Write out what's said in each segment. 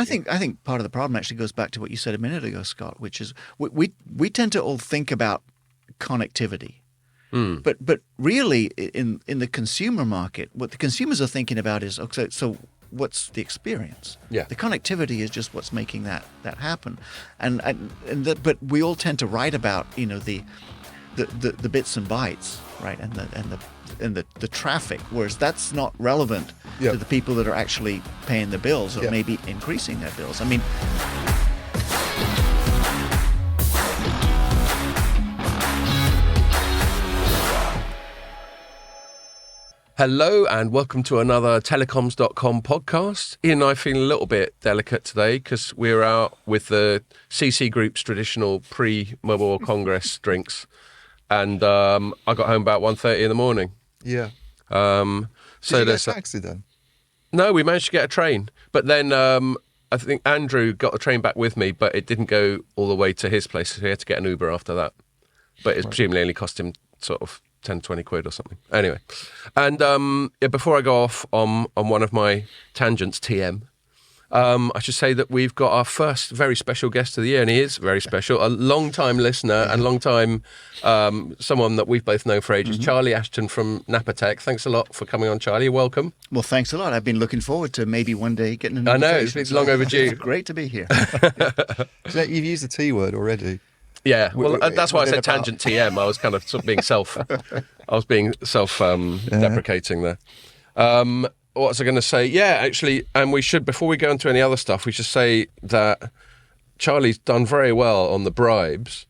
I think part of the problem actually goes back to what you said a minute ago, Scott, which is we tend to all think about connectivity. But really, in the consumer market, what the consumers are thinking about is, okay, so what's the experience? Yeah. The connectivity is just what's making that happen, but we all tend to write about the bits and bytes, right, and the traffic, whereas that's not relevant to the people that are actually paying the bills or maybe increasing their bills. I mean. Hello and welcome to another Telecoms.com podcast. Ian and I feeling a little bit delicate today because we're out with the CC Group's traditional pre-Mobile World Congress drinks, and I got home about 1:30 in the morning. Yeah. So Did you there's get a taxi then? No, we managed to get a train, but then I think Andrew got the train back with me, but it didn't go all the way to his place, so he had to get an Uber after that. But it presumably only cost him sort of 10, 20 quid or something. Anyway, and before I go off on one of my tangents, TM, I should say that we've got our first very special guest of the year, and he is very special, a long-time listener and long-time someone that we've both known for ages, Charlie Ashton from Napatech. Thanks a lot for coming on, Charlie. Welcome. Well, thanks a lot. I've been looking forward to maybe one day getting an I invitation. know, it's long overdue. It's great to be here. So you've used the T word already. Yeah, well, that's why I said about- tangent TM. I was kind of being deprecating there. What was I going to say? Yeah, actually, and we should, before we go into any other stuff, we should say that Charlie's done very well on the bribes.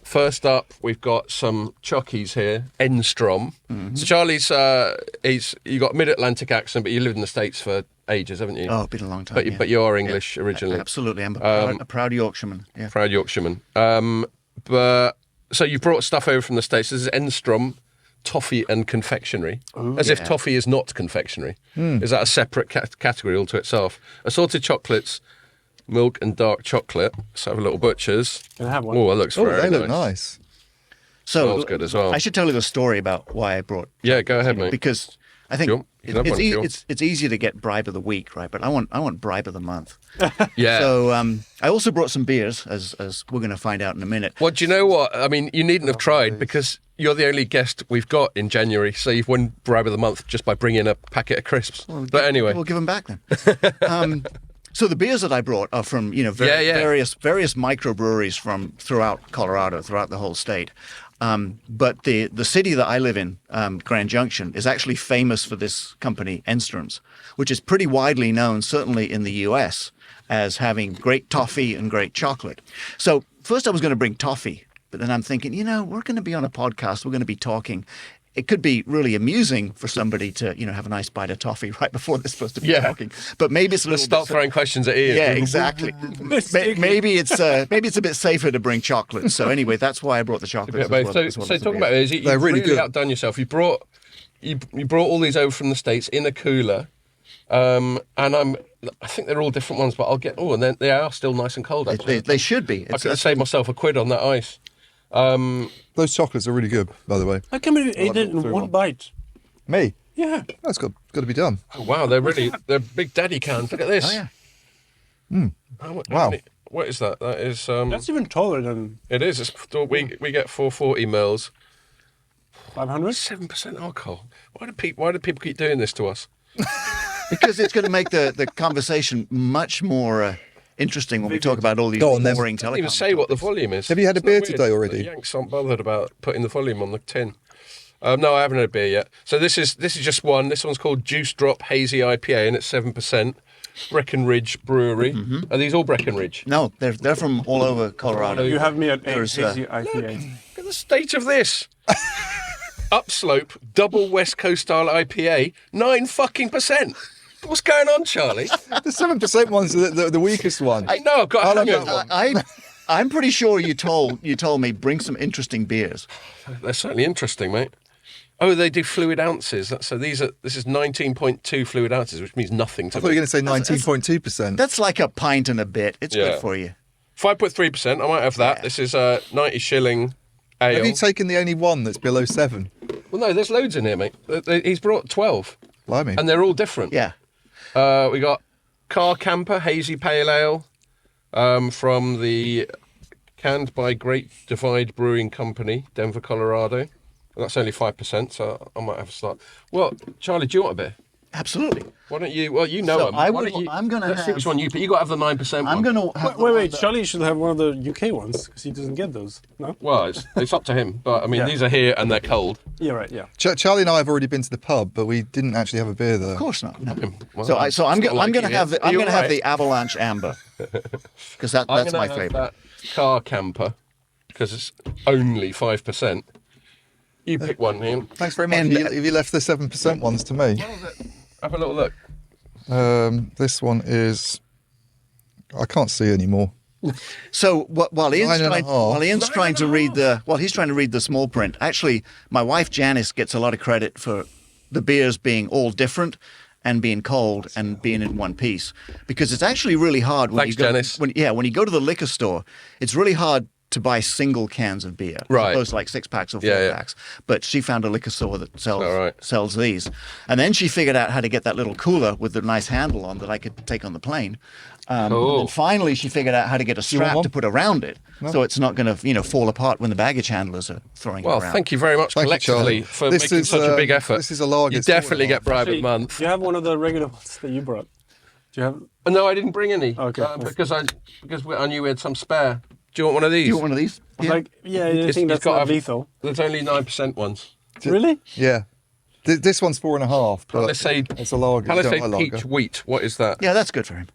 First up, we've got some chockies here, Enstrom. So Charlie's, you got a mid-Atlantic accent, but you lived in the States for ages, haven't you? Oh, it's been a long time. But you're English originally. Absolutely, I'm a proud Yorkshireman. Yeah. Proud Yorkshireman. But so you brought stuff over from the States. This is Enstrom toffee and confectionery. If toffee is not confectionery. Is that a separate category all to itself? Assorted chocolates, milk and dark chocolate. Let's have a little butcher's. Can I have one? Oh, that looks very they nice. look nice. So Smells good as well. I should tell you the story about why I brought. Yeah, go ahead, mate. Because I think Sure. You can have one if you want. it's easier to get bribe of the week, right? But I want bribe of the month. Yeah. So I also brought some beers, as we're going to find out in a minute. Well, do you know what? I mean, you needn't have tried because you're the only guest we've got in January, so you've won bribe of the month just by bringing a packet of crisps. But anyway. We'll give them back then. So the beers that I brought are from various microbreweries from throughout Colorado, throughout the whole state. But the city that I live in, Grand Junction, is actually famous for this company, Enstrom's, which is pretty widely known, certainly in the U.S., as having great toffee and great chocolate. So first I was going to bring toffee, but then I'm thinking, we're going to be on a podcast, we're going to be talking. It could be really amusing for somebody to, have a nice bite of toffee right before they're supposed to be talking. But maybe it's a little Let's start throwing questions at Ian. Yeah, exactly. maybe it's a bit safer to bring chocolate. So anyway, that's why I brought the chocolates. So talking about it, you've really good. Outdone yourself. You brought all these over from the States in a cooler, and I think they're all different ones, but I'll get. Oh, and then they are still nice and cold. Actually, they should be. I could have saved myself a quid on that ice. Those chocolates are really good, by the way. I can't believe you ate it in one bite. Me? Yeah. That's got to be done. Oh, wow, they're big daddy cans. Look at this. Oh yeah. Wow. What is that? That is. That's even taller than It is. We get 440 mils. 500. 7% alcohol. Why do people keep doing this to us? Because it's going to make the conversation much more interesting when we talk about all these Go on, then. boring I don't telecom. even say what the volume is. Have you had a Isn't that beer weird? today already? The Yanks aren't bothered about putting the volume on the tin. No, I haven't had a beer yet. So this is just one. This one's called Juice Drop Hazy IPA, and it's 7%. Breckenridge Brewery. Are these all Breckenridge? No, they're from all over Colorado. You have me at There's, hazy IPA. Look at the state of this. Upslope Double West Coast Style IPA, 9% What's going on, Charlie? The 7% one's the weakest one. I know, I've got a I'll hang have on. I'm pretty sure you told me bring some interesting beers. They're certainly interesting, mate. Oh, they do fluid ounces. This is 19.2 fluid ounces, which means nothing to I thought me. you were going to say 19.2%. That's like a pint and a bit. It's Yeah. good for you. 5.3%. I might have that. Yeah. This is 90 shilling ale. Have you taken the only one that's below 7? Well, no, there's loads in here, mate. He's brought 12, Blimey. and they're all different. Yeah. We got Car Camper Hazy Pale Ale from the canned by Great Divide Brewing Company, Denver, Colorado. And that's only 5%, so I might have a start. Well, Charlie, do you want a beer? Absolutely. Why don't you? Well, you know So them. I'm going to Let's see have... which one you pick. You got to have the 9% I'm one. going to have... Wait. Charlie should have one of the UK ones because he doesn't get those. No. Well, it's up to him. But I mean, Yeah. these are here and they're cold. Yeah. Right. Yeah. Charlie and I have already been to the pub, but we didn't actually have a beer there. Of course not. No. Well, So I'm going to have Are you all right? the Avalanche Amber because that's my favorite. That Car Camper because it's only 5%. You pick one, Ian. Thanks very much. And- You left the 7% ones to me. Have a little look. This one is... I can't see anymore. So while Ian's 9.5. trying to read he's trying to read the small print. Actually, my wife Janice gets a lot of credit for the beers being all different and being cold and being in one piece because it's actually really hard when Thanks, you go Janice. when you go to the liquor store. It's really hard to buy single cans of beer, Right. as opposed to like 6-packs or 4-packs. But she found a liquor store that sells these, and then she figured out how to get that little cooler with the nice handle on that I could take on the plane. Cool. And finally, she figured out how to get a strap one? to put around it, so it's not going to fall apart when the baggage handlers are throwing it Well, around. thank you very much Thank you, collectively Charlie. for This making is, such a big effort. this is a lager. You definitely get bribe of Actually, the month. Do you have one of the regular ones that you brought? Do you have? No, I didn't bring any. Okay. Because I knew we had some spare. Do you want one of these? You want one of these? Yeah. Like, yeah, I think that's not lethal. There's only 9% ones. Really? Yeah. This one's 4.5. But Let's say it's a lager. You don't Palisade like lager. Peach Wheat. What is that? Yeah, that's good for him.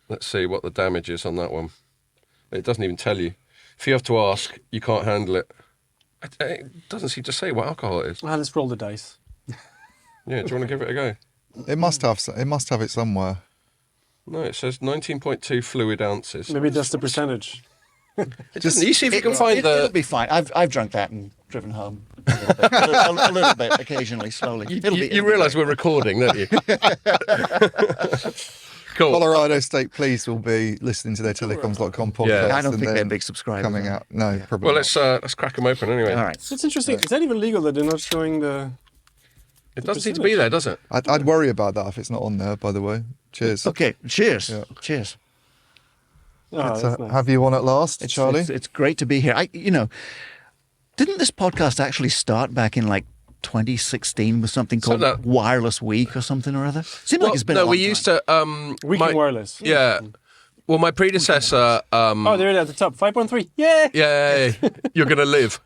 Let's see what the damage is on that one. It doesn't even tell you. If you have to ask, you can't handle it. It doesn't seem to say what alcohol it is. Well, let's roll the dice. Yeah, do you want to give it a go? It must have it somewhere. No, it says 19.2 fluid ounces. Maybe that's the percentage. Just you see if you can find It'll be fine. I've drunk that and driven home a little bit occasionally, slowly. You realise we're recording, don't you? Cool. Colorado State Police will be listening to their Telecoms.com podcast. Yeah. I don't and think they're then big subscribers. coming out. No, probably. Well, not. let's crack them open anyway. All right. So it's interesting. Is that even legal that they're not showing the? It doesn't seem to be there, does it? I'd worry about that if it's not on there. By the way, cheers. Okay. Cheers. Yeah. Cheers. Oh, Let's, that's nice. have you on at last, Charlie? It's great to be here. Didn't this podcast actually start back in like 2016 with something called Something Wireless Week or something or other? Seems like it's been a no, long we time. used to. Weekend Wireless. Yeah. Well, my predecessor. Oh, they're at the top. 5.3. Yeah. Yeah, you're going to live.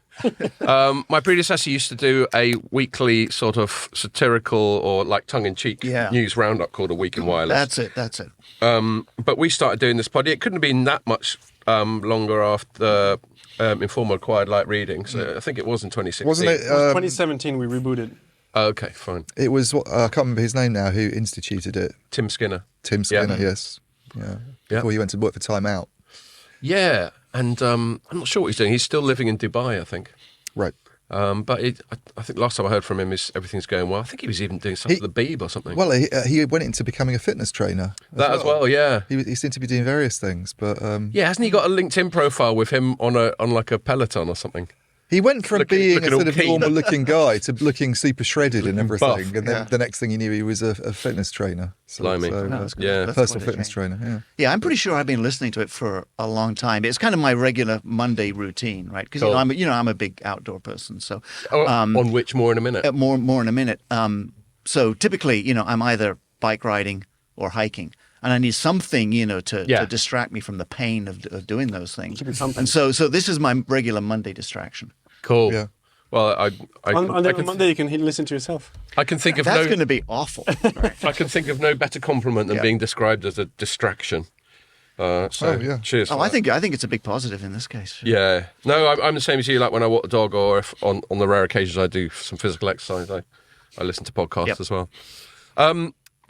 My predecessor used to do a weekly sort of satirical or like tongue-in-cheek news roundup called A Week in Wireless. That's it. But we started doing this pod. It couldn't have been that much longer after Informal Acquired Light Reading. So I think it was in 2016. Wasn't it? 2017 we rebooted. Oh, okay, fine. It was. I can't remember his name now. Who instituted it? Tim Skinner. Tim Skinner. Yes. Yeah. Before he went to work for Time Out. Yeah, and I'm not sure what he's doing. He's still living in Dubai, I think. Right. But I think last time I heard from him is everything's going well. I think he was even doing something for the Beeb or something. Well, he went into becoming a fitness trainer. As well, yeah. He seemed to be doing various things, but Yeah, hasn't he got a LinkedIn profile with him on like a Peloton or something? he went from being a looking all sort of keen. normal-looking guy to looking super shredded and everything, buff. and then the next thing you knew, he was a fitness trainer. Blimey. That's good. Yeah. That's personal quite a fitness change. trainer. Yeah. Yeah, I'm pretty sure I've been listening to it for a long time. It's kind of my regular Monday routine, right? Because Cool. I'm a big outdoor person, so On which more in a minute. more in a minute. So typically, I'm either bike riding or hiking, and I need something, to distract me from the pain of doing those things. Keep it something. And so this is my regular Monday distraction. Cool. Yeah. Well, On Monday you can listen to yourself. I can think of That's no. going to be awful. Right? I can think of no better compliment than Yeah. being described as a distraction. yeah. Cheers. for Oh, I that. think it's a big positive in this case. Yeah. No, I'm the same as you. Like when I walk the dog, or if on the rare occasions I do some physical exercise, I listen to podcasts Yep. as well.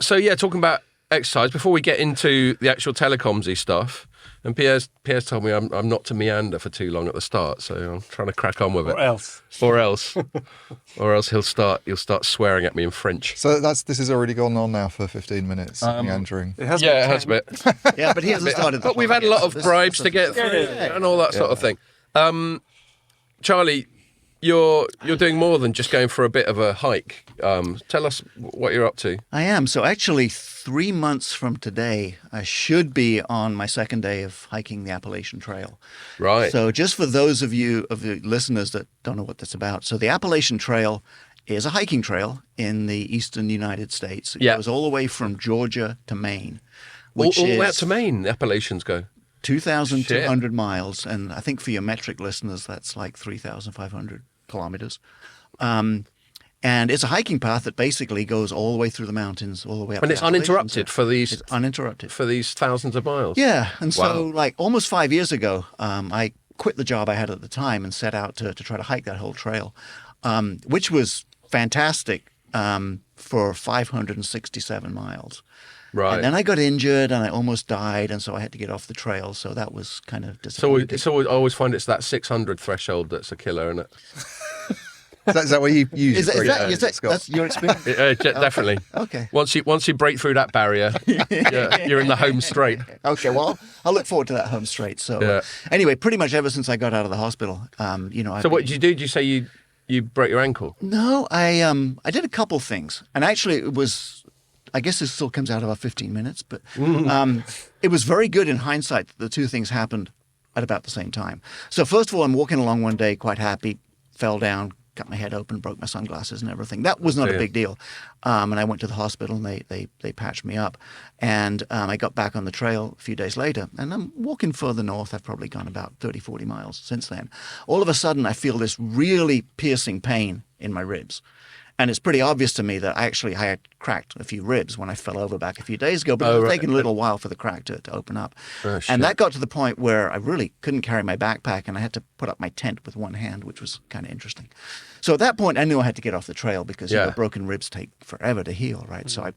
So yeah, talking about exercise. Before we get into the actual telecoms-y stuff, and Pierre's told me I'm not to meander for too long at the start, so I'm trying to crack on with it. Or else. Or else he'll start swearing at me in French. So this has already gone on now for 15 minutes. Meandering. It has Yeah, been it has a bit. Yeah, but he hasn't started. But we've had a lot of bribes to get through and all that sort of thing. Charlie, you're doing more than just going for a bit of a hike. Tell us what you're up to. I am. So actually 3 months from today, I should be on my second day of hiking the Appalachian Trail. Right. So just for those of the listeners that don't know what that's about. So the Appalachian Trail is a hiking trail in the eastern United States. It goes all the way from Georgia to Maine. All the way out to Maine, the Appalachians go. 2,200 miles. And I think for your metric listeners, that's like 3,500 kilometers. And it's a hiking path that basically goes all the way through the mountains, all the way up. And it's uninterrupted for these. It's uninterrupted for these thousands of miles. Yeah, and so like almost 5 years ago, I quit the job I had at the time and set out to try to hike that whole trail, which was fantastic for 567 miles. Right. And then I got injured and I almost died, and so I had to get off the trail. So that was kind of disappointing. So I always find it's that 600 threshold that's a killer, isn't it? Is that what you use? That's your experience? Definitely. Okay. Once you break through that barrier, you're in the home straight. Okay. Well, I'll look forward to that home straight. So anyway, pretty much ever since I got out of the hospital, So what did you do? Did you say you broke your ankle? No, I did a couple things, and actually it was. I guess this still comes out of our 15 minutes, but it was very good in hindsight that the two things happened at about the same time. So first of all, I'm walking along one day, quite happy, fell down, cut my head open, broke my sunglasses and everything. That was not a big deal. And I went to the hospital and they patched me up. And I got back on the trail a few days later, and I'm walking further north. I've probably gone about 30, 40 miles since then. All of a sudden, I feel this really piercing pain in my ribs. And it's pretty obvious to me that I had cracked a few ribs when I fell over back a few days ago, but it was taking a little while for the crack to open up. And that got to the point where I really couldn't carry my backpack, and I had to put up my tent with one hand, which was kind of interesting. So at that point, I knew I had to get off the trail because broken ribs take forever to heal, right? So I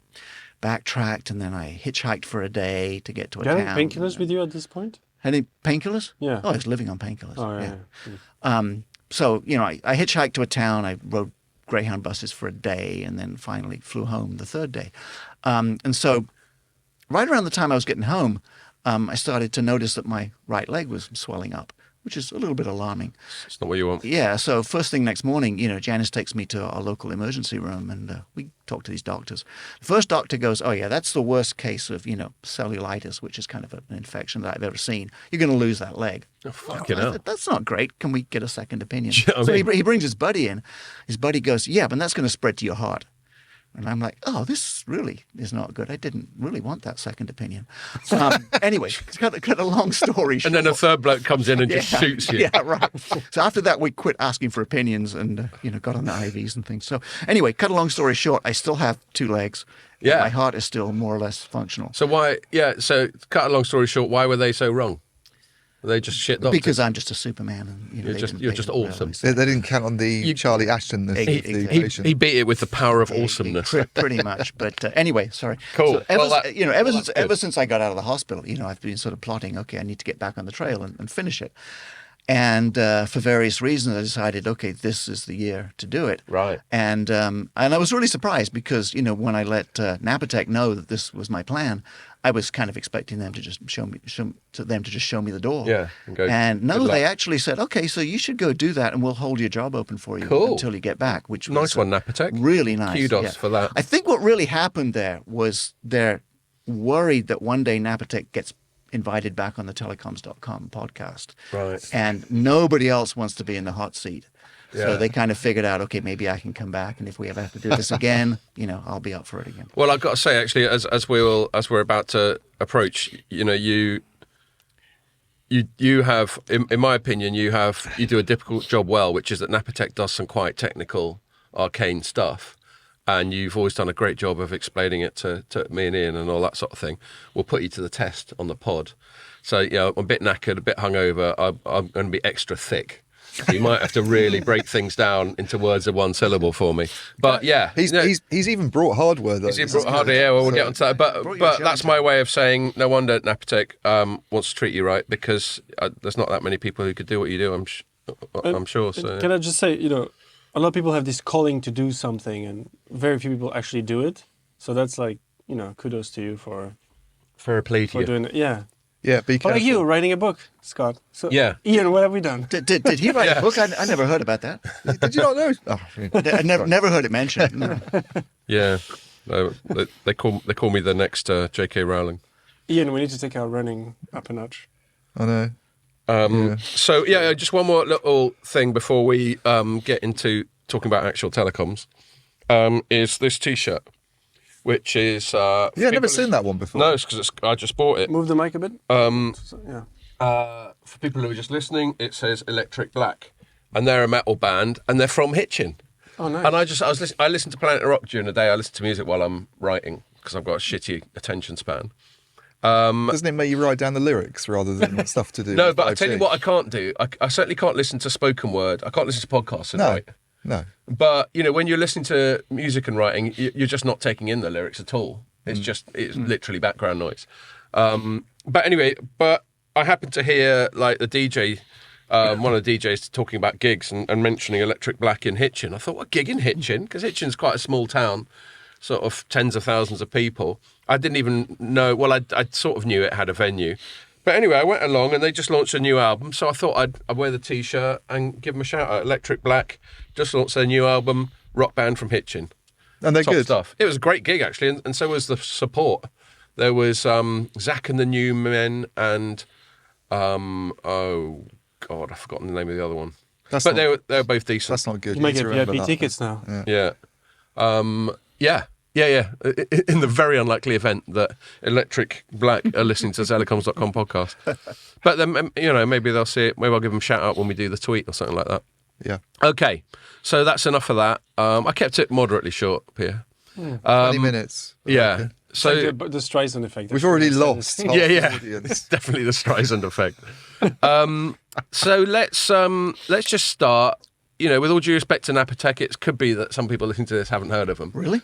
backtracked, and then I hitchhiked for a day to get to a town. You had painkillers with you at this point? Any painkillers? Yeah. Oh, I was living on painkillers. Oh, yeah. So, I hitchhiked to a town. I rode Greyhound buses for a day, and then finally flew home the third day. And so right around the time I was getting home, I started to notice that my right leg was swelling up, which is a little bit alarming. It's not what you want. Yeah, so first thing next morning, Janice takes me to our local emergency room, and we talk to these doctors. The first doctor goes, oh yeah, that's the worst case of, cellulitis, which is kind of an infection that I've ever seen. You're going to lose that leg. Oh, fucking hell. That's not great. Can we get a second opinion? You know what I mean? So he brings his buddy in. His buddy goes, yeah, but that's going to spread to your heart. And I'm like, oh, this really is not good. I didn't really want that second opinion. Anyway, cut a long story short. And then a third bloke comes in and just shoots you. Yeah, right. So after that, we quit asking for opinions and, got on the IVs and things. So anyway, cut a long story short, I still have two legs. Yeah. My heart is still more or less functional. So so cut a long story short, why were they so wrong? Were they just shit doctors? Because I'm just a Superman. And, you're just awesome. They didn't count on the Charlie Ashton. He beat it with the power of awesomeness. Pretty much. But anyway, sorry. Cool. So ever since I got out of the hospital, I've been sort of plotting, okay, I need to get back on the trail and finish it. And for various reasons, I decided, okay, this is the year to do it. Right. And I was really surprised because, when I let Napatech know that this was my plan, I was kind of expecting them to just show me the door. Yeah. And no, they actually said, okay, so you should go do that, and we'll hold your job open for you until you get back. Which was nice one, Napatech. Really nice. Kudos for that. I think what really happened there was they're worried that one day Napatech gets invited back on the Telecoms.com podcast. Right. And nobody else wants to be in the hot seat. Yeah. So they kind of figured out, okay, maybe I can come back, and if we ever have to do this again, I'll be up for it again. Well, I've got to say, actually, as we're about to approach, you have, in my opinion, you do a difficult job well, which is that Napatech does some quite technical, arcane stuff. And you've always done a great job of explaining it to me and Ian and all that sort of thing. We'll put you to the test on the pod. So, I'm a bit knackered, a bit hungover. I'm going to be extra thick. So you might have to really break things down into words of one syllable for me. But yeah. He's even brought hardware, though. He's even brought hardware, yeah, well, we'll get onto that. But that's my way of saying no wonder Napatech wants to treat you right, because there's not that many people who could do what you do, I'm sure. So. Can I just say, a lot of people have this calling to do something, and very few people actually do it. So that's like, kudos to you for fair play to you. Doing it. Yeah. Yeah, be careful. But like you, writing a book, Scott. So, Yeah. Ian, what have we done? Did he write a book? I never heard about that. Did you not know? Oh, I never heard it mentioned. No. Yeah. No, they call me the next J.K. Rowling. Ian, we need to take our running up a notch. I know. So, just one more little thing before we get into talking about actual telecoms, is this T-shirt, which is... I've never seen that one before. No, it's because I just bought it. Move the mic a bit. For people who are just listening, it says Electric Black, and they're a metal band, and they're from Hitchin. Oh, nice. And I listened to Planet Rock during the day. I listen to music while I'm writing because I've got a shitty attention span. Doesn't it make you write down the lyrics rather than stuff to do? No, but I tell you what I can't do. I certainly can't listen to spoken word. I can't listen to podcasts and write. No. But, when you're listening to music and writing, you're just not taking in the lyrics at all. It's it's literally background noise. But anyway, I happened to hear like the DJ, one of the DJs talking about gigs and mentioning Electric Black in Hitchin. I thought, what gig in Hitchin? Because Hitchin's quite a small town, sort of tens of thousands of people. I didn't even know, well, I sort of knew it had a venue. But anyway, I went along and they just launched a new album. So I thought I'd wear the T-shirt and give them a shout out. Electric Black just launched their new album, rock band from Hitchin. And they're Top good stuff. It was a great gig, actually, and so was the support. There was Zach and the New Men and, oh, God, I've forgotten the name of the other one. They were both decent. That's not good. You might get VIP tickets now. Yeah. Yeah. In the very unlikely event that Electric Black are listening to Telecoms.com podcast. But then, maybe they'll see it. Maybe I'll give them a shout out when we do the tweet or something like that. Yeah. Okay. So that's enough of that. I kept it moderately short, Pierre. 20 minutes. Yeah. So the Streisand effect. We've already lost. Yeah. It's definitely the Streisand effect. So let's just start. With all due respect to Napatech, it could be that some people listening to this haven't heard of them. Really?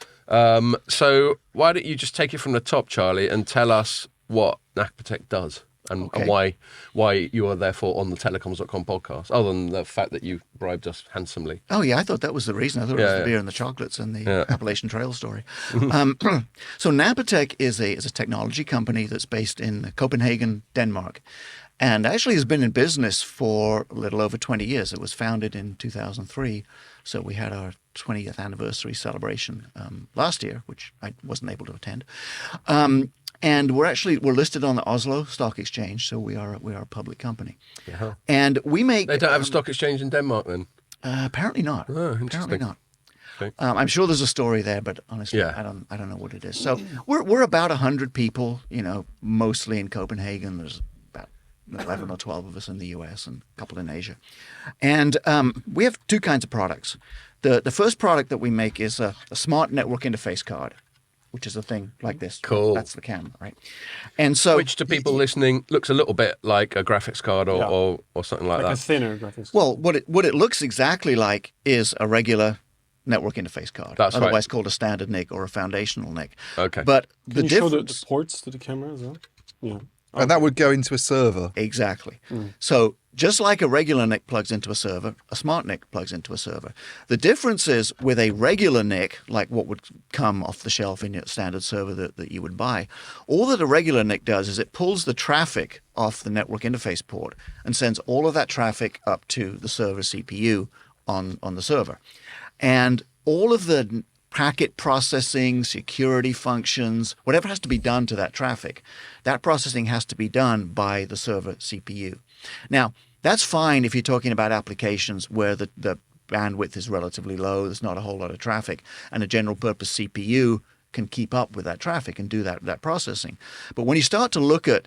So why don't you just take it from the top, Charlie, and tell us what Napatech does and why you are therefore on the Telecoms.com podcast, other than the fact that you bribed us handsomely. Oh, yeah, I thought that was the reason. I thought it was the beer and the chocolates and the Appalachian Trail story. So Napatech is a technology company that's based in Copenhagen, Denmark. And actually has been in business for a little over 20 years. It was founded in 2003. So we had our 20th anniversary celebration last year, which I wasn't able to attend. And we're listed on the Oslo Stock Exchange. So we are a public company. Yeah. And we make... They don't have a stock exchange in Denmark then? Apparently not. Oh, interesting. Apparently not. Okay. I'm sure there's a story there, but honestly, I don't know what it is. So we're about 100 people, mostly in Copenhagen. There's 11 or 12 of us in the US and a couple in Asia. And we have two kinds of products. The first product that we make is a smart network interface card, which is a thing like this. Cool. That's the camera, right? And so, which to people listening looks a little bit like a graphics card or something like that. Like a thinner graphics card. Well, what it looks exactly like is a regular network interface card, That's otherwise called a standard NIC or a foundational NIC. Okay. But Can you show the ports to the camera as well? Yeah. And that would go into a server. Exactly. So just like a regular NIC plugs into a server, a smart NIC plugs into a server. The difference is with a regular NIC, like what would come off the shelf in your standard server that you would buy, all that a regular NIC does is it pulls the traffic off the network interface port and sends all of that traffic up to the server CPU on the server. And all of the packet processing, security functions, whatever has to be done to that traffic, that processing has to be done by the server CPU. Now, that's fine if you're talking about applications where the bandwidth is relatively low, there's not a whole lot of traffic, and a general purpose CPU can keep up with that traffic and do that processing. But when you start to look at,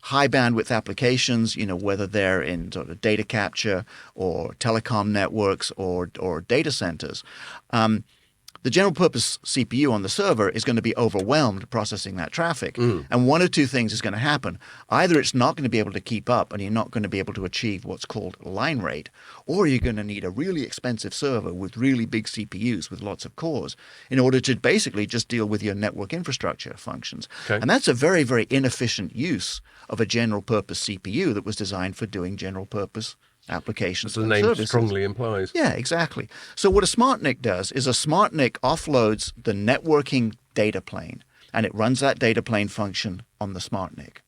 high bandwidth applications, whether they're in sort of data capture or telecom networks or data centers, the general purpose CPU on the server is going to be overwhelmed processing that traffic. And one of two things is going to happen. Either it's not going to be able to keep up and you're not going to be able to achieve what's called line rate, or you're going to need a really expensive server with really big CPUs with lots of cores in order to basically just deal with your network infrastructure functions. Okay. And that's a very, very inefficient use of a general purpose CPU that was designed for doing general purpose applications. As the name services strongly implies. Yeah, exactly. So what a smart NIC does is a smart NIC offloads the networking data plane, and it runs that data plane function on the smart NIC.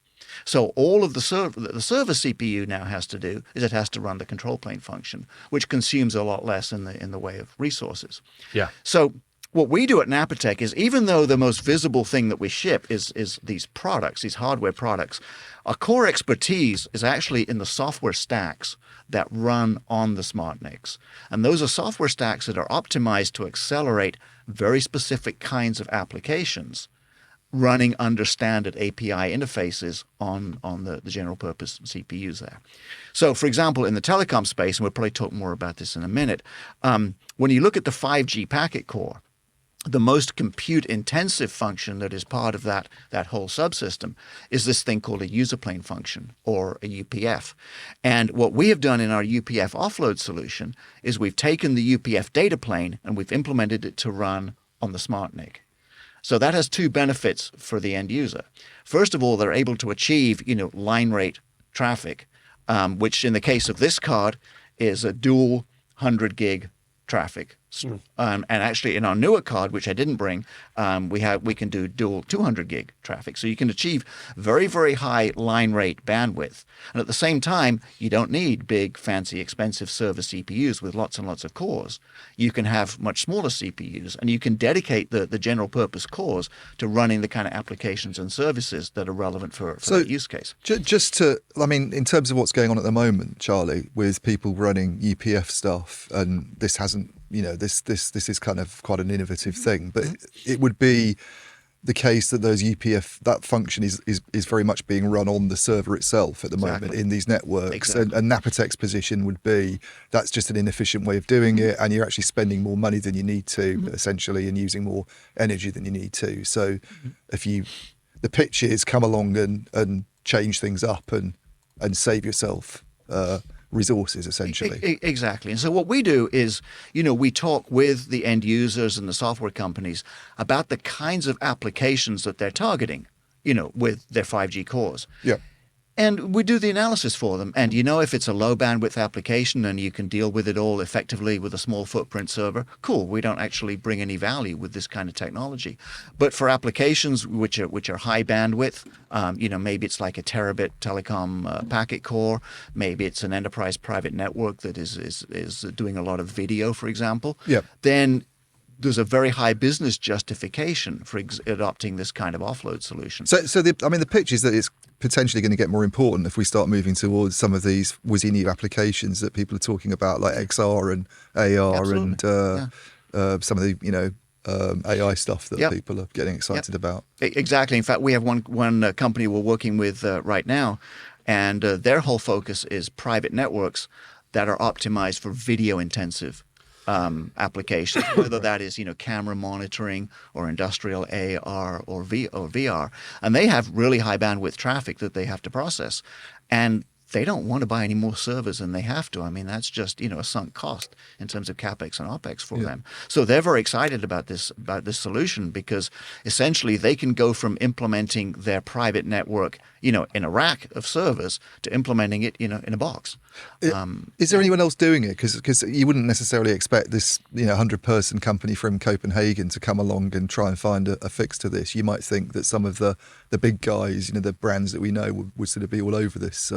So all of the server CPU now has to do is it has to run the control plane function, which consumes a lot less in the way of resources. Yeah. So what we do at Napatech is, even though the most visible thing that we ship is these products, these hardware products, our core expertise is actually in the software stacks that run on the SmartNICs. And those are software stacks that are optimized to accelerate very specific kinds of applications running under standard API interfaces on the general purpose CPUs there. So, for example, in the telecom space, and we'll probably talk more about this in a minute, when you look at the 5G packet core, the most compute-intensive function that is part of that whole subsystem is this thing called a user plane function, or a UPF. And what we have done in our UPF offload solution is we've taken the UPF data plane and we've implemented it to run on the SmartNIC. So that has two benefits for the end user. First of all, they're able to achieve, line rate traffic, which in the case of this card is a dual 100 gig traffic. And actually in our newer card, which I didn't bring, we can do dual 200 gig traffic. So you can achieve very, very high line rate bandwidth. And at the same time, you don't need big, fancy, expensive server CPUs with lots and lots of cores. You can have much smaller CPUs, and you can dedicate the general purpose cores to running the kind of applications and services that are relevant for that use case. In terms of what's going on at the moment, Charlie, with people running UPF stuff, and this hasn't, this is kind of quite an innovative thing, but it would be the case that those UPF, that function is very much being run on the server itself at the moment in these networks. Exactly. And Napatech's position would be that's just an inefficient way of doing it, and you're actually spending more money than you need to, essentially, and using more energy than you need to. So the pitch is come along and change things up and save yourself resources, essentially. Exactly. And so what we do is, we talk with the end users and the software companies about the kinds of applications that they're targeting, with their 5G cores. Yeah. And we do the analysis for them. And if it's a low bandwidth application and you can deal with it all effectively with a small footprint server, cool. We don't actually bring any value with this kind of technology. But for applications which are high bandwidth, maybe it's like a terabit telecom packet core, maybe it's an enterprise private network that is doing a lot of video, for example. Yeah. Then there's a very high business justification for adopting this kind of offload solution. So the pitch is that it's potentially going to get more important if we start moving towards some of these whizzy new applications that people are talking about, like XR and AR. Absolutely. And some of the AI stuff that people are getting excited about. Exactly. In fact, we have one company we're working with right now, and their whole focus is private networks that are optimized for video intensive applications, whether that is camera monitoring or industrial AR or VR, and they have really high bandwidth traffic that they have to process, and they don't want to buy any more servers than they have to. I mean, that's just a sunk cost in terms of capex and opex for them. So they're very excited about this solution, because essentially they can go from implementing their private network in a rack of servers to implementing it in a box. Is there anyone else doing it? Because you wouldn't necessarily expect this 100-person company from Copenhagen to come along and try and find a fix to this. You might think that some of the big guys, the brands that we know, would sort of be all over this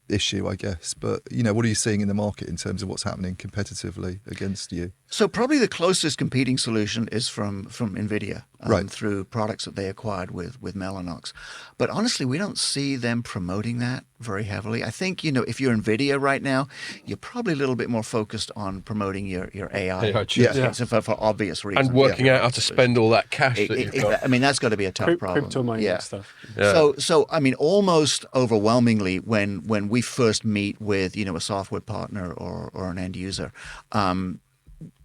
issue, I guess. But what are you seeing in the market in terms of what's happening competitively against you? So probably the closest competing solution is from NVIDIA, through products that they acquired with Mellanox. But honestly, we don't see them promoting that very heavily. I think, if you're NVIDIA right now, you're probably a little bit more focused on promoting your AI chips for obvious reasons. And working out how to spend all that cash that you've got. I mean, that's got to be a tough problem. Crypto mining stuff. Yeah. So I mean, almost overwhelmingly, when we first meet with, a software partner or an end user,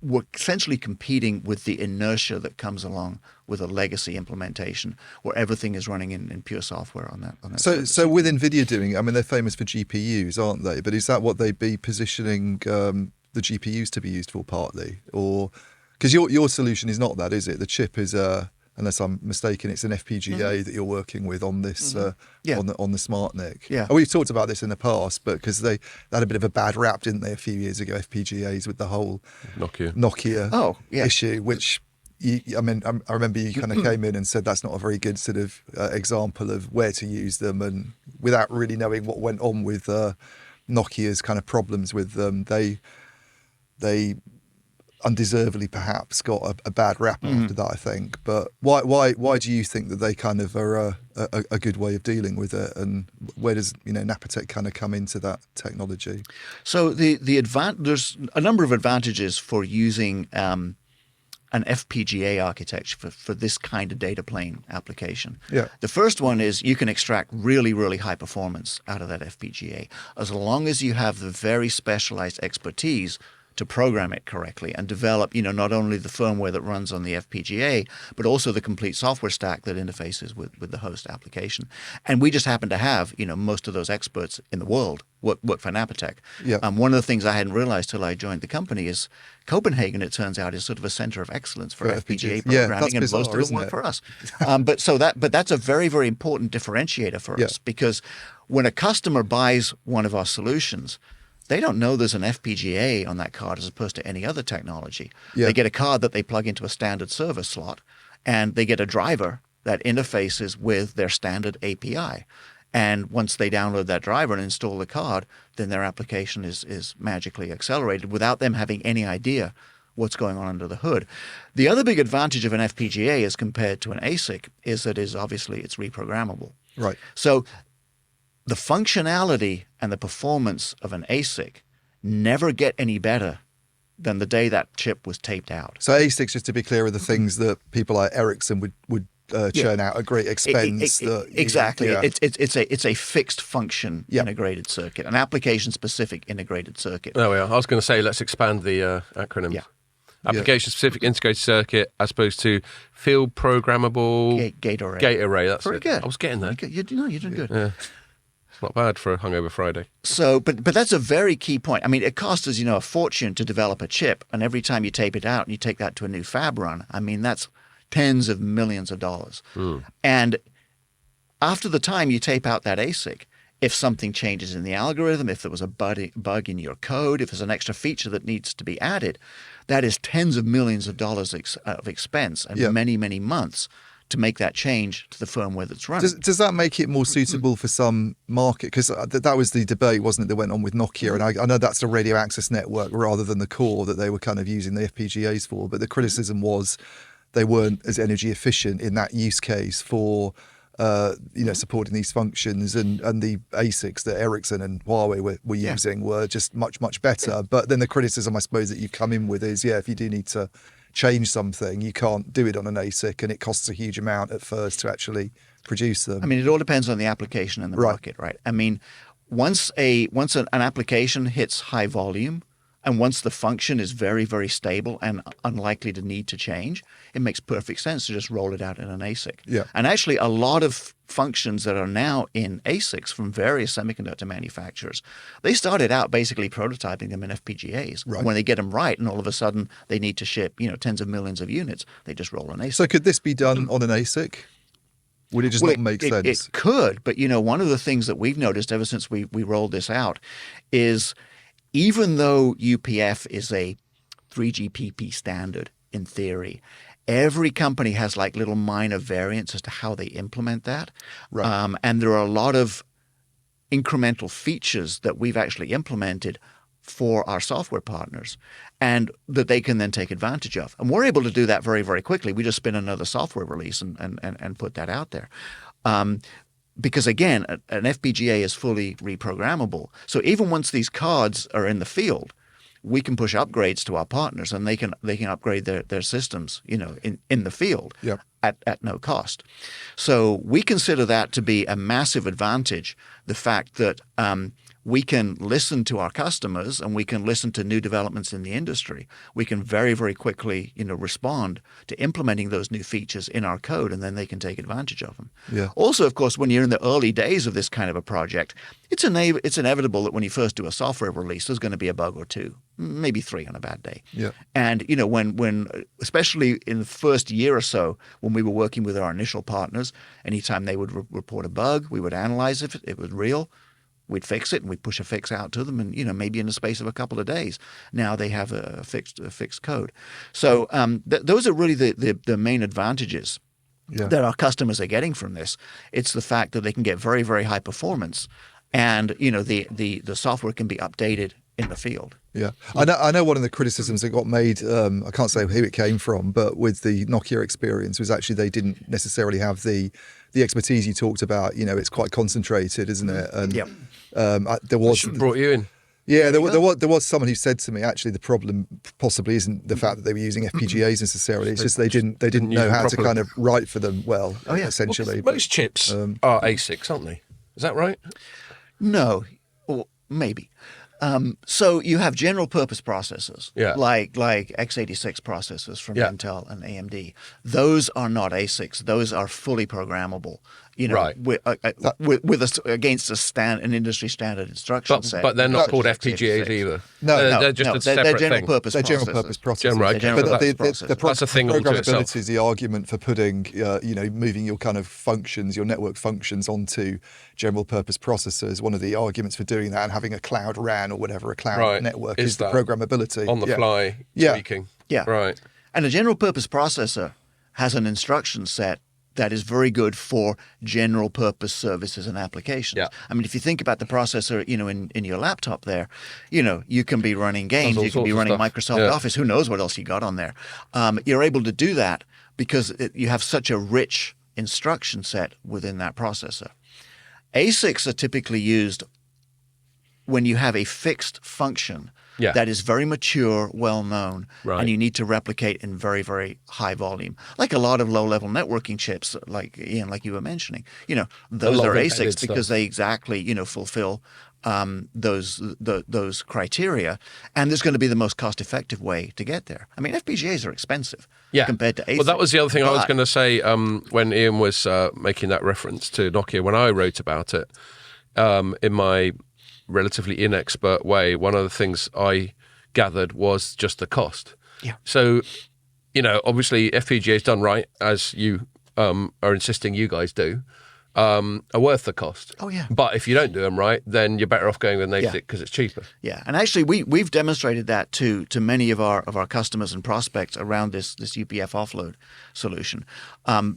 we're essentially competing with the inertia that comes along with a legacy implementation where everything is running in pure software on that. So with NVIDIA doing it, I mean, they're famous for GPUs, aren't they? But is that what they'd be positioning the GPUs to be used for partly? Or because your solution is not that, is it? The chip is unless I'm mistaken, it's an FPGA that you're working with on this on the SmartNIC. Yeah. We've talked about this in the past, but because they had a bit of a bad rap, didn't they, a few years ago, FPGAs with the whole Nokia issue, which I remember you kind of came in and said that's not a very good sort of example of where to use them, and without really knowing what went on with Nokia's kind of problems with them, they undeservedly perhaps got a bad rap after that, I think. But why do you think that they kind of are a good way of dealing with it, and where does Napatech kind of come into that technology? So there's a number of advantages for using an FPGA architecture for this kind of data plane application. Yeah. The first one is you can extract really, really high performance out of that FPGA as long as you have the very specialized expertise to program it correctly and develop, not only the firmware that runs on the FPGA, but also the complete software stack that interfaces with the host application. And we just happen to have, most of those experts in the world work for Napatech. Yeah. One of the things I hadn't realized till I joined the company is Copenhagen, it turns out, is sort of a center of excellence for FPGA programming, and bizarre, most of it work for us. But that's a very, very important differentiator for us, because when a customer buys one of our solutions, they don't know there's an FPGA on that card as opposed to any other technology. Yeah. They get a card that they plug into a standard server slot, and they get a driver that interfaces with their standard API. And once they download that driver and install the card, then their application is magically accelerated without them having any idea what's going on under the hood. The other big advantage of an FPGA as compared to an ASIC is that obviously it's reprogrammable. Right. So the functionality and the performance of an ASIC never get any better than the day that chip was taped out. So ASICs, just to be clear, are the things that people like Ericsson would churn out at great expense. Exactly. Yeah. It's a fixed function integrated circuit, an application-specific integrated circuit. There we are. I was going to say, let's expand the acronym. Yeah. Application-specific integrated circuit as opposed to field programmable gate array. Gate array. That's very good. I was getting there. You're doing good. Yeah. It's not bad for a hungover Friday. So, but that's a very key point. I mean, it costs us, a fortune to develop a chip, and every time you tape it out and you take that to a new fab run, I mean, that's tens of millions of dollars. And after the time you tape out that ASIC, if something changes in the algorithm, if there was a bug in your code, if there's an extra feature that needs to be added, that is tens of millions of dollars of expense and many, many months to make that change to the firmware that's running. Does that make it more suitable for some market? Because that was the debate, wasn't it, that went on with Nokia? And I know that's the radio access network rather than the core that they were kind of using the FPGAs for. But the criticism was they weren't as energy efficient in that use case for supporting these functions, and the ASICs that Ericsson and Huawei were using were just much, much better. But then the criticism, I suppose, that you come in with is, if you do need to change something, you can't do it on an ASIC, and it costs a huge amount at first to actually produce them. I mean, it all depends on the application and the market, right? I mean, once an application hits high volume, and once the function is very, very stable and unlikely to need to change, it makes perfect sense to just roll it out in an ASIC. Yeah. And actually, a lot of functions that are now in ASICs from various semiconductor manufacturers, they started out basically prototyping them in FPGAs. Right. When they get them right, and all of a sudden they need to ship, tens of millions of units, they just roll an ASIC. So could this be done on an ASIC? Would it just not make sense? It could, but one of the things that we've noticed ever since we rolled this out is, even though UPF is a 3GPP standard in theory, every company has like little minor variants as to how they implement that. Right. And there are a lot of incremental features that we've actually implemented for our software partners and that they can then take advantage of. And we're able to do that very, very quickly. We just spin another software release and put that out there. Because again, an FPGA is fully reprogrammable. So even once these cards are in the field, we can push upgrades to our partners, and they can upgrade their systems, in the field at no cost. So we consider that to be a massive advantage. The fact that we can listen to our customers and we can listen to new developments in the industry. We can very, very quickly, respond to implementing those new features in our code, and then they can take advantage of them. Yeah. Also, of course, when you're in the early days of this kind of a project, it's inevitable that when you first do a software release, there's going to be a bug or two, maybe three on a bad day. Yeah. And, when especially in the first year or so, when we were working with our initial partners, anytime they would report a bug, we would analyze if it was real. We'd fix it and we'd push a fix out to them, and maybe in the space of a couple of days, now they have a fixed code. So those are really the main advantages that our customers are getting from this. It's the fact that they can get very, very high performance, and the software can be updated in the field. Yeah, I know one of the criticisms that got made, I can't say who it came from, but with the Nokia experience was actually they didn't necessarily have the expertise you talked about. It's quite concentrated, isn't it? And there was brought you in. Yeah, there was someone who said to me, actually, the problem possibly isn't the fact that they were using FPGAs necessarily. It's just they didn't know how to kind of write for them well. Essentially. Well, most chips are ASICs, aren't they? Is that right? No, or maybe. So you have general purpose processors, like x86 processors from Intel and AMD. Those are not ASICs. Those are fully programmable. Against an industry standard instruction set. But they're not called FPGAs either. No, they're just a separate general thing. Purpose they're processors. general purpose processors. Right. That's a thing unto itself. Programmability is the argument for putting, moving your kind of functions, your network functions onto general purpose processors. One of the arguments for doing that and having a cloud RAN or whatever, a cloud network is the programmability. On the fly tweaking. Yeah. Right. And a general purpose processor has an instruction set that is very good for general purpose services and applications. Yeah. I mean, if you think about the processor, in your laptop there, you can be running games, you can be running Microsoft Office, who knows what else you got on there. You're able to do that because you have such a rich instruction set within that processor. ASICs are typically used when you have a fixed function that is very mature, well-known, and you need to replicate in very, very high volume. Like a lot of low-level networking chips, like Ian, like you were mentioning. Those are ASICs because they exactly, fulfill those criteria, and there's going to be the most cost-effective way to get there. I mean, FPGAs are expensive compared to ASICs. Well, that was the other thing I was going to say when Ian was making that reference to Nokia. When I wrote about it in my relatively inexpert way, one of the things I gathered was just the cost. Yeah. So, obviously FPGAs done right, as you are insisting you guys do, are worth the cost. Oh, yeah. But if you don't do them right, then you're better off going with an ASIC because it's cheaper. Yeah, and actually we've demonstrated that to many of our customers and prospects around this UPF offload solution.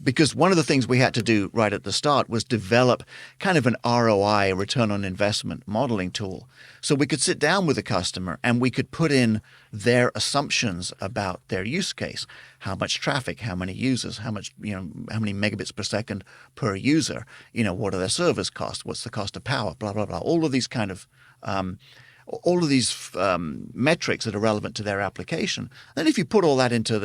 Because one of the things we had to do right at the start was develop kind of an ROI, a return on investment modeling tool. So we could sit down with a customer and we could put in their assumptions about their use case. How much traffic, how many users, how much, how many megabits per second per user, what are their servers cost, what's the cost of power, blah, blah, blah. All of these kind of metrics that are relevant to their application. Then if you put all that into a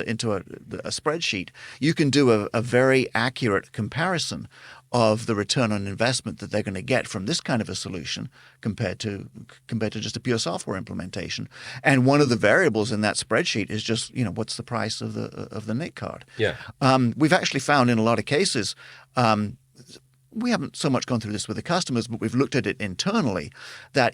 spreadsheet, you can do a very accurate comparison of the return on investment that they're going to get from this kind of a solution compared to just a pure software implementation. And one of the variables in that spreadsheet is just, what's the price of the NIC card. Yeah. We've actually found in a lot of cases, we haven't so much gone through this with the customers, but we've looked at it internally that,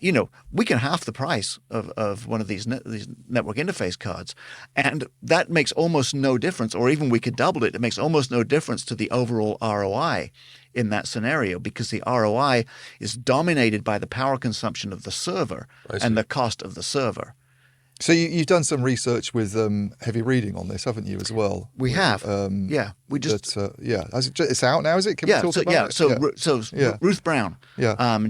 we can half the price of one of these network interface cards. And that makes almost no difference, or even we could double it. It makes almost no difference to the overall ROI in that scenario because the ROI is dominated by the power consumption of the server and the cost of the server. So you've done some research with heavy reading on this, haven't you, as well? We have. We just it's out now, is it? Can we talk about it? Ruth Brown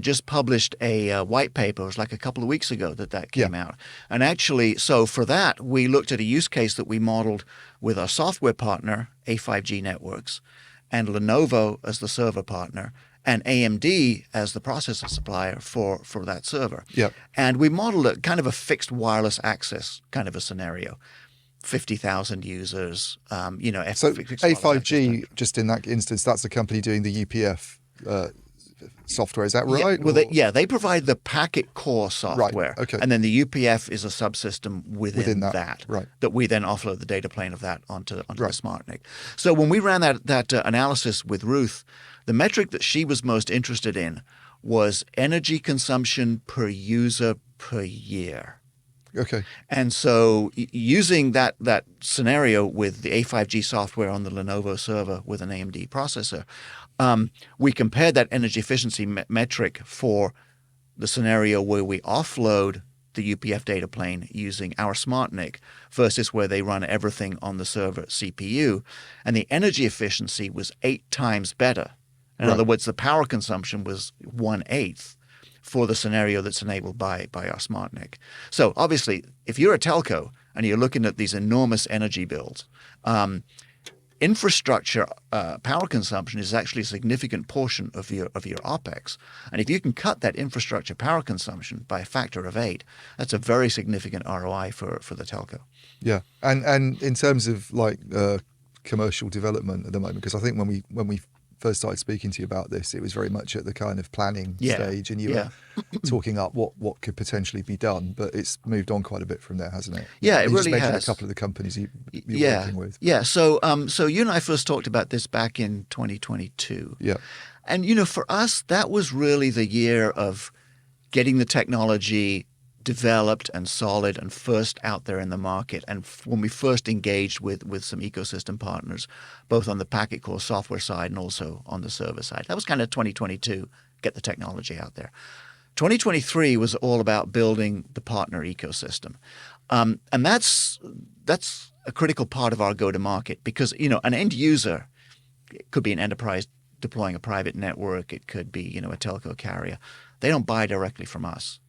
just published a white paper. It was like a couple of weeks ago that came out. And actually, so for that, we looked at a use case that we modeled with our software partner, A5G Networks, and Lenovo as the server partner, and AMD as the processor supplier for that server. Yep. And we modeled a kind of a fixed wireless access kind of a scenario. 50,000 users, So A5G, just in that instance, that's the company doing the UPF software, is that right? Yeah, well, they provide the packet core software. Right, okay. And then the UPF is a subsystem within that right. that we then offload the data plane of that onto the SmartNIC. So when we ran that analysis with Ruth, the metric that she was most interested in was energy consumption per user per year. Okay. And so using that scenario with the A5G software on the Lenovo server with an AMD processor, we compared that energy efficiency metric for the scenario where we offload the UPF data plane using our SmartNIC versus where they run everything on the server CPU. And the energy efficiency was 8 times better. In other words, the power consumption was 1/8 for the scenario that's enabled by our SmartNIC. So obviously, if you're a telco and you're looking at these enormous energy bills, infrastructure power consumption is actually a significant portion of your OPEX. And if you can cut that infrastructure power consumption by a factor of 8, that's a very significant ROI for the telco. Yeah. And in terms of like commercial development at the moment, because I think when we first started speaking to you about this, it was very much at the kind of planning stage, and you were talking up what could potentially be done, but it's moved on quite a bit from there, hasn't it? Yeah, it you really just mentioned has. a couple of the companies you're working with. Yeah, so you and I first talked about this back in 2022. Yeah. And, for us, that was really the year of getting the technology developed and solid and first out there in the market. And when we first engaged with some ecosystem partners, both on the packet core software side and also on the server side. That was kind of 2022, get the technology out there. 2023 was all about building the partner ecosystem. And that's a critical part of our go-to-market because, an end user, it could be an enterprise deploying a private network. It could be, a telco carrier. They don't buy directly from us.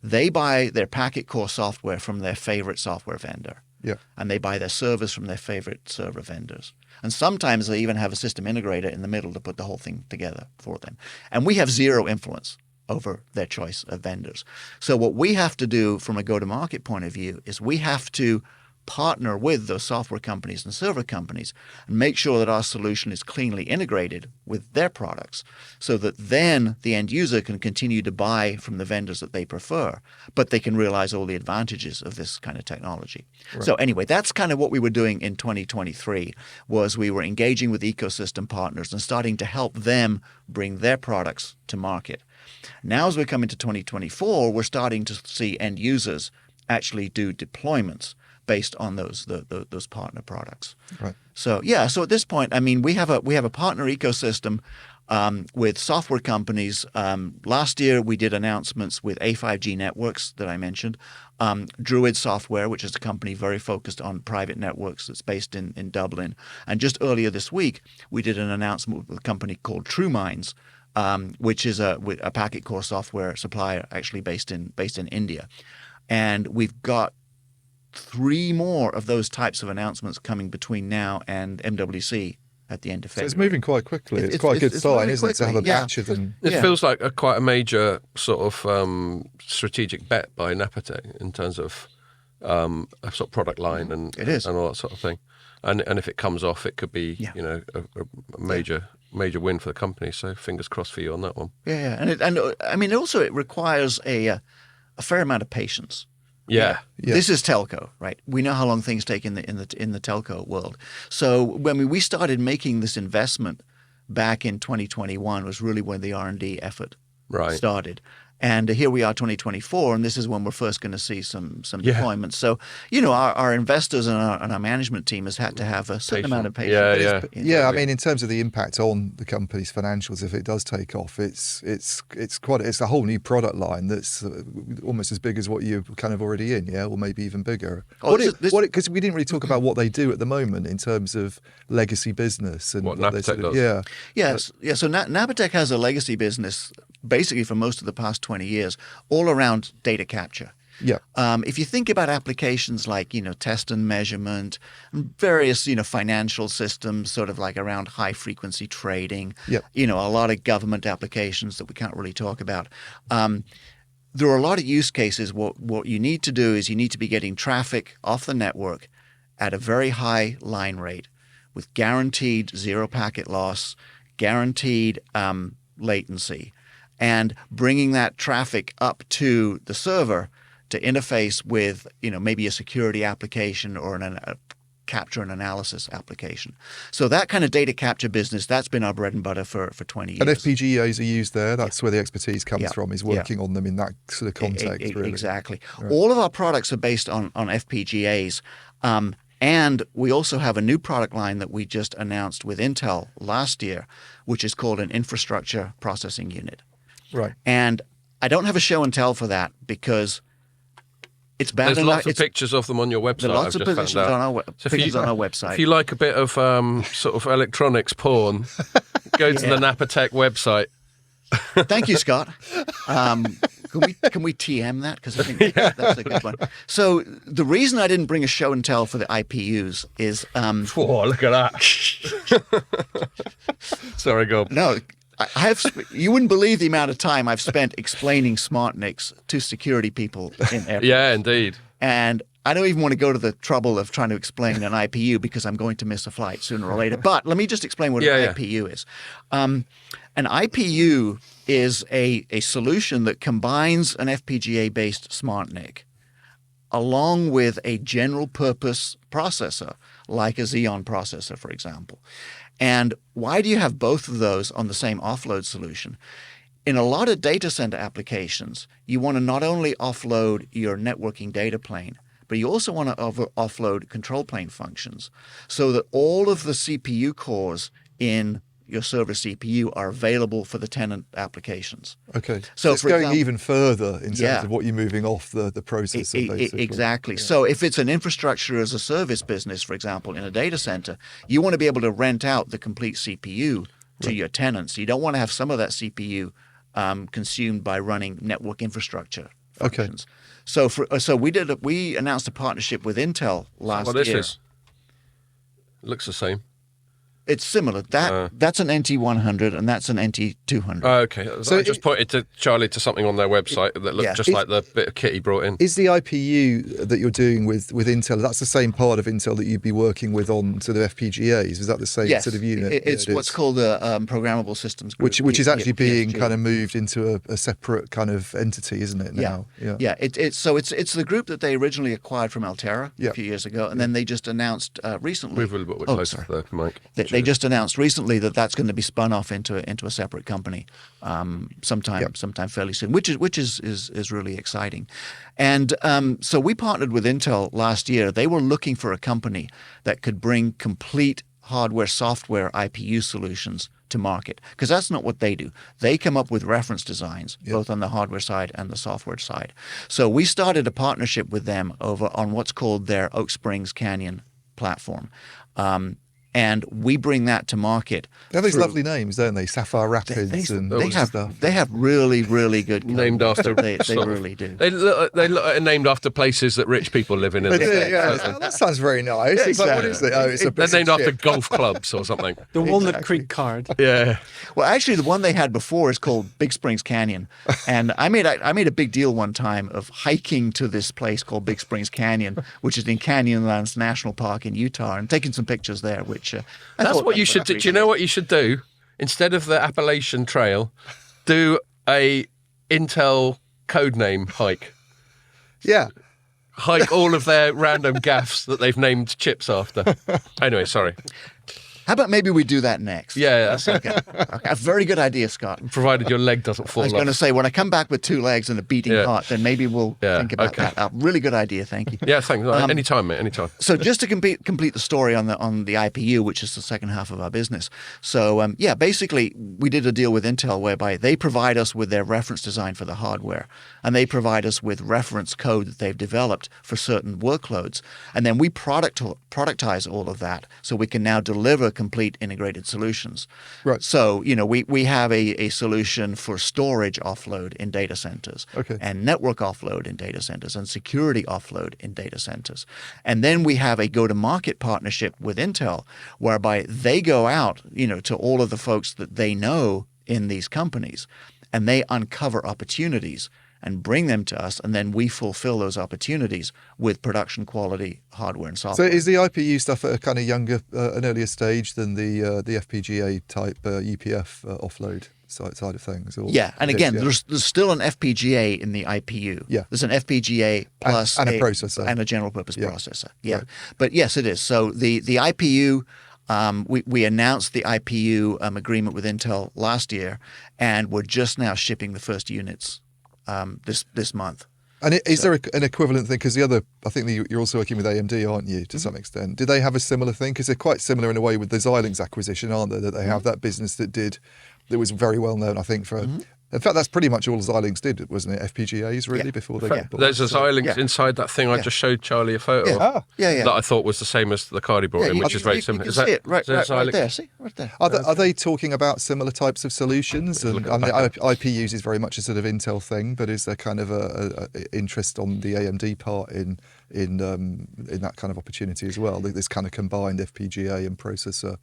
They buy their packet core software from their favorite software vendor. Yeah. And they buy their servers from their favorite server vendors. And sometimes they even have a system integrator in the middle to put the whole thing together for them. And we have zero influence over their choice of vendors. So what we have to do from a go-to-market point of view is we have to partner with those software companies and server companies and make sure that our solution is cleanly integrated with their products so that then the end user can continue to buy from the vendors that they prefer, but they can realize all the advantages of this kind of technology. Right. So anyway, that's kind of what we were doing in 2023 was we were engaging with ecosystem partners and starting to help them bring their products to market. Now as we come into 2024, we're starting to see end users actually do deployments based on those partner products. Right. So so at this point, we have a partner ecosystem with software companies. Last year we did announcements with A5G Networks that I mentioned, Druid Software, which is a company very focused on private networks that's based in Dublin, and just earlier this week we did an announcement with a company called TrueMinds, which is a packet core software supplier actually based in India, and we've got 3 more of those types of announcements coming between now and MWC at the end of February. So it's moving quite quickly. It's quite a good sign, isn't it, to have a batch of them? It feels like quite a major sort of strategic bet by Napatech in terms of a sort of product line and all that sort of thing. And if it comes off, it could be a major win for the company. So fingers crossed for you on that one. Yeah. And also it requires a fair amount of patience. Yeah. This is telco, right? We know how long things take in the telco world. So when we started making this investment back in 2021 was really when the R&D effort started. And here we are 2024, and this is when we're first going to see some deployments. So, our investors and our management team has had to have a certain amount of patience. Yeah. In terms of the impact on the company's financials, if it does take off, it's a whole new product line that's almost as big as what you're kind of already in, or maybe even bigger. Because we didn't really talk about what they do at the moment in terms of legacy business and what Napatech does. So Napatech has a legacy business basically for most of the past 20 years, all around data capture. Yeah. If you think about applications like, test and measurement, and various, financial systems, sort of like around high frequency trading, a lot of government applications that we can't really talk about. There are a lot of use cases. What you need to do is you need to be getting traffic off the network at a very high line rate with guaranteed zero packet loss, guaranteed latency, and bringing that traffic up to the server to interface with, maybe a security application or a capture and analysis application. So that kind of data capture business, that's been our bread and butter for 20 years. And FPGAs are used there. That's where the expertise comes from, is working on them in that sort of context, really. Exactly. Right. All of our products are based on FPGAs. And we also have a new product line that we just announced with Intel last year, which is called an infrastructure processing unit. Right. And I don't have a show and tell for that because it's bad. There's lots of pictures of them on your website. There are lots of pictures on our website. If you like a bit of sort of electronics porn, go to the Napatech website. Thank you, Scott. Can we TM that? Because I think that's a good one. So the reason I didn't bring a show and tell for the IPUs is... Whoa, look at that. Sorry, go on. No, you wouldn't believe the amount of time I've spent explaining SmartNICs to security people in airports. Yeah, indeed. And I don't even want to go to the trouble of trying to explain an IPU because I'm going to miss a flight sooner or later. But let me just explain what an IPU is. An IPU is a solution that combines an FPGA-based SmartNIC along with a general-purpose processor, like a Xeon processor, for example. And why do you have both of those on the same offload solution? In a lot of data center applications, you want to not only offload your networking data plane, but you also want to offload control plane functions so that all of the CPU cores in your server CPU are available for the tenant applications. Okay. So it's going even further in terms of what you're moving off the processor, basically. Exactly. Yeah. So if it's an infrastructure as a service business, for example, in a data center, you want to be able to rent out the complete CPU to your tenants. You don't want to have some of that CPU consumed by running network infrastructure functions. Okay. So we announced a partnership with Intel last year. This is? It looks the same. It's similar. That's an NT100 and that's an NT200. Okay. So I just pointed to Charlie to something on their website that looked just like the bit of kit he brought in. Is the IPU that you're doing with Intel, that's the same part of Intel that you'd be working with on sort of FPGAs? Is that the same sort of unit? It's what's called a programmable systems group. Which is actually being kind of moved into a separate kind of entity, isn't it, now? Yeah. It's the group that they originally acquired from Altera a few years ago, and then they just announced recently. Move a little bit closer to the mic. They just announced recently that that's going to be spun off into a separate company sometime fairly soon, which is really exciting. And so we partnered with Intel last year. They were looking for a company that could bring complete hardware, software, IPU solutions to market, because that's not what they do. They come up with reference designs, both on the hardware side and the software side. So we started a partnership with them over on what's called their Oak Springs Canyon platform. And we bring that to market. They have these lovely names, don't they? Sapphire Rapids and stuff. They have really, really good named after. They really do. They look named after places that rich people live in. That sounds very nice. It's like, what is it? Oh, they're named after golf clubs or something. The Walnut Creek card. Yeah. Well, actually, the one they had before is called Big Springs Canyon, and I made a big deal one time of hiking to this place called Big Springs Canyon, which is in Canyonlands National Park in Utah, and taking some pictures there. That's what you should do. Do you know what you should do? Instead of the Appalachian Trail, do a Intel codename hike. Yeah. Hike all of their random gaffs that they've named chips after. Anyway, sorry. How about maybe we do that next? Yeah, that's okay. A very good idea, Scott. Provided your leg doesn't fall off. I was going to say, when I come back with 2 legs and a beating heart, then maybe we'll think about that. Really good idea, thank you. Yeah, thanks. Anytime, mate, anytime. So just to complete the story on the IPU, which is the second half of our business. So basically we did a deal with Intel whereby they provide us with their reference design for the hardware, and they provide us with reference code that they've developed for certain workloads, and then we productize all of that so we can now deliver complete integrated solutions. Right. So, we have a solution for storage offload in data centers, and network offload in data centers, and security offload in data centers. And then we have a go-to-market partnership with Intel whereby they go out, to all of the folks that they know in these companies, and they uncover opportunities and bring them to us, and then we fulfill those opportunities with production quality hardware and software. So is the IPU stuff at a kind of younger, an earlier stage than the FPGA type UPF offload side of things? Or and again, there's still an FPGA in the IPU. Yeah. There's an FPGA plus and a processor. And a general purpose processor. Yeah. Right. But yes, it is. So the IPU, we announced the IPU agreement with Intel last year, and we're just now shipping the first units this month. And is there an equivalent thing? Because I think you're also working with AMD, aren't you, to some extent? Do they have a similar thing? Because they're quite similar in a way with the Xilinx acquisition, aren't they? That they have that business that was very well known, I think, for In fact, that's pretty much all Xilinx did, wasn't it? FPGAs, really, before they got bought. There's a Xilinx inside that thing I just showed Charlie a photo of. That I thought was the same as the card he brought in, which is very similar. You can see it right there. See, right there. Are they talking about similar types of solutions? And IP uses very much a sort of Intel thing, but is there kind of a interest on the AMD part in that kind of opportunity as well? This kind of combined FPGA and processor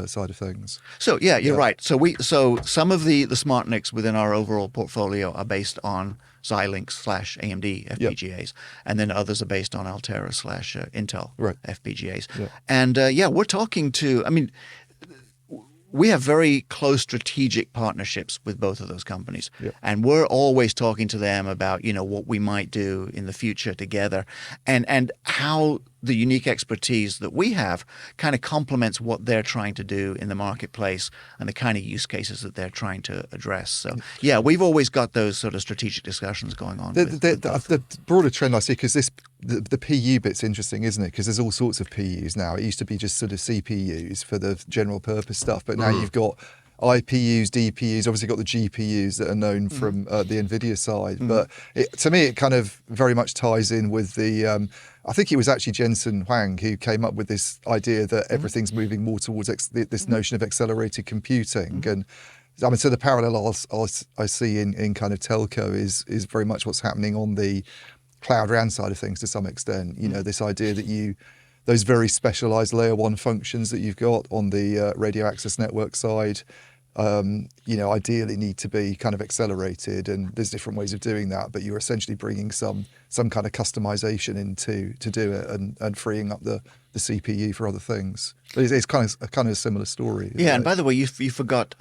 side of things. So you're right. So some of the smart NICs within our overall portfolio are based on Xilinx/AMD FPGAs, and then others are based on Altera/Intel FPGAs. Yeah. And we're talking to. I mean, we have very close strategic partnerships with both of those companies, and we're always talking to them about what we might do in the future together, and how the unique expertise that we have kind of complements what they're trying to do in the marketplace and the kind of use cases that they're trying to address. So we've always got those sort of strategic discussions going on. The broader trend I see, because the PU bit's interesting, isn't it? Because there's all sorts of PUs now. It used to be just sort of CPUs for the general purpose stuff, but now you've got IPUs, DPUs, obviously got the GPUs that are known from the NVIDIA side. But to me, it kind of very much ties in with the, I think it was actually Jensen Huang who came up with this idea that everything's moving more towards this notion of accelerated computing. And I mean, so the parallel I see in kind of telco is very much what's happening on the Cloud RAN side of things to some extent. This idea that those very specialized layer one functions that you've got on the radio access network side, ideally need to be kind of accelerated, and there's different ways of doing that, but you're essentially bringing some kind of customization in to do it and freeing up the CPU for other things. It's kind of a similar story. Yeah, and by the way, you forgot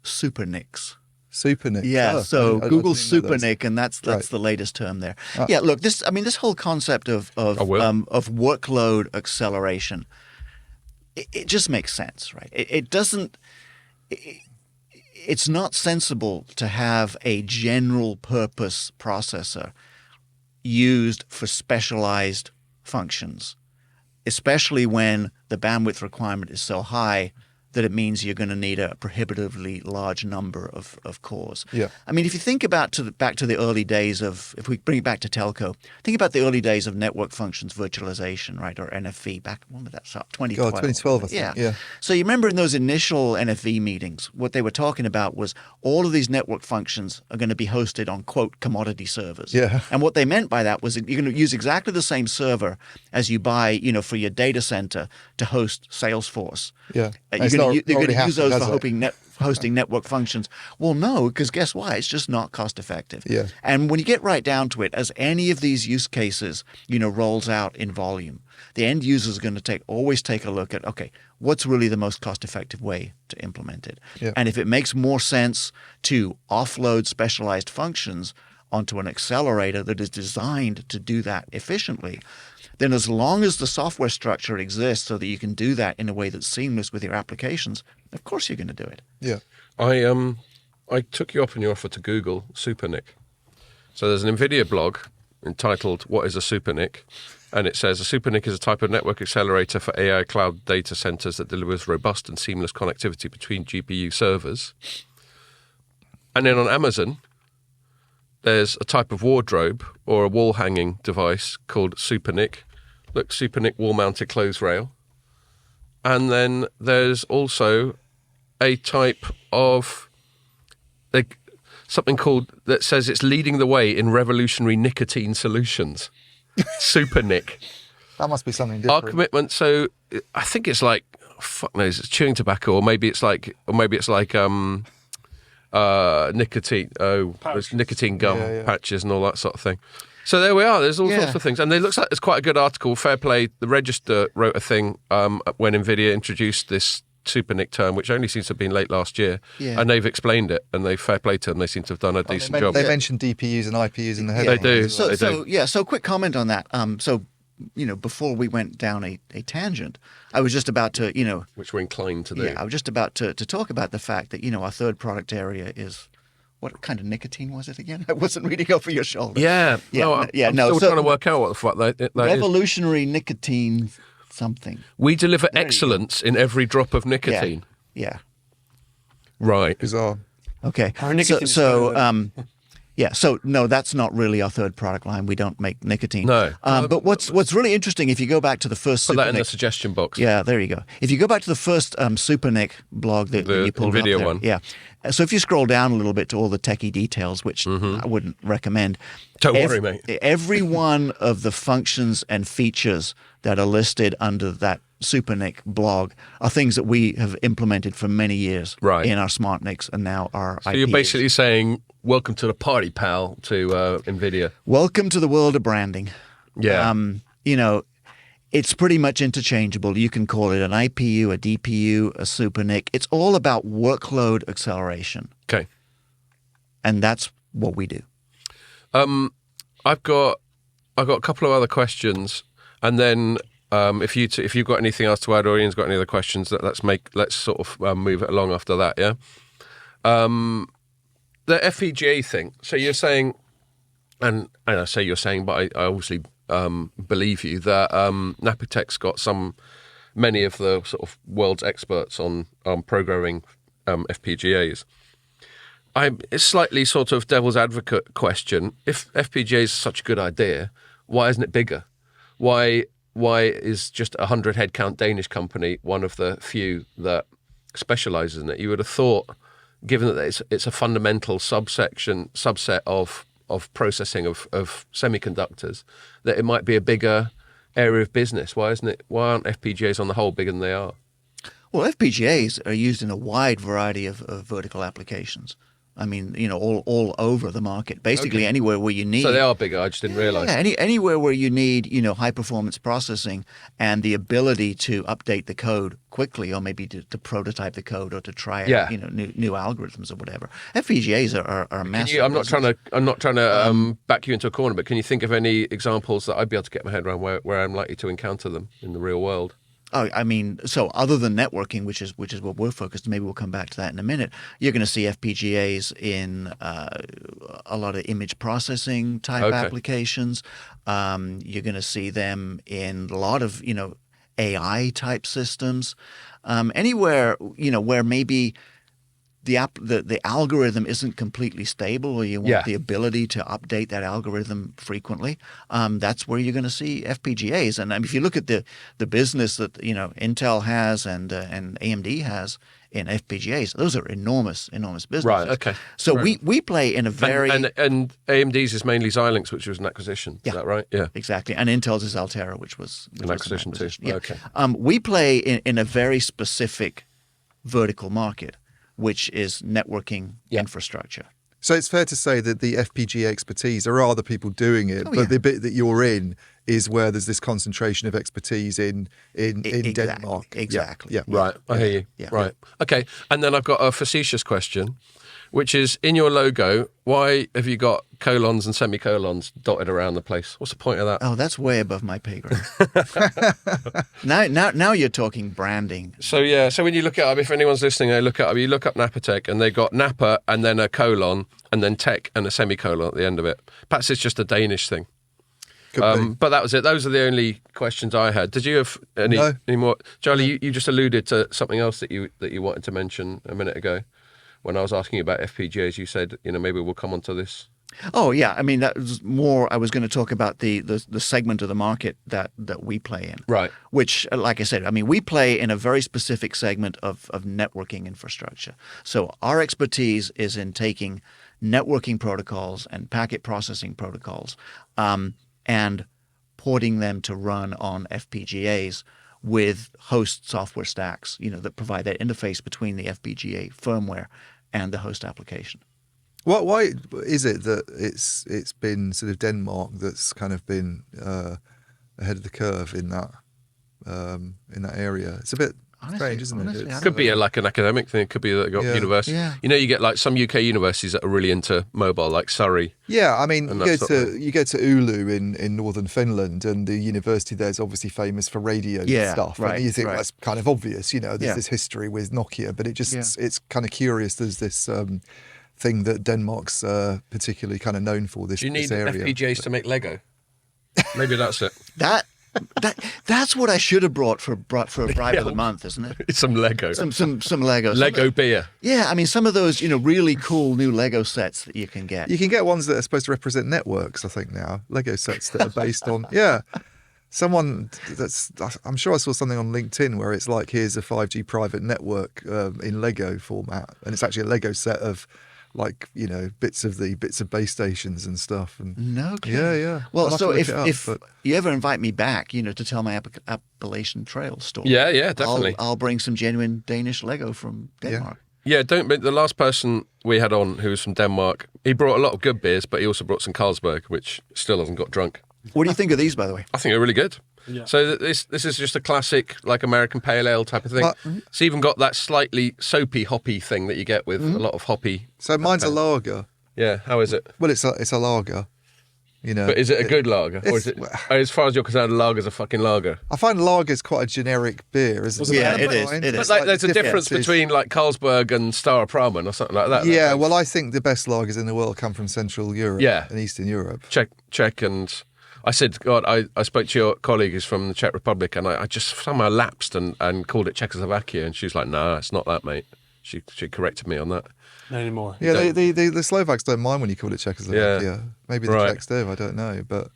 Super NICs. Super NIC. Yeah, so Google's Super NIC, and that's the latest term there. Yeah, look, this whole concept of workload acceleration, it just makes sense, right? It doesn't. It's not sensible to have a general purpose processor used for specialized functions, especially when the bandwidth requirement is so high that it means you're going to need a prohibitively large number of cores. Yeah. I mean, if you think about back to the early days of, if we bring it back to telco, think about the early days of network functions virtualization, right, or NFV, back, when did that start? 2012. 2012, I think. Yeah. So you remember in those initial NFV meetings, what they were talking about was all of these network functions are going to be hosted on, quote, commodity servers. Yeah. And what they meant by that was that you're going to use exactly the same server as you buy, for your data center to host Salesforce. Yeah. You're going to use those for hosting network functions. Well, no, because guess why? It's just not cost effective. Yeah. And when you get right down to it, as any of these use cases, rolls out in volume, the end user is going to always take a look at, okay, what's really the most cost effective way to implement it? Yeah. And if it makes more sense to offload specialized functions onto an accelerator that is designed to do that efficiently, then as long as the software structure exists so that you can do that in a way that's seamless with your applications, of course you're going to do it. Yeah. I took you up on your offer to Google SuperNIC. So there's an NVIDIA blog entitled "What is a SuperNIC?" and it says a SuperNIC is a type of network accelerator for AI cloud data centers that delivers robust and seamless connectivity between GPU servers. And then on Amazon, there's a type of wardrobe or a wall-hanging device called SuperNIC. Look, SuperNIC wall-mounted clothes rail. And then there's also a type of something called that says it's leading the way in revolutionary nicotine solutions. SuperNIC. That must be something different. Our commitment. So I think it's like fuck knows. It's chewing tobacco, or maybe it's like nicotine. There's nicotine gum patches and all that sort of thing. So there we are. There's all sorts of things, and it looks like there's quite a good article. Fair play. The Register wrote a thing when NVIDIA introduced this SuperNIC term, which only seems to have been late last year, and they've explained it, and they fair play to them. They seem to have done a decent job. They mentioned DPUs and IPUs in the headline. They do. So quick comment on that. Before we went down a tangent, I was just about to, which we're inclined to do. Yeah, I was just about to talk about the fact that, our third product area is, what kind of nicotine was it again? I wasn't reading over your shoulder. I'm still trying to work out what the fuck that is. Revolutionary nicotine something. We deliver excellence in every drop of nicotine. Yeah. Right. Bizarre. Okay. Our nicotine is better than- Yeah, so no, that's not really our third product line. We don't make nicotine. No. But what's really interesting, if you go back to the first Put that in SuperNIC, the suggestion box. yeah, there you go. If you go back to the first SuperNIC blog that The you pulled NVIDIA up there, one. yeah. So if you scroll down a little bit to all the techie details, which I wouldn't recommend. Don't worry, mate. Every one of the functions and features that are listed under that SuperNIC blog are things that we have implemented for many years in our smart NICs and now our So IPs. you're basically saying, welcome to the party, pal, to NVIDIA. Welcome to the world of branding. Yeah. It's pretty much interchangeable. You can call it an IPU, a DPU, a SuperNIC. It's all about workload acceleration. Okay. And that's what we do. I've got a couple of other questions, and then if you've got anything else to add, or Ian's got any other questions, let's sort of move it along after that. Yeah. The FPGA thing. So you're saying, and I say you're saying, but I obviously believe you that Napatech's got many of the sort of world's experts on programming FPGAs. It's slightly sort of devil's advocate question. If FPGA is such a good idea, why isn't it bigger? Why is just a 100 headcount Danish company one of the few that specializes in it? You would have thought, given that it's a fundamental subset of processing of semiconductors, that it might be a bigger area of business. Why isn't it? Why aren't FPGAs on the whole bigger than they are? Well, FPGAs are used in a wide variety of vertical applications. I mean, all over the market. Basically, anywhere where you need. So they are bigger. I just didn't realize. Yeah, anywhere where you need, high performance processing and the ability to update the code quickly, or maybe to prototype the code or to try out, new algorithms or whatever. FPGAs are massive. I'm not trying to back you into a corner, but can you think of any examples that I'd be able to get my head around where I'm likely to encounter them in the real world? Oh, I mean, so other than networking, which is what we're focused, maybe we'll come back to that in a minute. You're going to see FPGAs in a lot of image processing type applications. You're going to see them in a lot of AI type systems. Anywhere where maybe the algorithm isn't completely stable, or you want the ability to update that algorithm frequently, that's where you're going to see FPGAs. And if you look at the business that Intel has and AMD has in FPGAs, those are enormous businesses. Right. Okay. So we play in a very and AMD's is mainly Xilinx, which was an acquisition. Is that right? Yeah. Exactly. And Intel's is Altera, which was an acquisition too. Yeah. Okay. We play in a very specific vertical market, which is networking infrastructure. So it's fair to say that the FPGA expertise, there are other people doing it, but the bit that you're in is where there's this concentration of expertise in Denmark. Exactly. Yeah. Right. I hear you. Yeah. Right. Okay. And then I've got a facetious question, which is, in your logo, why have you got colons and semicolons dotted around the place? What's the point of that? Oh, that's way above my pay grade. Now you're talking branding. So when you look it up, if anyone's listening, you look up Napatech, and they got Napa and then a colon and then tech and a semicolon at the end of it. Perhaps it's just a Danish thing. But that was it. Those are the only questions I had. Did you have any more? Charlie, you just alluded to something else that you wanted to mention a minute ago. When I was asking you about FPGAs, you said, maybe we'll come on to this. Oh, yeah. I mean, that was more, I was going to talk about the segment of the market that we play in. Right. Which, like I said, I mean, we play in a very specific segment of networking infrastructure. So our expertise is in taking networking protocols and packet processing protocols and porting them to run on FPGAs with host software stacks, that provide that interface between the FPGA firmware and the host application. Why is it that it's been sort of Denmark that's kind of been ahead of the curve in that area? It's a bit strange, isn't it? It could be like an academic thing. It could be that they got university. Yeah. You get like some UK universities that are really into mobile, like Surrey. Yeah, I mean, you go to Oulu in northern Finland, and the university there is obviously famous for radio stuff. Right, and you think that's kind of obvious, there's this history with Nokia, but it's kind of curious. There's this thing that Denmark's particularly kind of known for, this area. Do you need FPGAs to make Lego? Maybe that's it. That's what I should have brought for a bribe of the month, isn't it? Some Lego. Some Lego. Lego beer. Yeah, I mean, some of those, really cool new Lego sets that you can get. You can get ones that are supposed to represent networks, I think now. Lego sets that are based on, yeah. I'm sure I saw something on LinkedIn where it's like, here's a 5G private network in Lego format. And it's actually a Lego set of bits of base stations and stuff. And no kidding. Yeah. Well, so if you ever invite me back, to tell my Appalachian Trail story. Yeah, definitely. I'll bring some genuine Danish Lego from Denmark. Yeah, the last person we had on who was from Denmark, he brought a lot of good beers, but he also brought some Carlsberg, which still hasn't got drunk. What do you think of these, by the way? I think they're really good. Yeah. So this is just a classic, like, American pale ale type of thing. It's even got that slightly soapy, hoppy thing that you get with a lot of hoppy. So mine's a lager. Yeah, how is it? Well, it's a lager. But is it a good lager? Or is it, as far as you're concerned, a lager's a fucking lager? I find lager's quite a generic beer, isn't it? Yeah, it is. But there's a difference between like Carlsberg and Staropramen or something like that. Yeah, well, I think the best lagers in the world come from Central Europe and Eastern Europe. Czech and... I said, God, I spoke to your colleague who's from the Czech Republic, and I just somehow lapsed and called it Czechoslovakia, and she was like, "Nah, it's not that, mate." She corrected me on that. Not anymore. Yeah, the Slovaks don't mind when you call it Czechoslovakia. Yeah. Maybe the Czechs do. I don't know, but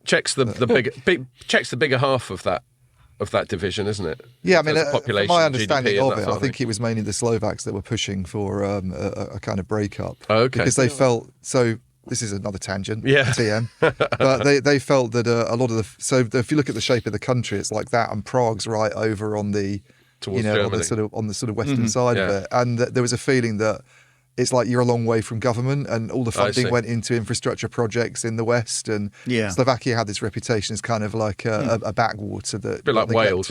Czech's the bigger half of that division, isn't it? Yeah, I mean, population, my understanding GDP of it, I think it was mainly the Slovaks that were pushing for a kind of breakup. Oh, okay. Because they felt so. This is another tangent, yeah. TM. But they felt that a lot of if you look at the shape of the country, it's like that, and Prague's right over on the towards on the sort of western side of it, and there was a feeling that it's like you're a long way from government, and all the funding went into infrastructure projects in the west, and Slovakia had this reputation as kind of like a backwater that a bit like Wales.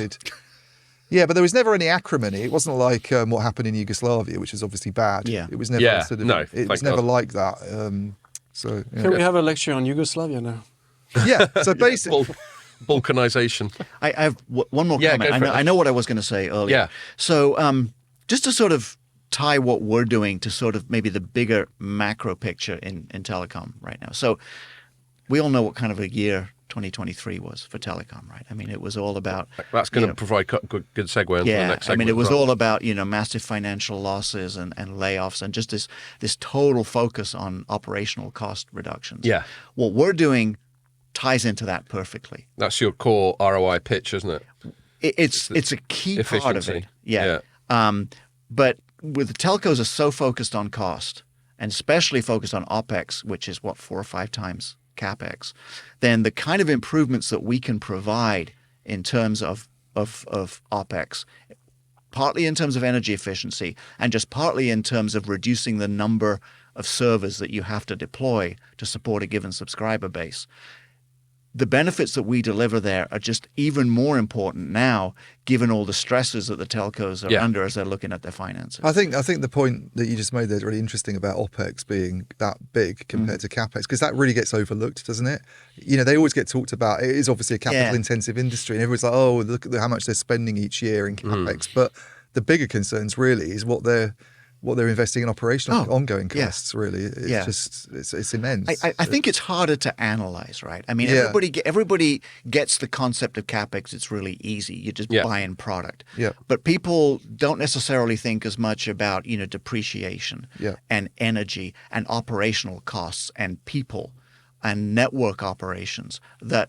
Yeah, but there was never any acrimony. It wasn't like what happened in Yugoslavia, which is obviously bad. Yeah, it was never it was never like that. Can we have a lecture on Yugoslavia now? Yeah, so basically... Balkanization. I have one more comment. I know what I was going to say earlier. Yeah. So just to sort of tie what we're doing to sort of maybe the bigger macro picture in telecom right now. So we all know what kind of a year 2023 was for telecom, right? I mean, it was all about... That's going to provide good segue into the next segment. I mean, it was all about, massive financial losses and layoffs and just this total focus on operational cost reductions. Yeah. What we're doing ties into that perfectly. That's your core ROI pitch, isn't it? It's a key part of it. Yeah. But with the telcos are so focused on cost, and especially focused on OPEX, which is 4 or 5 times CapEx, then the kind of improvements that we can provide in terms of OPEX, partly in terms of energy efficiency and just partly in terms of reducing the number of servers that you have to deploy to support a given subscriber base, the benefits that we deliver there are just even more important now, given all the stresses that the telcos are under as they're looking at their finances. I think the point that you just made there is really interesting about OPEX being that big compared to CapEx, because that really gets overlooked, doesn't it? They always get talked about. It is obviously a capital-intensive industry, and everyone's like, oh, look at how much they're spending each year in CapEx. But the bigger concerns really is what they're investing in operational ongoing costs. Really, it's it's immense. I think it's harder to analyze, right? I mean, everybody gets the concept of capex. It's really easy. You just buy in product. Yeah. But people don't necessarily think as much about depreciation and energy and operational costs and people and network operations. The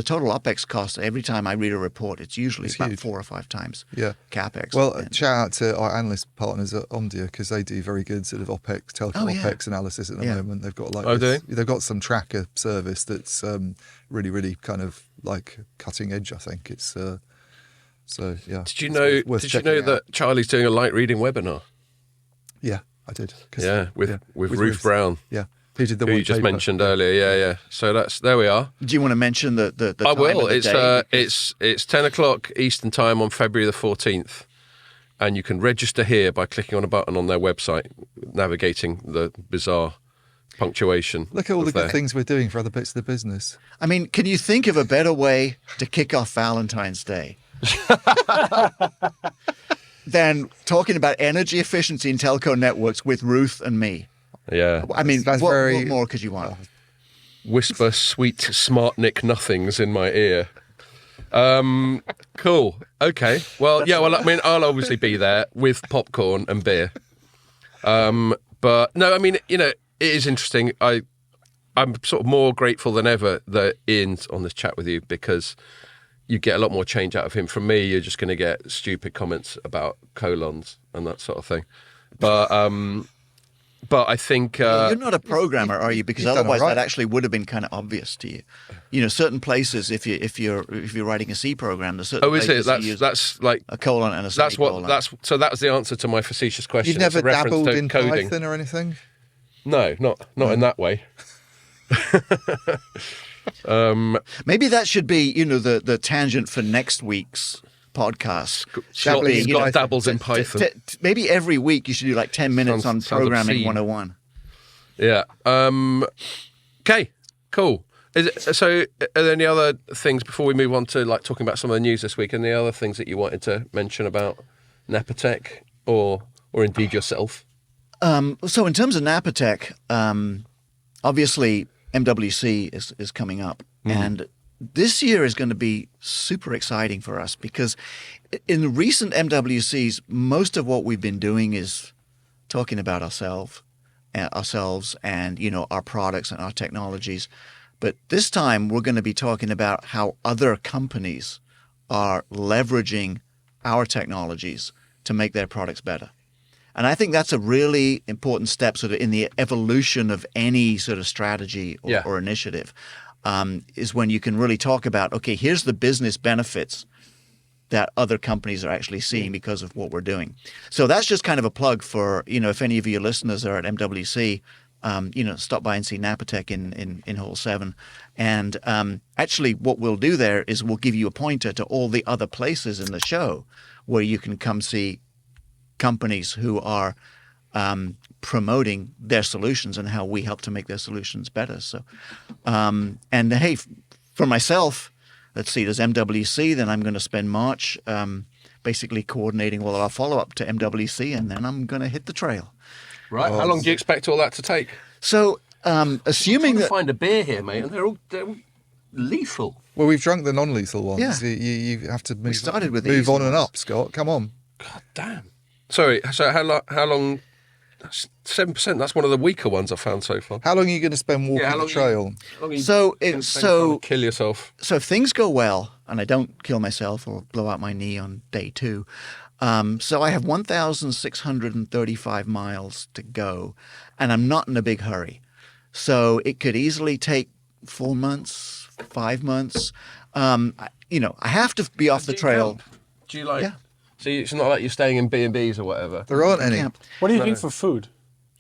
total OPEX cost, every time I read a report, it's usually about huge. 4 or 5 times CapEx. Well, shout out to our analyst partners at Omdia, because they do very good sort of telco OPEX analysis at the moment. They've got they've got some tracker service that's really, really kind of like cutting edge, I think. It's Did you know that Charlie's doing a light reading webinar? Yeah, I did. With Ruth Brown. Yeah. Who you just mentioned earlier, yeah. So there we are. Do you want to mention the time I will. Of the day? It's 10 o'clock Eastern time on February the 14th, and you can register here by clicking on a button on their website, navigating the bizarre punctuation. Look at all the good things we're doing for other bits of the business. I mean, can you think of a better way to kick off Valentine's Day than talking about energy efficiency in telco networks with Ruth and me? Yeah. I mean, what more could you want? Whisper sweet smart Nick nothings in my ear. Cool. Okay. Well, yeah. Well, I mean, I'll obviously be there with popcorn and beer. But no, I mean, it is interesting. I'm sort of more grateful than ever that Ian's on this chat with you, because you get a lot more change out of him. From me, you're just going to get stupid comments about colons and that sort of thing. But I think you're not a programmer, are you? Because otherwise, that actually would have been kind of obvious to you. Certain places, if you're writing a C program, there's certain places that's like a colon and a semicolon. So that's the answer to my facetious question. You've never dabbled in coding. Python or anything? No, not in that way. Maybe that should be, the tangent for next week's podcast. Scott dabbles in Python. Maybe every week you should do like 10 minutes on programming 101. Yeah. Okay. Cool. So are there any other things before we move on to like talking about some of the news this week? Any other things that you wanted to mention about Napatech or indeed yourself? So in terms of Napatech, obviously MWC is coming up, and this year is going to be super exciting for us, because in the recent MWCs, most of what we've been doing is talking about ourselves and our products and our technologies. But this time we're going to be talking about how other companies are leveraging our technologies to make their products better. And I think that's a really important step sort of in the evolution of any sort of strategy or initiative, is when you can really talk about, okay, here's the business benefits that other companies are actually seeing because of what we're doing. So that's just kind of a plug for, if any of your listeners are at MWC, stop by and see Napatech in Hall 7. And actually what we'll do there is we'll give you a pointer to all the other places in the show where you can come see companies who are promoting their solutions and how we help to make their solutions better. So, and hey, for myself, let's see, there's MWC, then I'm going to spend March basically coordinating all of our follow-up to MWC, and then I'm going to hit the trail. Right. How long do you expect all that to take? So, assuming that... find a beer here, mate, and they're all lethal. Well, we've drunk the non-lethal ones. Yeah. You have to move on and up, Scott. Come on. God damn. Sorry, so how long? 7%. That's one of the weaker ones I've found so far. How long are you going to spend walking the trail? Kill yourself. So if things go well, and I don't kill myself or blow out my knee on day 2, so I have 1,635 miles to go, and I'm not in a big hurry. So it could easily take 4 months, 5 months. I have to be off the trail. Do you like? Yeah. So it's not like you're staying in B&Bs or whatever. There aren't any. What do you think for food?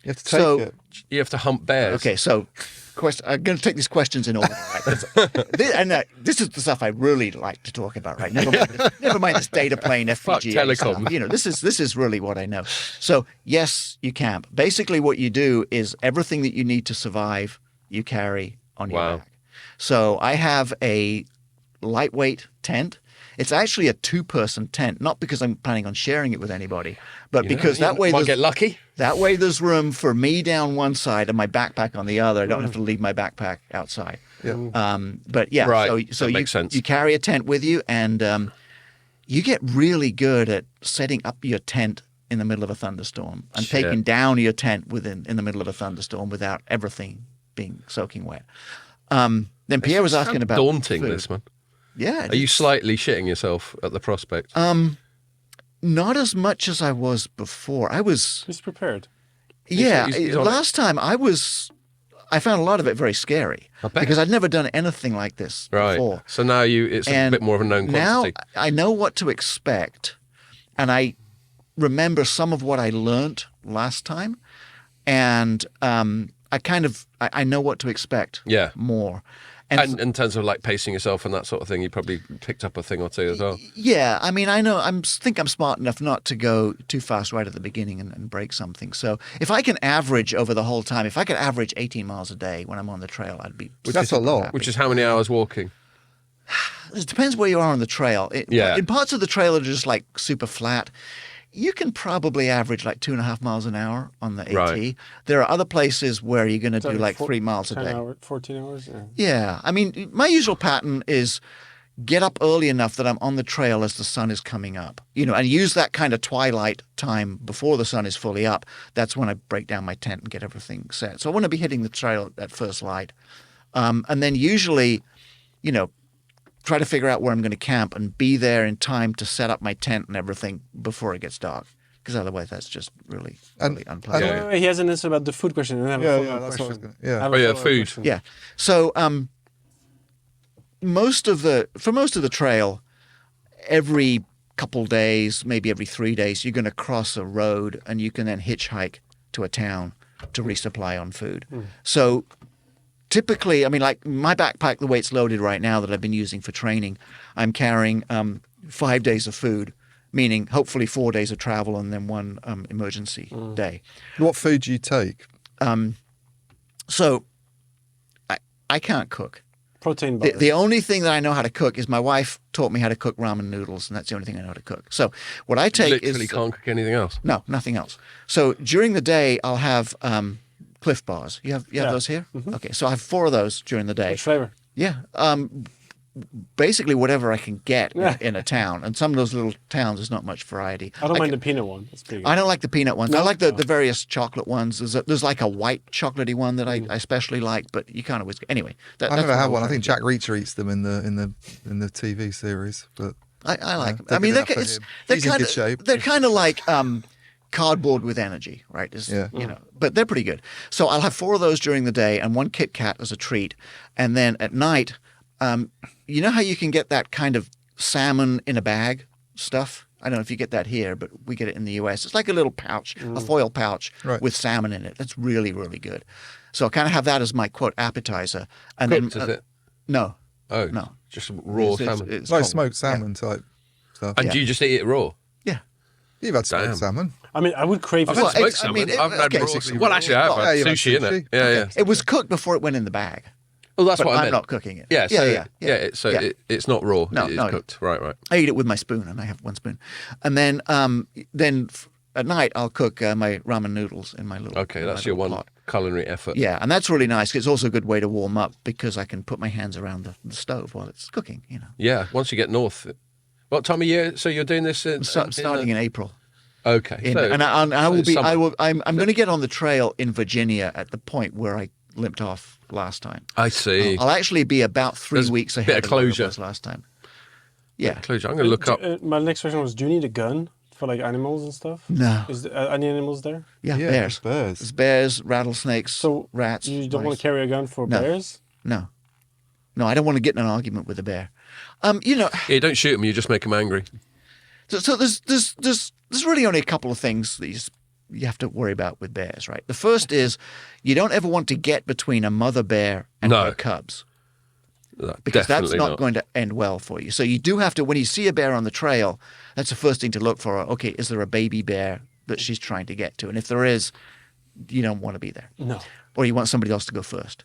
You have to take it. You have to hump bears. Okay, so I'm going to take these questions in order. Right? This is the stuff I really like to talk about, right? Never mind this data plane, FPGA Fuck Telecoms. Stuff. This is really what I know. So yes, you camp. Basically, what you do is everything that you need to survive, you carry on your back. So I have a lightweight tent. It's actually a 2-person tent, not because I'm planning on sharing it with anybody, but because that way might get lucky. That way there's room for me down one side and my backpack on the other. I don't have to leave my backpack outside. Yeah. But yeah, right. so that makes sense. You carry a tent with you, and you get really good at setting up your tent in the middle of a thunderstorm and taking down your tent in the middle of a thunderstorm without everything being soaking wet. Then Pierre was asking about daunting food. This man. Yeah. Are you slightly shitting yourself at the prospect? Not as much as I was before. He's prepared. Yeah. Last time I found a lot of it very scary because I'd never done anything like this before. So now it's a bit more of a known quantity. Now I know what to expect, and I remember some of what I learnt last time, and I know what to expect more. And in terms of like pacing yourself and that sort of thing, you probably picked up a thing or two as well. Yeah, I mean, I know. I think I'm smart enough not to go too fast right at the beginning and break something. So if I can average over the whole time, if I could average 18 miles a day when I'm on the trail, I'd be. That's a lot. Happy. Which is how many hours walking? It depends where you are on the trail. In parts of the trail that are just like super flat, you can probably average like 2.5 miles an hour on the AT. Right. There are other places where you're going to do like 3 miles a day. 14 hours? Yeah. I mean, my usual pattern is get up early enough that I'm on the trail as the sun is coming up, and use that kind of twilight time before the sun is fully up. That's when I break down my tent and get everything set. So I want to be hitting the trail at first light. And then usually, try to figure out where I'm going to camp and be there in time to set up my tent and everything before it gets dark. Because otherwise, that's just really unpleasant. He has an answer about the food question. I have a follow-up question. Food. Question. Yeah. So most of the trail, every couple days, maybe every 3 days, you're going to cross a road and you can then hitchhike to a town to resupply on food. So typically, like my backpack, the way it's loaded right now that I've been using for training, I'm carrying 5 days of food, meaning hopefully 4 days of travel and then one emergency day. What food do you take? So I can't cook. Protein bars. The only thing that I know how to cook is my wife taught me how to cook ramen noodles, and that's the only thing I know how to cook. So what I take literally can't cook anything else. No, nothing else. So during the day, I'll have Cliff Bars. You have those here? Mm-hmm. Okay, so I have 4 of those during the day. Which flavor? Yeah. Basically whatever I can get in a town. And some of those little towns, there's not much variety. I don't mind the peanut one. That's pretty good. I don't like the peanut ones. No? I like the various chocolate ones. There's like a white chocolatey one that I especially like, but you can't always get. Anyway. I've never had one. I think Jack Reacher eats them in the TV series, but I like them. I mean, they're kind of like cardboard with energy, right? But they're pretty good. So I'll have 4 of those during the day and 1 Kit Kat as a treat. And then at night, you know how you can get that kind of salmon in a bag stuff? I don't know if you get that here, but we get it in the US. It's like a little pouch, a foil pouch with salmon in it. That's really, really good. So I kind of have that as my, quote, appetizer. And Cooked, is it? No. Oh, no. Just raw salmon. It's like smoked salmon type stuff. And do you just eat it raw? Yeah. You've had smoked salmon. I mean, I would crave I've had smoked salmon. I've had raw. Well, actually, I have had sushi in it. Yeah. It was cooked before it went in the bag. Well, that's what I meant. I'm not cooking it. Yeah. So it's not raw. No, it's cooked. Right. I eat it with my spoon, and I have 1 spoon. And then at night I'll cook my ramen noodles in my little. Okay, that's your one culinary effort. Yeah, and that's really nice. 'Cause it's also a good way to warm up because I can put my hands around the stove while it's cooking. Yeah. Once you get north, what time of year? So you're doing this starting in April. Okay. I'm going to get on the trail in Virginia at the point where I limped off last time. I see. I'll actually be about 3 weeks ahead of closure. Where I was last time. Yeah. Closure. I'm going to look up. My next question was, do you need a gun for like animals and stuff? No. Is there any animals there? Yeah, bears. There's bears, rattlesnakes, rats. You don't want to carry a gun for bears? No, I don't want to get in an argument with a bear. Yeah, don't shoot them. You just make them angry. So there's really only a couple of things that you have to worry about with bears, right? The first is you don't ever want to get between a mother bear and her cubs. Because that's not going to end well for you. So you do have to, when you see a bear on the trail, that's the first thing to look for. Okay, is there a baby bear that she's trying to get to? And if there is, you don't want to be there. No. Or you want somebody else to go first.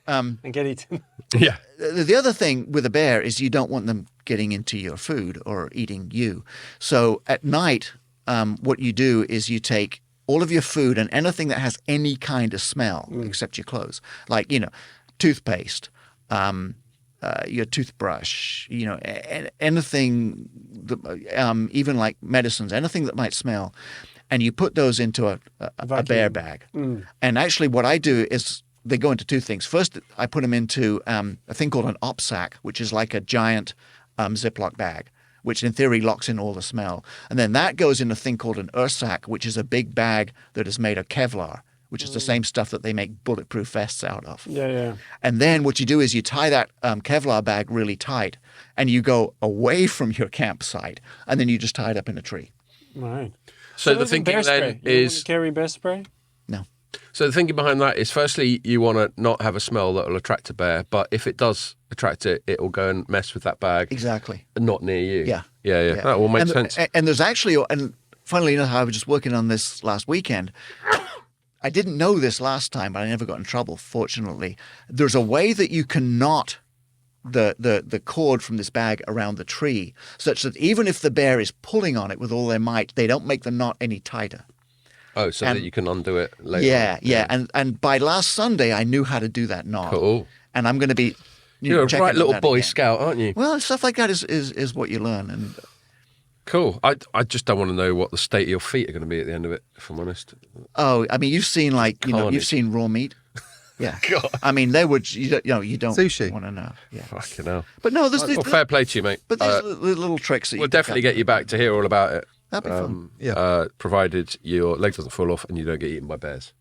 And get eaten. Yeah. The other thing with a bear is you don't want them getting into your food or eating you. So at night, what you do is you take all of your food and anything that has any kind of smell except your clothes, like, toothpaste, your toothbrush, anything, even like medicines, anything that might smell, and you put those into a bear bag. And actually what I do is they go into 2 things. First, I put them into a thing called an op sack, which is like a giant Ziploc bag, which in theory locks in all the smell. And then that goes in a thing called an Ursack, which is a big bag that is made of Kevlar, which is the same stuff that they make bulletproof vests out of. Yeah. And then what you do is you tie that Kevlar bag really tight, and you go away from your campsite, and then you just tie it up in a tree. Right. So the thinking then is... carry bear spray? No. So the thinking behind that is, firstly, you want to not have a smell that will attract a bear, but if it does attract it, it will go and mess with that bag. Exactly. Not near you. Yeah. That all makes sense. And there's actually, and funnily enough, I was just working on this last weekend. I didn't know this last time, but I never got in trouble, fortunately. There's a way that you can knot the cord from this bag around the tree, such that even if the bear is pulling on it with all their might, they don't make the knot any tighter. Oh, so that you can undo it later. Yeah. And by last Sunday, I knew how to do that knot. Cool. And I'm going to be You're a check right in on little that Boy again. Scout, aren't you? Well, stuff like that is what you learn. And Cool. I just don't want to know what the state of your feet are going to be at the end of it, if I'm honest. oh, I mean, you've seen Carnage. you've seen raw meat. Yeah. God. I mean, they would, you don't Sushi. want to know. Yeah. Fucking hell. But no, there's Well, fair play to you, mate. But there's little tricks that We'll definitely get you back to hear all about it. That'd be fun. Provided your leg doesn't fall off and you don't get eaten by bears.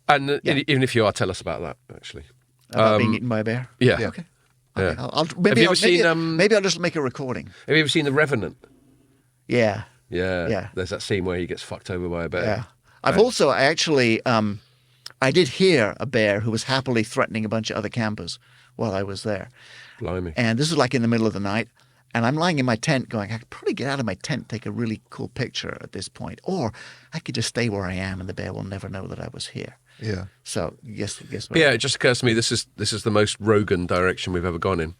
And even if you are, tell us about that, actually. About being eaten by a bear. Yeah. Okay. Yeah. Maybe Have you ever seen? maybe I'll just make a recording. Have you ever seen The Revenant? Yeah. Yeah. Yeah. There's that scene where he gets fucked over by a bear. Yeah. I actually I did hear a bear who was happily threatening a bunch of other campers while I was there. Blimey. And this is like in the middle of the night. And I'm lying in my tent going, I could probably get out of my tent, take a really cool picture at this point. Or I could just stay where I am and the bear will never know that I was here. Yeah. So guess what? Yeah, it just occurs to me this is the most Rogan direction we've ever gone in.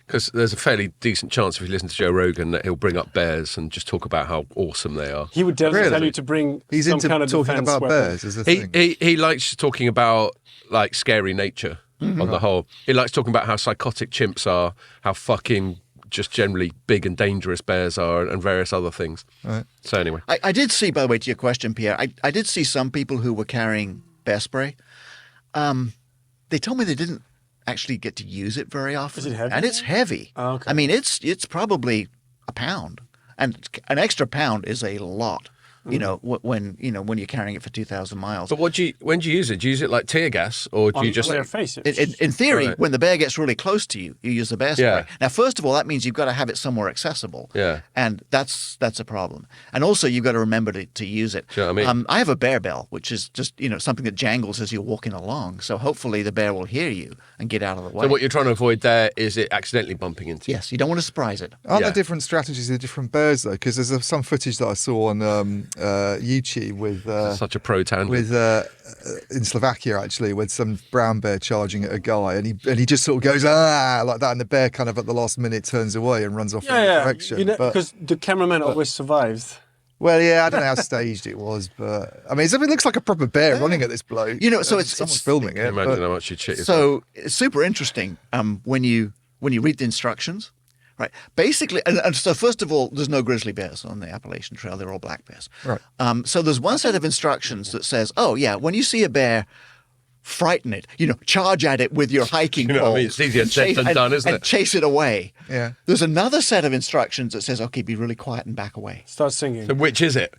Because there's a fairly decent chance if you listen to Joe Rogan that he'll bring up bears and just talk about how awesome they are. He would definitely tell Really? you to bring He's some into kind of talking defense about weapon. bears as a thing. He likes talking about like scary nature on the whole. He likes talking about how psychotic chimps are, how fucking just generally big and dangerous bears are, and various other things. Right. So anyway, I did see, by the way, to your question, Pierre, I did see some people who were carrying bear spray. They told me they didn't actually get to use it very often. Is it heavy? And it's heavy. Oh, okay. I mean, it's probably a pound, and an extra pound is a lot. You know, when you're carrying it for 2,000 miles. but when do you use it? Do you use it like tear gas, or do you On just their face. In theory, Right. when the bear gets really close to you, you use the bear spray. Yeah. Now, first of all, that means you've got to have it somewhere accessible. Yeah. And that's a problem. And also, you've got to remember to use it. Do you know what I mean? I have a bear bell, which is just something that jangles as you're walking along. So hopefully, the bear will hear you and get out of the way. So what you're trying to avoid there is it accidentally bumping into you. Yes, you don't want to surprise it. Aren't Yeah. there different strategies of different bears though? Because there's some footage that I saw on YouTube with Such a pro tangent. in Slovakia actually, with some brown bear charging at a guy, and he just sort of goes like that, and the bear kind of at the last minute turns away and runs off in a direction. Because the cameraman always survives. Well, yeah, I don't know how staged it was, but I mean, it looks like a proper bear running at this bloke. So someone's filming it. Imagine but- how much you'd shit yourself. So it's super interesting when you read the instructions, right? Basically, and so first of all, there's no grizzly bears on the Appalachian Trail; they're all black bears. Right. So there's one set of instructions that says, "Oh yeah, when you see a bear, frighten it. Charge at it with your hiking You know what I pole. mean? It's easier and said chase- than and- done, isn't and it? chase it away." Yeah. There's another set of instructions that says, "Okay, be really quiet and back away." Start singing. So which is it?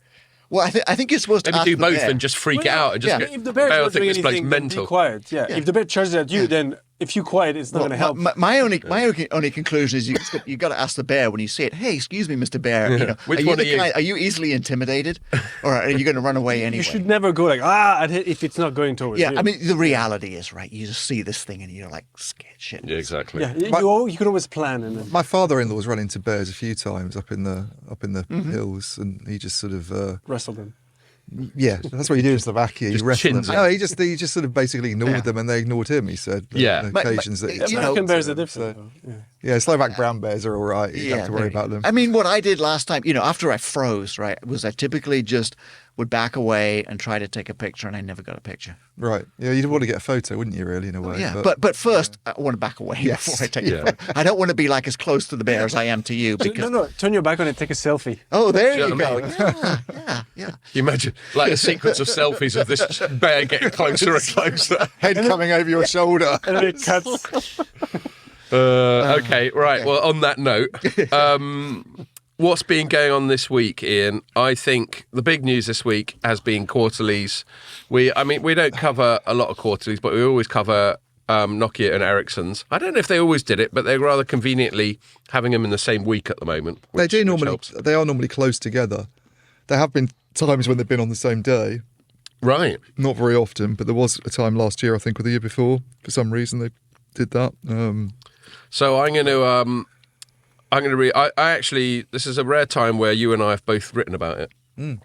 Well, I think you're supposed to Maybe ask do the both bear. and just freak it out and just Yeah. go, If the bear's "Bear, I not think doing this bloke's anything, then be mental." quiet. Yeah. Yeah. If the bear charges at you, then if you quiet, it's not Well, going to help. my only conclusion is you got to ask the bear when you see it. Hey, excuse me, Mr. Bear. Which one are you? Are you easily intimidated, or are you going to run away anyway? You should never go like if it's not going towards Yeah, you. I mean the reality is right. You just see this thing and you're like scared shit. Yeah, exactly. yeah, you can always plan and then My father-in-law's run into bears a few times up in the Mm-hmm. hills, and he just sort of wrestle them. yeah, that's what you do in Slovakia. You Just wrestle them. chins it. No, he just sort of basically ignored them, and they ignored him. He said, Yeah. on But- occasions but, that he you know, American bears are so- different. though. Yeah. Yeah, Slovak brown bears are all right. You don't have to worry about them. I mean, what I did last time, after I froze, right, was I typically just would back away and try to take a picture, and I never got a picture. Right. Yeah, you'd want to get a photo, wouldn't you, really, in a way? Yeah, but first I want to back away Yes. before I take Yeah. a photo. I don't want to be like as close to the bear as I am to you. Because No, turn your back on it, take a selfie. oh, there Do you you know go. what Yeah. You imagine like a sequence of selfies of this bear getting closer and closer. head coming over your shoulder. And then it cuts. Okay, right. Well, on that note, what's been going on this week, Ian? I think the big news this week has been quarterlies. We don't cover a lot of quarterlies, but we always cover Nokia and Ericsson's. I don't know if they always did it, but they're rather conveniently having them in the same week at the moment. They do which normally. helps. They are normally close together. There have been times when they've been on the same day. Right. Not very often, but there was a time last year, I think, or the year before. For some reason, they did that. So I'm going to read. I actually, this is a rare time where you and I have both written about it. And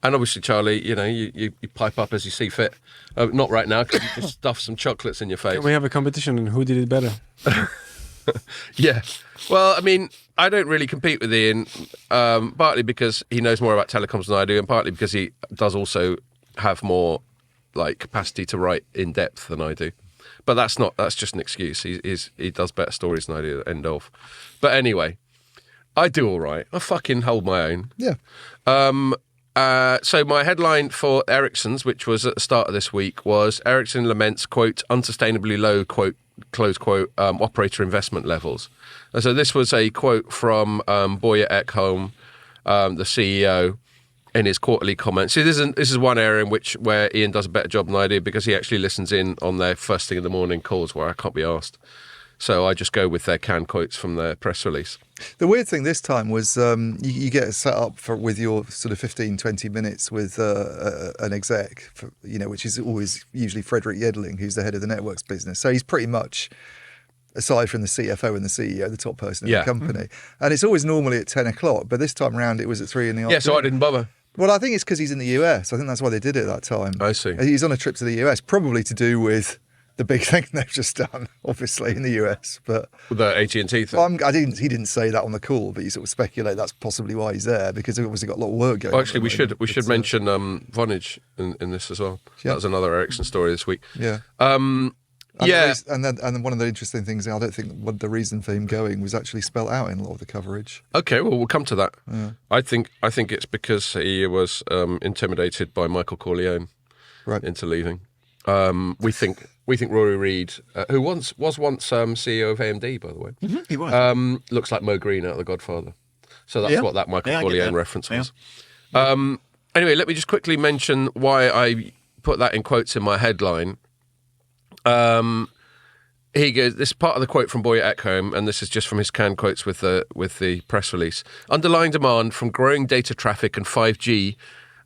obviously, Charlie, you pipe up as you see fit. Not right now because you just stuffed some chocolates in your face. Can we have a competition and who did it better? Yeah. Well, I mean, I don't really compete with Ian, partly because he knows more about telecoms than I do, and partly because he does also have more capacity to write in depth than I do. But that's just an excuse. He does better stories than I do at the end of. But anyway, I do all right. I fucking hold my own. Yeah. So my headline for Ericsson's, which was at the start of this week, was Ericsson laments, quote, unsustainably low, quote, close quote, operator investment levels. And so this was a quote from Boya Ekholm, the CEO, in his quarterly comments. See, this is one area where Ian does a better job than I do, because he actually listens in on their first thing in the morning calls where I can't be asked. So I just go with their canned quotes from their press release. The weird thing this time was you get set up with your sort of 15, 20 minutes with an exec, which is always usually Frederick Yedling, who's the head of the networks business. So he's pretty much, aside from the CFO and the CEO, the top person in the company. Mm-hmm. And it's always normally at 10 o'clock, but this time round it was at 3 in the afternoon. Yeah, so I didn't bother. Well, I think it's because he's in the US. I think that's why they did it that time. I see. He's on a trip to the US, probably to do with the big thing they've just done, obviously, in the US. But the AT&T thing. Well, he didn't say that on the call, but you sort of speculate that's possibly why he's there, because they've obviously got a lot of work going on. Actually, we should mention Vonage in this as well. Yeah. That was another Ericsson story this week. Yeah. And then one of the interesting things, I don't think the reason for him going was actually spelt out in a lot of the coverage. Okay, well, we'll come to that. Yeah. I think it's because he was intimidated by Michael Corleone into leaving. We think Rory Reid, who was once CEO of AMD, by the way, mm-hmm, he was. Looks like Mo Green out of The Godfather. So that's what that Michael Corleone reference was. Anyway, let me just quickly mention why I put that in quotes in my headline. He goes, this is part of the quote from Boya Ekholm, and this is just from his canned quotes with the press release. Underlying demand from growing data traffic and 5G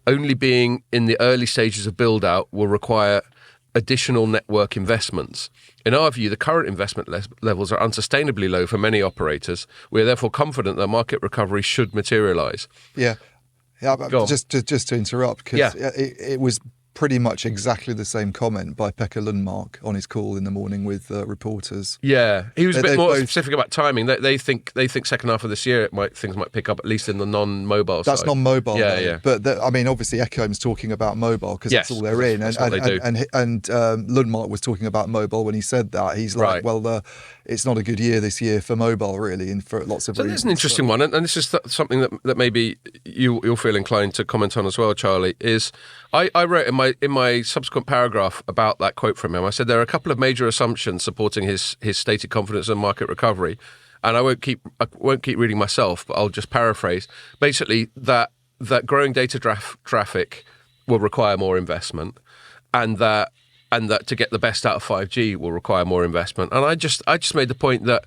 only being in the early stages of build-out will require additional network investments. In our view, the current investment levels are unsustainably low for many operators. We are therefore confident that market recovery should materialise. Yeah, just to interrupt, because it was pretty much exactly the same comment by Pekka Lundmark on his call in the morning with reporters. Yeah, he was a bit more specific about timing. They think second half of this year things might pick up, at least in the non-mobile side. That's non-mobile. Yeah. But obviously Ekholm's talking about mobile because that's all they're in, and Lundmark was talking about mobile when he said that. He's like, well, it's not a good year this year for mobile, really, and for lots of reasons. There's an interesting one, and this is something that maybe you'll feel inclined to comment on as well, Charlie. Is I wrote in my subsequent paragraph about that quote from him, I said there are a couple of major assumptions supporting his stated confidence in market recovery, and I won't keep reading myself, but I'll just paraphrase. Basically, that growing data traffic will require more investment, and that to get the best out of 5G will require more investment. And I just made the point that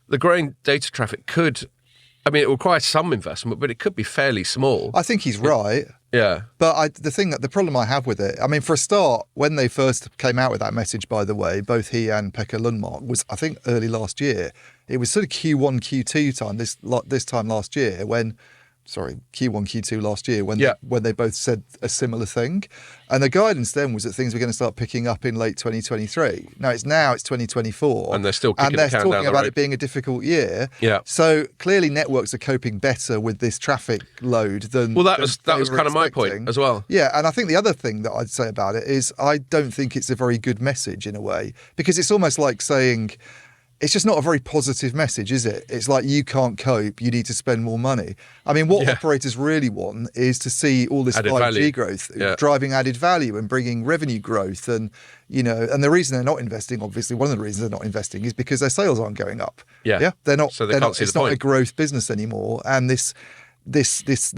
the growing data traffic it requires some investment, but it could be fairly small. I think he's right. Yeah. But the problem I have with it, for a start, when they first came out with that message, by the way, both he and Pekka Lundmark, was, I think, early last year. It was sort of Q1, Q2 time, this time last year, Q1, Q2 last year when they both said a similar thing. And the guidance then was that things were going to start picking up in late 2023. Now it's 2024. And they're still kicking the can down the road. talking about it being a difficult year. Yeah. So clearly networks are coping better with this traffic load than that was kind of my point as well. Yeah, and I think the other thing that I'd say about it is I don't think it's a very good message in a way, because it's almost like saying, it's just not a very positive message, is it? It's like, you can't cope, you need to spend more money. What operators really want is to see all this added 5G value. growth, driving added value and bringing revenue growth. And, and the reason they're not investing, obviously, one of the reasons they're not investing is because their sales aren't going up. Yeah. They're not, so it's not a growth business anymore. And this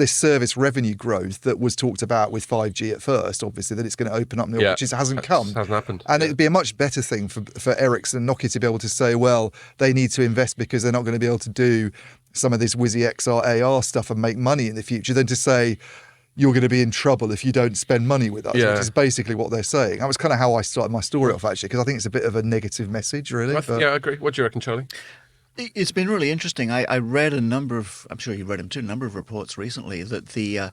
service revenue growth that was talked about with 5G at first, obviously, that it's going to open up new opportunities, hasn't come. Hasn't happened. And it'd be a much better thing for Ericsson and Nokia to be able to say, well, they need to invest because they're not going to be able to do some of this WYSI XR AR stuff and make money in the future, than to say, you're going to be in trouble if you don't spend money with us, which is basically what they're saying. That was kind of how I started my story off, actually, because I think it's a bit of a negative message, really. I agree. What do you reckon, Charlie? It's been really interesting. I read I'm sure you read them too, a number of reports recently that the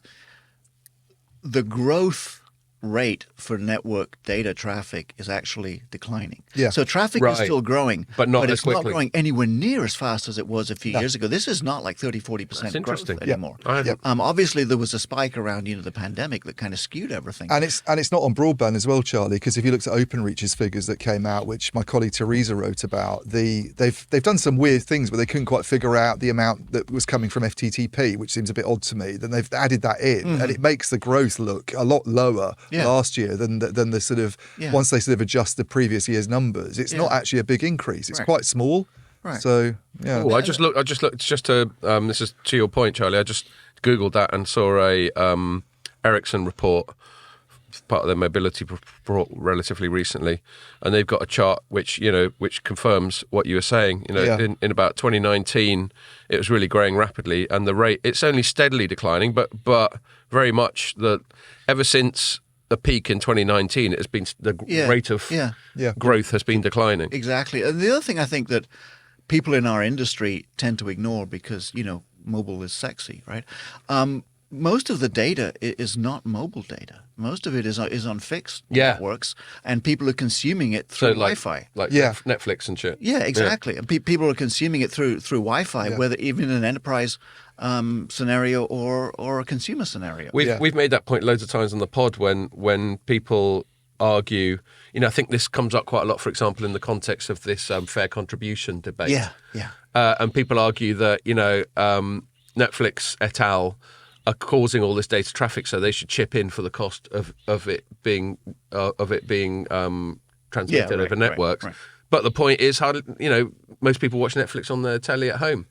growth rate for network data traffic is actually declining. Yeah. So traffic is still growing, but not as it's quickly. not growing anywhere near as fast as it was a few years ago. This is not like 30-40% growth anymore. Obviously, there was a spike around the pandemic that kind of skewed everything. And it's not on broadband as well, Charlie, because if you looked at Openreach's figures that came out, which my colleague Teresa wrote about, they've done some weird things where they couldn't quite figure out the amount that was coming from FTTP, which seems a bit odd to me. Then they've added that in, and it makes the growth look a lot lower last year than the sort of once they sort of adjust the previous year's numbers. It's not actually a big increase. It's quite small. Right. So yeah. I just looked. Just to this is to your point, Charlie. I just googled that and saw a Ericsson report, part of their mobility report, relatively recently, and they've got a chart which confirms what you were saying. In about 2019, it was really growing rapidly, and the rate it's only steadily declining, but very much ever since the peak in 2019, it has been the rate of growth has been declining. Exactly. And the other thing I think that people in our industry tend to ignore because mobile is sexy, right? Most of the data is not mobile data. Most of it is on fixed networks, and people are consuming it through Wi-Fi. Like Netflix and shit. Yeah, exactly. Yeah. And people are consuming it through Wi-Fi, whether even in an enterprise scenario or a consumer scenario. We've made that point loads of times on the pod when people argue. I think this comes up quite a lot, for example, in the context of this fair contribution debate. Yeah. And people argue that Netflix et al. Are causing all this data traffic, so they should chip in for the cost of it being transmitted over networks. Right. But the point is, most people watch Netflix on their telly at home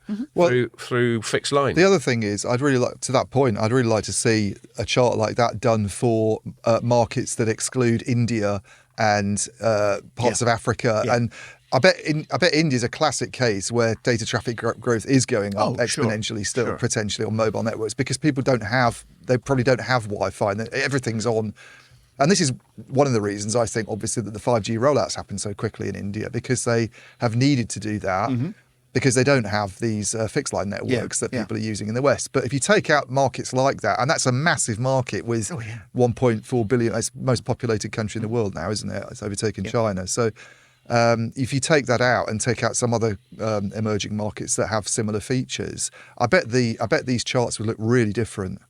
through fixed line. The other thing is, I'd really like to see a chart like that done for markets that exclude India and parts of Africa and. I bet India's a classic case where data traffic growth is going up exponentially still, potentially on mobile networks, because people they probably don't have Wi-Fi and everything's on. And this is one of the reasons I think, obviously, that the 5G rollouts happen so quickly in India, because they have needed to do that because they don't have these fixed line networks that people are using in the West. But if you take out markets like that, and that's a massive market with 1.4 billion, it's the most populated country in the world now, isn't it? It's overtaken China. So if you take that out and take out some other emerging markets that have similar features, I bet these charts would look really different.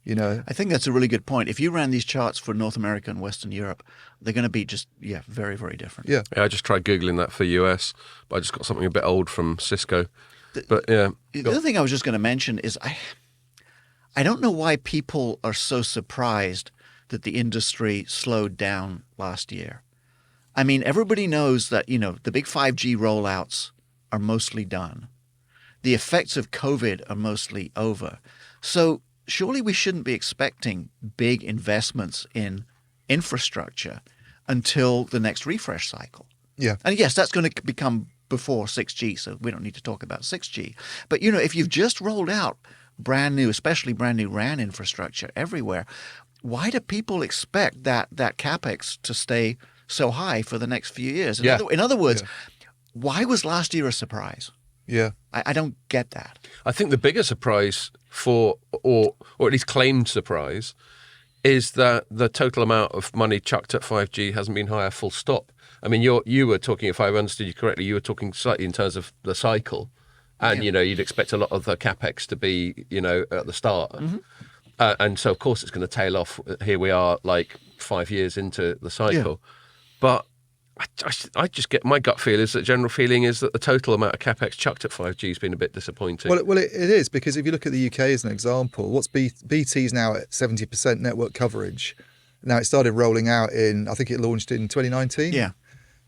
I think that's a really good point. If you ran these charts for North America and Western Europe, they're going to be just very, very different. Yeah, I just tried Googling that for US, but I just got something a bit old from Cisco. The other thing I was just going to mention is I don't know why people are so surprised that the industry slowed down last year. I mean, everybody knows that, the big 5G rollouts are mostly done. The effects of COVID are mostly over. So surely we shouldn't be expecting big investments in infrastructure until the next refresh cycle. Yeah. And yes, that's going to become before 6G, so we don't need to talk about 6G. But, if you've just rolled out especially brand new RAN infrastructure everywhere, why do people expect that CapEx to stay so high for the next few years? In other words, why was last year a surprise? Yeah. I don't get that. I think the bigger surprise or at least claimed surprise, is that the total amount of money chucked at 5G hasn't been higher, full stop. I mean, you were talking, if I understood you correctly, you were talking slightly in terms of the cycle. And, you'd expect a lot of the CapEx to be, at the start. Mm-hmm. And so, of course, it's going to tail off. Here we are, like 5 years into the cycle. Yeah. But I just get, my gut feel is that general feeling is that the total amount of CapEx chucked at 5G has been a bit disappointing. Well, it is, because if you look at the UK as an example, what's BT's now at 70% network coverage. Now, it started rolling out I think it launched in 2019. Yeah.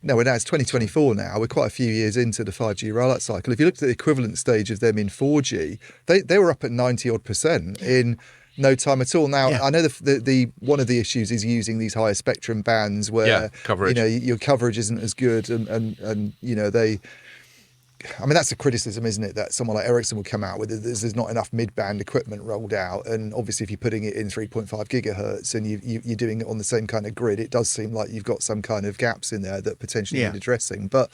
No, now it's 2024 now. We're quite a few years into the 5G rollout cycle. If you looked at the equivalent stage of them in 4G, they were up at 90-odd% in no time at all. Now, I know the one of the issues is using these higher spectrum bands where coverage. Your coverage isn't as good, and they. I mean, that's a criticism, isn't it? That someone like Ericsson will come out with there's not enough mid-band equipment rolled out, and obviously if you're putting it in 3.5 gigahertz and you're doing it on the same kind of grid, it does seem like you've got some kind of gaps in there that potentially need addressing. But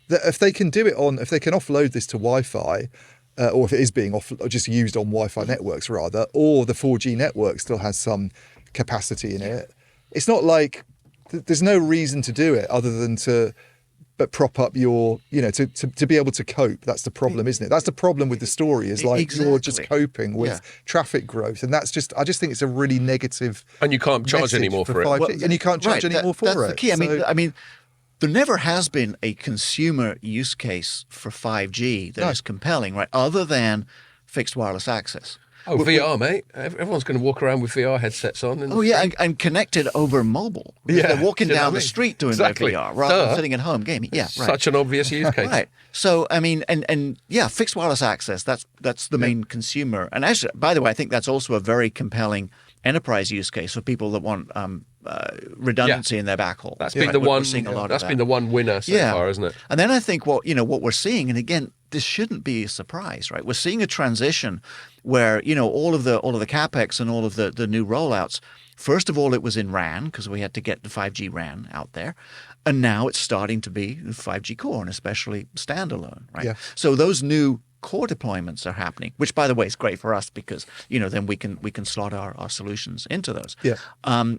if they can if they can offload this to Wi-Fi, or if it is being just used on Wi-Fi networks rather, or the 4G network still has some capacity in it, it's not like there's no reason to do it other than but prop up your, to be able to cope. That's the problem, isn't it? That's the problem with the story, is like you're just coping with traffic growth. And I just think it's a really negative. And you can't charge any more for it. And you can't charge any more for it. That's the key. I mean, there never has been a consumer use case for 5G that is compelling, right? Other than fixed wireless access. Oh, VR, mate. Everyone's going to walk around with VR headsets on. And connected over mobile. They're walking down the street doing their VR rather than sitting at home gaming. Yeah, right. Such an obvious use case. Right. So, I mean, and fixed wireless access, that's the main consumer. And actually, by the way, I think that's also a very compelling enterprise use case for people that want redundancy in their backhaul. That's been the one. That's been the one winner so far, isn't it? And then I think what we're seeing, and again, this shouldn't be a surprise, right? We're seeing a transition where all of the capex and all of the new rollouts. First of all, it was in RAN because we had to get the 5G RAN out there, and now it's starting to be 5G core and especially standalone, right? Yeah. So those new core deployments are happening, which, by the way, is great for us because then we can slot our solutions into those. Yeah.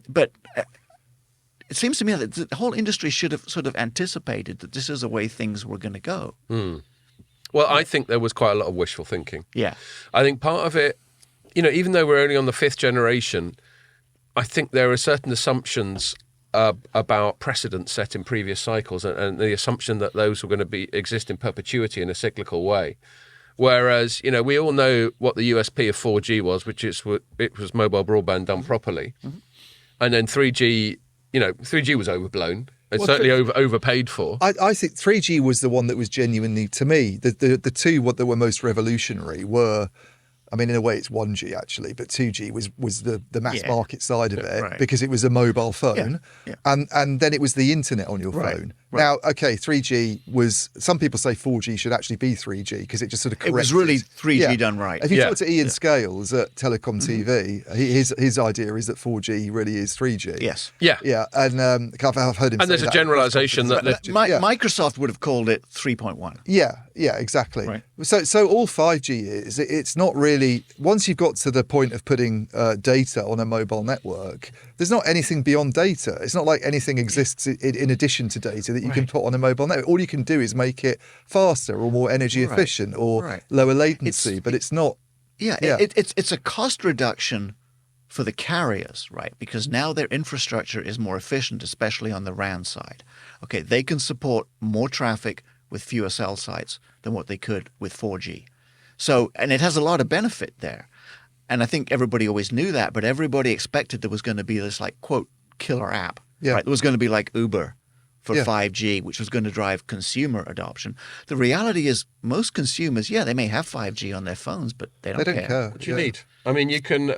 But it seems to me that the whole industry should have sort of anticipated that this is the way things were going to go. Mm. Well, I think there was quite a lot of wishful thinking. Yeah. I think part of it, even though we're only on the 5th generation, I think there are certain assumptions about precedent set in previous cycles and the assumption that those were going to exist in perpetuity in a cyclical way. Whereas, we all know what the USP of 4G was, which is it was mobile broadband done properly. Mm-hmm. And then 3G, 3G was overblown. It's certainly overpaid for. I think 3G was the one that was genuinely, to me, the two that were most revolutionary were, I mean, in a way it's 1G actually, but 2G was the mass market side of it because it was a mobile phone and then it was the internet on your phone. Right. Now, okay, 3G was, some people say 4G should actually be 3G because it just sort of corrected. It was really 3G done right. If you talk to Ian Scales at Telecoms TV, his idea is that 4G really is 3G. Yes. Yeah. Yeah, and I've heard him say and there's a generalisation that Microsoft would have called it 3.1. Yeah, exactly. Right. So all 5G is, it's not really, once you've got to the point of putting data on a mobile network, there's not anything beyond data. It's not like anything exists in addition to data that you can put on a mobile network. All you can do is make it faster or more energy efficient or lower latency, but it's not. It's a cost reduction for the carriers, right? Because now their infrastructure is more efficient, especially on the RAN side. Okay, they can support more traffic with fewer cell sites than what they could with 4G. So, and it has a lot of benefit there. And I think everybody always knew that, but everybody expected there was going to be this like, quote, killer app. Yeah. Right? There was going to be like Uber for 5G, which was going to drive consumer adoption. The reality is most consumers, they may have 5G on their phones, but they don't care. What do you need? I mean, you can,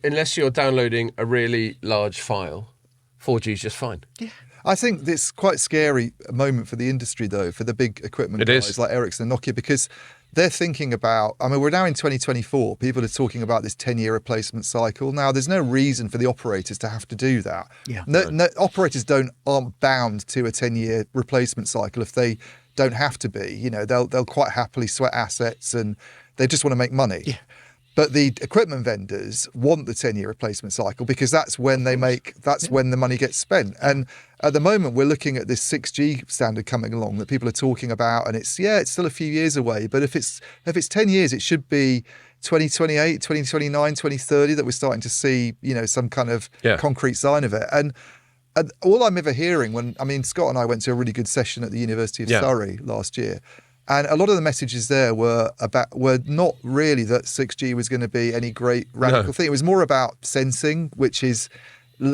unless you're downloading a really large file, 4G is just fine. Yeah. I think it's quite a scary moment for the industry, though, for the big equipment guys like Ericsson and Nokia, because they're thinking about, I mean, we're now in 2024. People are talking about this 10-year replacement cycle. Now, there's no reason for the operators to have to do that. Yeah. No, operators aren't bound to a 10-year replacement cycle if they don't have to be. They'll quite happily sweat assets and they just want to make money. Yeah. But the equipment vendors want the 10-year replacement cycle because that's when when the money gets spent. And at the moment, we're looking at this 6G standard coming along that people are talking about, and it's still a few years away. But if it's 10 years, it should be 2028, 2029, 2030 that we're starting to see, some kind of concrete sign of it. And all I'm ever hearing Scott and I went to a really good session at the University of Surrey last year. And a lot of the messages there were not really that 6G was going to be any great radical thing. It was more about sensing, which is,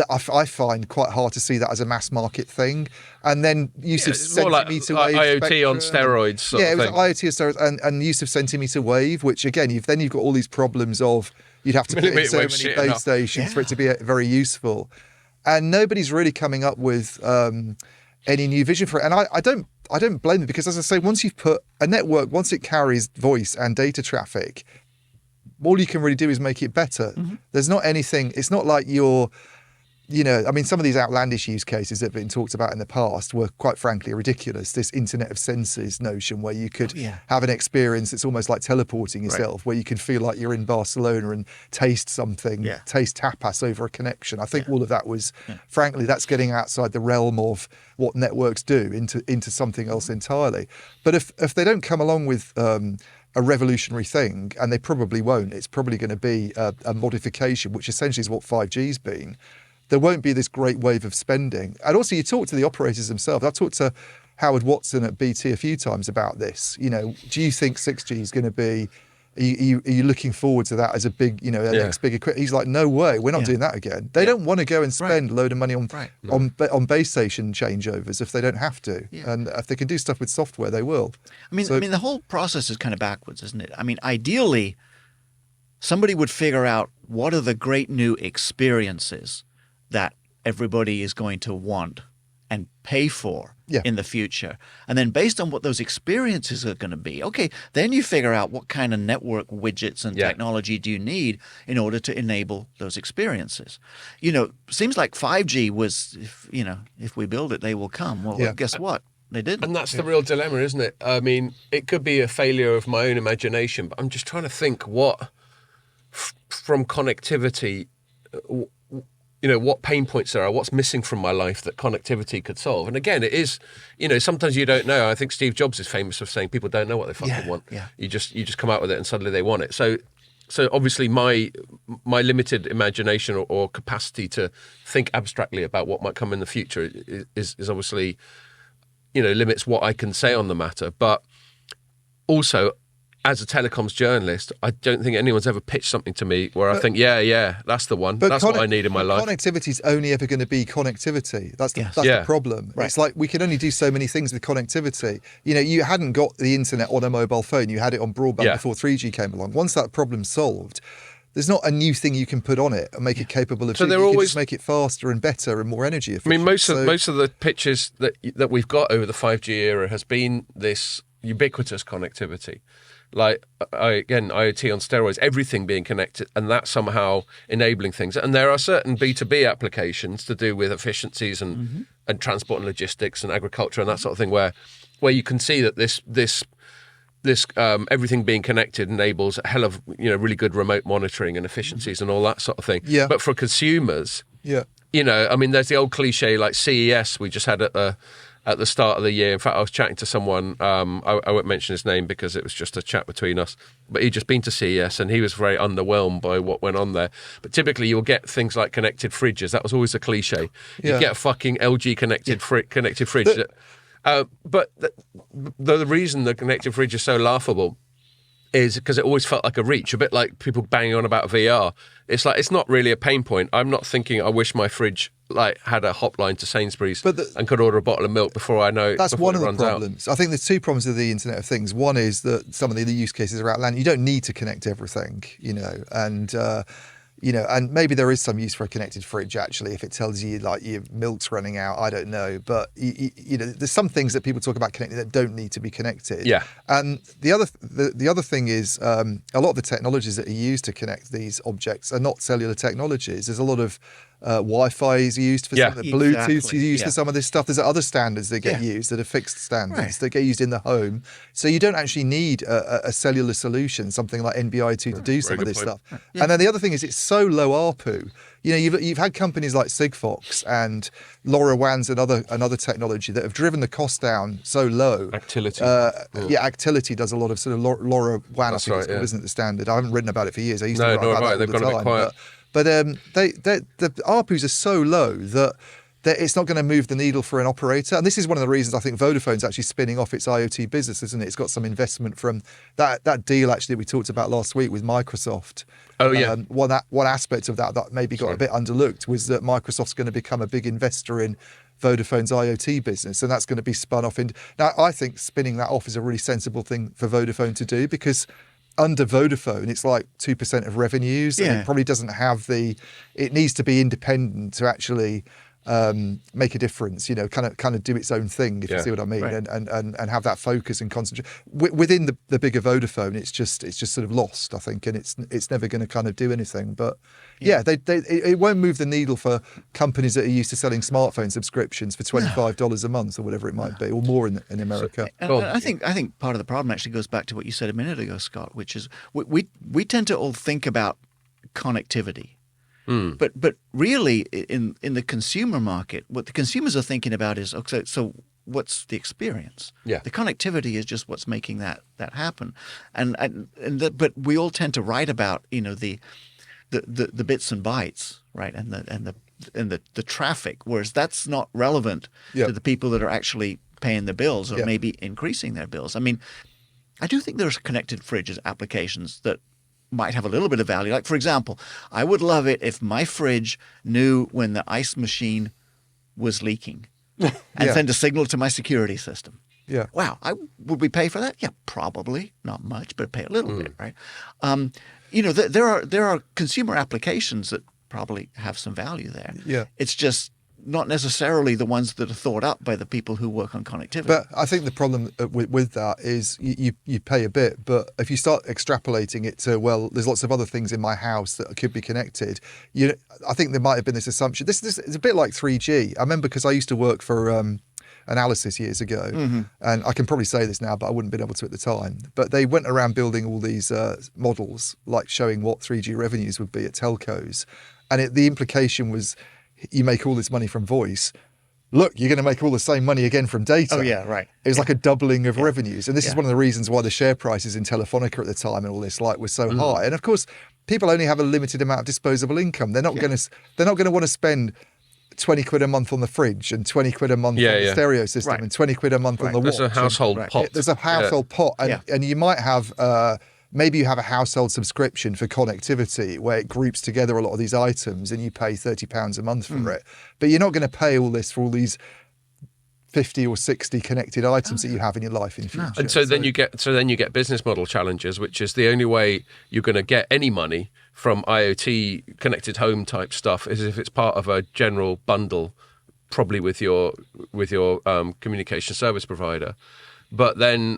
I find quite hard to see that as a mass market thing. And then use of centimetre wave IoT on steroids. Sort of it was IoT on steroids and use of centimetre wave, which again, you've got all these problems of you'd have to put in so many base stations for it to be very useful. And nobody's really coming up with any new vision for it. And I don't blame them because, as I say, once you've put a network, once it carries voice and data traffic, all you can really do is make it better. Mm-hmm. There's not anything, it's not like you're I mean, some of these outlandish use cases that have been talked about in the past were quite frankly ridiculous. This Internet of Senses notion where you could have an experience that's almost like teleporting yourself, where you can feel like you're in Barcelona and taste something, taste tapas over a connection. I think all of that was, frankly, that's getting outside the realm of what networks do into something else entirely. But if they don't come along with a revolutionary thing, and they probably won't, it's probably going to be a modification, which essentially is what 5G's been. There won't be this great wave of spending. And also, you talk to the operators themselves. I've talked to Howard Watson at BT a few times about this. Do you think 6G is going to be, are you looking forward to that as a big, next big equipment? He's like, no way, we're not doing that again. They don't want to go and spend a load of money on base station changeovers if they don't have to. And if they can do stuff with software, they will. I mean, the whole process is kind of backwards, isn't it? I mean, ideally, somebody would figure out what are the great new experiences that everybody is going to want and pay for in the future. And then based on what those experiences are going to be, then you figure out what kind of network widgets and technology do you need in order to enable those experiences. Seems like 5G was, if we build it, they will come. Well, guess what? They didn't. And that's the real dilemma, isn't it? I mean, it could be a failure of my own imagination, but I'm just trying to think what, from connectivity, what pain points there are, what's missing from my life that connectivity could solve. And again, it is, sometimes you don't know. I think Steve Jobs is famous for saying people don't know what they fucking want. Yeah. You just come out with it and suddenly they want it. So obviously my limited imagination or capacity to think abstractly about what might come in the future is obviously, limits what I can say on the matter. But also, as a telecoms journalist, I don't think anyone's ever pitched something to me where I think, that's the one. That's what I need in my life. Connectivity's only ever going to be connectivity. That's the problem. Right. It's like we can only do so many things with connectivity. You hadn't got the internet on a mobile phone. You had it on broadband before 3G came along. Once that problem's solved, there's not a new thing you can put on it and make it capable of doing. You can just make it faster and better and more energy efficient. I mean, most of the pitches that we've got over the 5G era has been this ubiquitous connectivity. Like, IoT on steroids, everything being connected, and that somehow enabling things. And there are certain B2B applications to do with efficiencies and transport and logistics and agriculture and that sort of thing, where you can see that this everything being connected enables a hell of really good remote monitoring and efficiencies and all that sort of thing. Yeah. But for consumers, I mean, there's the old cliche like CES we just had at the start of the year. In fact, I was chatting to someone, I won't mention his name because it was just a chat between us, but he'd just been to CES and he was very underwhelmed by what went on there. But typically you'll get things like connected fridges. That was always a cliche. You get a fucking LG connected fridge. But the reason the connected fridge is so laughable is because it always felt like a reach, a bit like people banging on about VR. It's like, it's not really a pain point. I'm not thinking I wish my fridge had a hotline to Sainsbury's and could order a bottle of milk before I know that's one of the problems. I think there's two problems with the Internet of Things. One is that some of the use cases are outlandish. You don't need to connect everything, and maybe there is some use for a connected fridge, actually, if it tells you like your milk's running out. I don't know. But, there's some things that people talk about connecting that don't need to be connected. Yeah. And the other thing is a lot of the technologies that are used to connect these objects are not cellular technologies. There's a lot of Wi-Fi is used for some of the Bluetooth is used for some of this stuff. There's other standards that get used that are fixed standards that get used in the home. So you don't actually need a cellular solution, something like NB-IoT to do some of this stuff. Yeah. And then the other thing is it's so low ARPU. You've had companies like Sigfox and LoRaWANs and other technology that have driven the cost down so low. Actility. Actility does a lot of sort of LoRaWAN, I think it's called, isn't it, the standard? I haven't written about it for years. I used to write about that all the time. Quiet. But the ARPUs are so low that it's not going to move the needle for an operator. And this is one of the reasons I think Vodafone's actually spinning off its IoT business, isn't it? It's got some investment from that deal actually that we talked about last week with Microsoft. Oh, yeah. One aspect of that maybe got a bit underlooked was that Microsoft's going to become a big investor in Vodafone's IoT business, and that's going to be spun off. Now, I think spinning that off is a really sensible thing for Vodafone to do, because under Vodafone, it's like 2% of revenues, and it probably doesn't have it needs to be independent to actually make a difference, kind of do its own thing, if you see what I mean, right. and have that focus and concentration. Within the bigger Vodafone, it's just sort of lost, I think, and it's never going to kind of do anything. But it won't move the needle for companies that are used to selling smartphone subscriptions for $25 a month or whatever it might be, or more in America. And I think part of the problem actually goes back to what you said a minute ago, Scott, which is we tend to all think about connectivity. But really, in the consumer market, what the consumers are thinking about is, okay, so what's the experience? Yeah. The connectivity is just what's making that happen, but we all tend to write about the bits and bytes, right, and the traffic, whereas that's not relevant to the people that are actually paying the bills or maybe increasing their bills. I mean, I do think there's connected fridges applications that might have a little bit of value. Like, for example, I would love it if my fridge knew when the ice machine was leaking and send a signal to my security system. Yeah. Wow. Would we pay for that? Yeah, probably. Not much, but pay a little bit, right? There are consumer applications that probably have some value there. Yeah. It's just not necessarily the ones that are thought up by the people who work on connectivity. But I think the problem with that is you pay a bit, but if you start extrapolating it to, well, there's lots of other things in my house that could be connected. I think there might have been this assumption. This is a bit like 3G. I remember because I used to work for Analysis years ago, and I can probably say this now, but I wouldn't have been able to at the time. But they went around building all these models, like showing what 3G revenues would be at telcos, and the implication was, you make all this money from voice. Look, you're going to make all the same money again from data. Oh, yeah, right. It was like a doubling of revenues. And this is one of the reasons why the share prices in Telefonica at the time and all this were so high. And of course, people only have a limited amount of disposable income. They're not going to want to spend 20 quid a month on the fridge and 20 quid a month on the stereo system and 20 quid a month on the watch. There's a household pot. There's a household pot. And you might have... maybe you have a household subscription for connectivity where it groups together a lot of these items and you pay £30 a month for it. But you're not going to pay all this for all these 50 or 60 connected items that you have in your life in the future. And so then you get business model challenges, which is the only way you're going to get any money from IoT connected home type stuff is if it's part of a general bundle, probably with your communication service provider. But then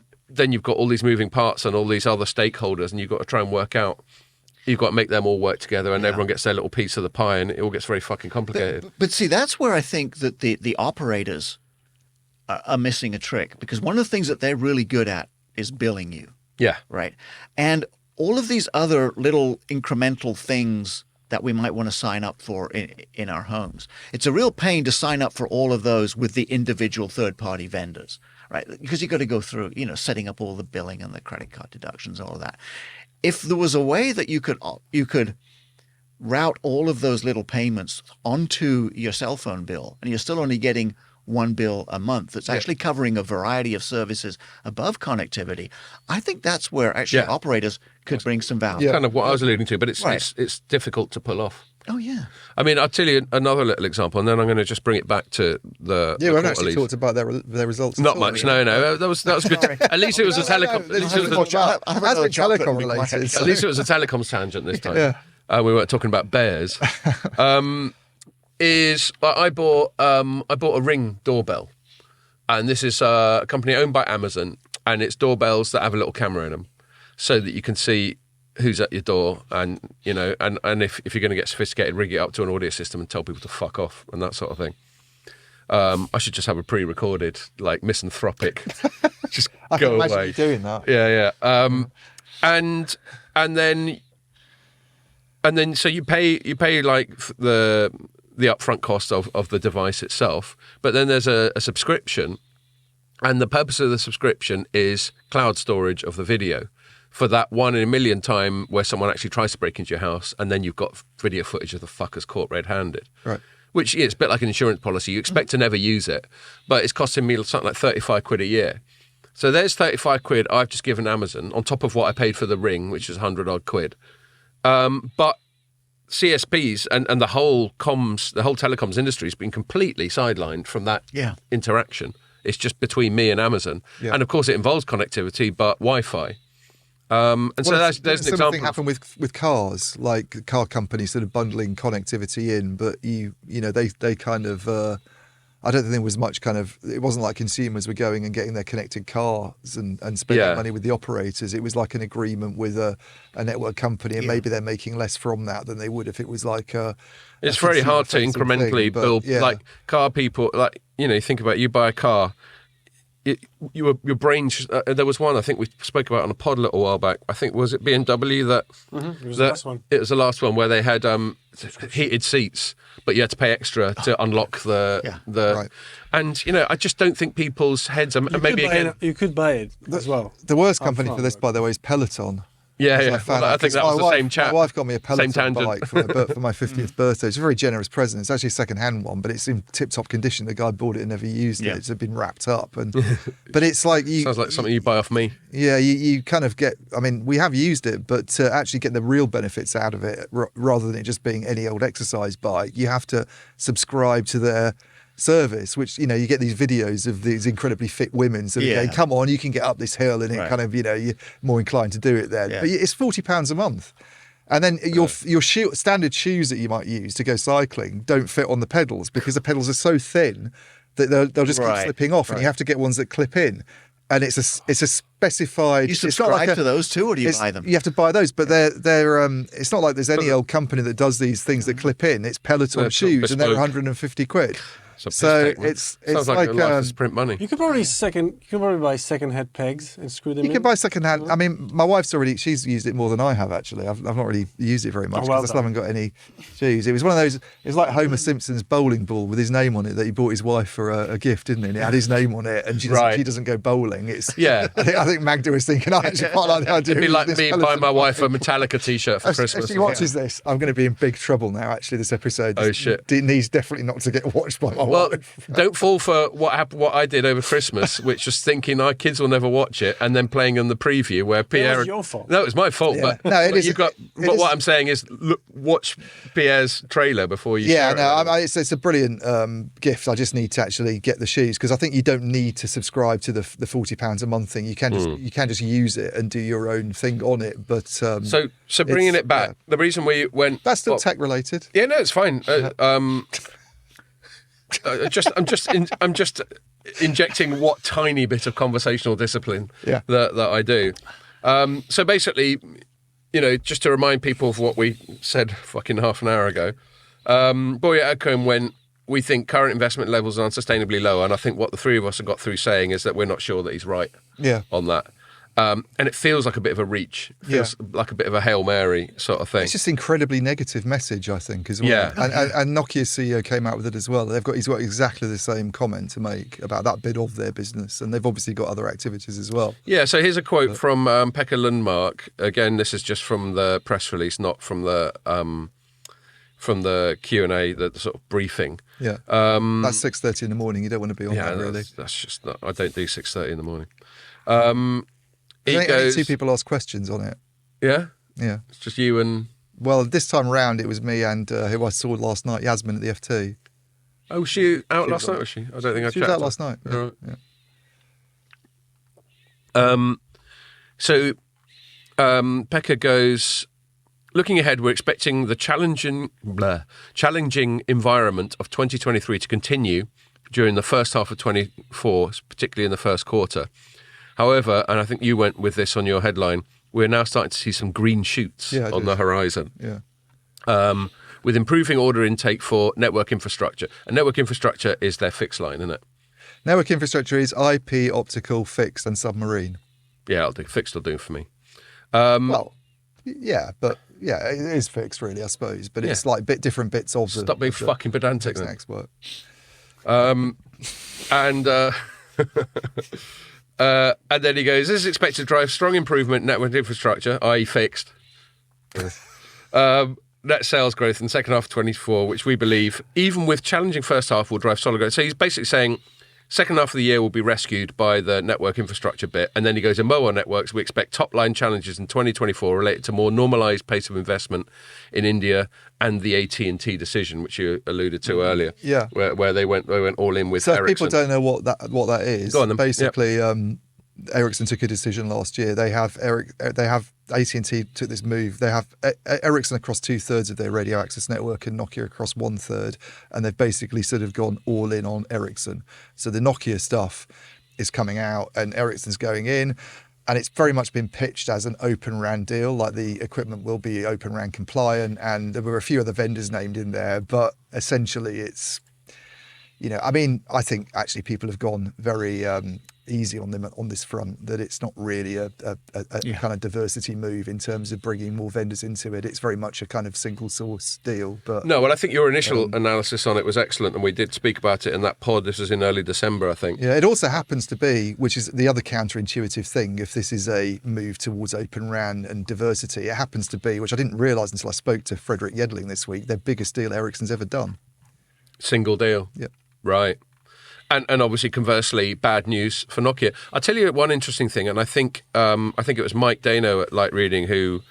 you've got all these moving parts and all these other stakeholders, and you've got to try and work out. You've got to make them all work together, and everyone gets their little piece of the pie, and it all gets very fucking complicated. But see, that's where I think that the operators are missing a trick, because one of the things that they're really good at is billing you. Yeah. Right. And all of these other little incremental things that we might want to sign up for in our homes. It's a real pain to sign up for all of those with the individual third-party vendors, right? Because you've got to go through, setting up all the billing and the credit card deductions, all of that. If there was a way that you could route all of those little payments onto your cell phone bill, and you're still only getting one bill a month that's actually covering a variety of services above connectivity, I think that's where actually operators could bring some value. Kind of what I was alluding to, but it's difficult to pull off. Oh, yeah. I mean, I'll tell you another little example, and then I'm going to just bring it back to the we haven't actually talked about their results. Not much, no. That was good. At least it was a telecom. Telecom related. At least it was a telecoms tangent this time. We weren't talking about bears. I bought a Ring doorbell, and this is a company owned by Amazon, and it's doorbells that have a little camera in them, so that you can see who's at your door, and and if you're going to get sophisticated, rig it up to an audio system and tell people to fuck off and that sort of thing. I should just have a pre-recorded, like, misanthropic, just I go can imagine away. you doing that. Yeah. And then so you pay like the upfront cost of the device itself, but then there's a subscription, and the purpose of the subscription is cloud storage of the video for that 1 in a million time where someone actually tries to break into your house, and then you've got video footage of the fuckers caught red-handed. Right. Which is a bit like an insurance policy. You expect to never use it, but it's costing me something like 35 quid a year. So there's 35 quid I've just given Amazon on top of what I paid for the Ring, which is 100 odd quid. But CSPs and the whole telecoms industry has been completely sidelined from that interaction. It's just between me and Amazon. Yeah. And of course it involves connectivity, but Wi-Fi. And so there's an example. Something happened with cars, like car companies sort of bundling connectivity in, but they kind of. I don't think there was much kind of. It wasn't like consumers were going and getting their connected cars and spending money with the operators. It was like an agreement with a network company, and maybe they're making less from that than they would if it was like a. It's very hard to incrementally build like car people. Like you think about you buy a car. Your brain. There was one I think we spoke about on a pod a little while back. I think was it BMW that. It was the last one. It was the last one where they had heated seats, but you had to pay extra to unlock the. Right. And I just don't think people's heads are you could buy it as well. The worst company for this, by the way, is Peloton. Yeah. I think that was the same chat. My wife got me a Peloton bike for my 50th birthday. It's a very generous present. It's actually a second-hand one, but it's in tip-top condition. The guy bought it and never used it. It's been wrapped up. But it's like sounds like something you buy off me. Yeah, you kind of get. I mean, we have used it, but to actually get the real benefits out of it, rather than it just being any old exercise bike, you have to subscribe to their service, which you get these videos of these incredibly fit women so they go, come on, you can get up this hill, and it kind of you're more inclined to do it then. But it's £40 a month, and then your standard shoes that you might use to go cycling don't fit on the pedals because the pedals are so thin that they'll just keep slipping off, and you have to get ones that clip in. And it's a specified. You subscribe to those too, or do you buy them? You have to buy those, but they're. It's not like there's any old company that does these things that clip in. It's Peloton shoes, and they're 150 quid. So it's sounds like a life is print money. You could probably buy second-hand pegs and screw them in. You can buy second-hand. I mean, my wife's she's used it more than I have actually. I've not really used it very much because I still haven't got any shoes. It was one of those. It was like Homer Simpson's bowling ball with his name on it that he bought his wife for a gift, didn't he? And it had his name on it, and she doesn't go bowling. I think Magda was thinking, I actually quite like the idea. It'd be like me buying my wife a Metallica T-shirt for Christmas. If she watches this, I'm going to be in big trouble now. Actually, this episode. Oh shit! Needs definitely not to get watched by my wife. Don't fall for what I did over Christmas, which was thinking our kids will never watch it, and then playing on the preview where Pierre. It was your fault. No, it was my fault. Yeah. But no, it is. What I'm saying is, watch Pierre's trailer before you. Yeah, it's a brilliant gift. I just need to actually get the shoes because I think you don't need to subscribe to the £40 a month thing. You can just use it and do your own thing on it. But so bringing it back, the reason we went that's still tech related. Yeah, no, it's fine. I'm just injecting what tiny bit of conversational discipline that I do. So basically, just to remind people of what we said fucking half an hour ago, Boya Akon went, we think current investment levels are unsustainably low, and I think what the three of us have got through saying is that we're not sure that he's right on that. And it feels like a bit of a reach. It feels like a bit of a Hail Mary sort of thing. It's just incredibly negative message, I think, as well. Yeah. And Nokia's CEO came out with it as well. He's got exactly the same comment to make about that bit of their business, and they've obviously got other activities as well. Yeah, so here's a quote from Pekka Lundmark. Again, this is just from the press release, not from the Q&A, the sort of briefing. Yeah, that's 6:30 in the morning. You don't want to be on that, really. That's just not. I don't do 6:30 in the morning. Only two people asked questions on it. Yeah? Yeah. It's just you and... Well, this time round, it was me and who I saw last night, Yasmin at the FT. Oh, was she out last night, was she? I don't think I checked. She was out last night. Yeah. Right. Yeah. So Pekka goes... Looking ahead, we're expecting the challenging environment of 2023 to continue during the first half of 24, particularly in the first quarter. However, and I think you went with this on your headline, we're now starting to see some green shoots on the horizon. Yeah. With improving order intake for network infrastructure. And network infrastructure is their fixed line, isn't it? Network infrastructure is IP, optical, fixed, and submarine. Yeah, I'll do fixed will do for me. Well, yeah, but yeah, it is fixed really, I suppose. But it's like different bits of the... Stop being fucking pedantic then. Expert. And then he goes, this is expected to drive strong improvement in network infrastructure, i.e. fixed. Net sales growth in the second half of 24, which we believe, even with challenging first half, will drive solid growth. So he's basically saying second half of the year will be rescued by the network infrastructure bit. And then he goes, in mobile networks, we expect top-line challenges in 2024 related to more normalised pace of investment in India and the AT&T decision, which you alluded to earlier. Yeah. Where they went all in with So Ericsson. if people don't know what that is, Go on then. basically Ericsson took a decision last year. They have AT&T took this move. They have Ericsson across 2/3 of their radio access network and Nokia across 1/3, and they've basically sort of gone all in on Ericsson. So the Nokia stuff is coming out, and Ericsson's going in. And it's very much been pitched as an Open RAN deal, like the equipment will be Open RAN compliant, and there were a few other vendors named in there, but essentially it's, I think actually people have gone very easy on them on this front, that it's not really a kind of diversity move in terms of bringing more vendors into it. It's very much a kind of single source deal. But no, well, I think your initial analysis on it was excellent, and we did speak about it in that pod. This was in early December, I think. Yeah, it also happens to be, which is the other counterintuitive thing, if this is a move towards Open RAN and diversity, it happens to be, which I didn't realise until I spoke to Frederick Yedling this week, their biggest deal Ericsson's ever done. Single deal? Yep. Right. And obviously, conversely, bad news for Nokia. I'll tell you one interesting thing, and I think it was Mike Dano at Light Reading who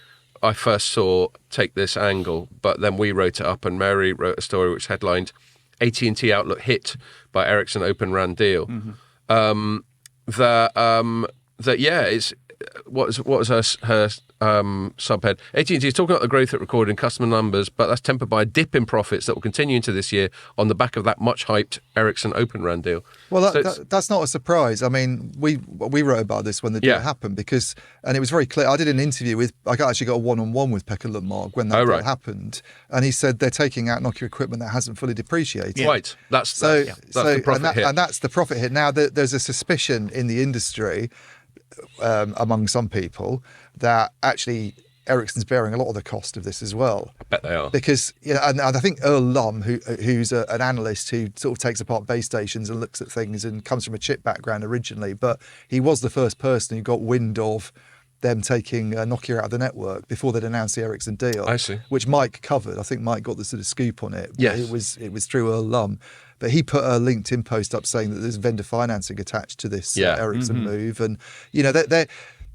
I first saw take this angle, but then we wrote it up, and Mary wrote a story which headlined AT&T Outlook hit by Ericsson Open RAN deal. Mm-hmm. What was her subhead? AT&T is talking about the growth it recorded in customer numbers, but that's tempered by a dip in profits that will continue into this year on the back of that much hyped Ericsson Open RAN deal. Well, that's not a surprise. I mean, we wrote about this when the deal happened and it was very clear. I did an interview I actually got a one-on-one with Pekka Lundmark when that deal happened, and he said they're taking out Nokia equipment that hasn't fully depreciated. Yeah. Right. That's the profit hit. And that's the profit hit. Now, there's a suspicion in the industry among some people that actually Ericsson's bearing a lot of the cost of this as well. I bet they are. Because, and I think Earl Lum, who's an analyst who sort of takes apart base stations and looks at things and comes from a chip background originally, but he was the first person who got wind of them taking Nokia out of the network before they'd announced the Ericsson deal. I see. Which Mike covered. I think Mike got the sort of scoop on it. Yes. It was through Earl Lum. But he put a LinkedIn post up saying that there's vendor financing attached to this Ericsson move. And,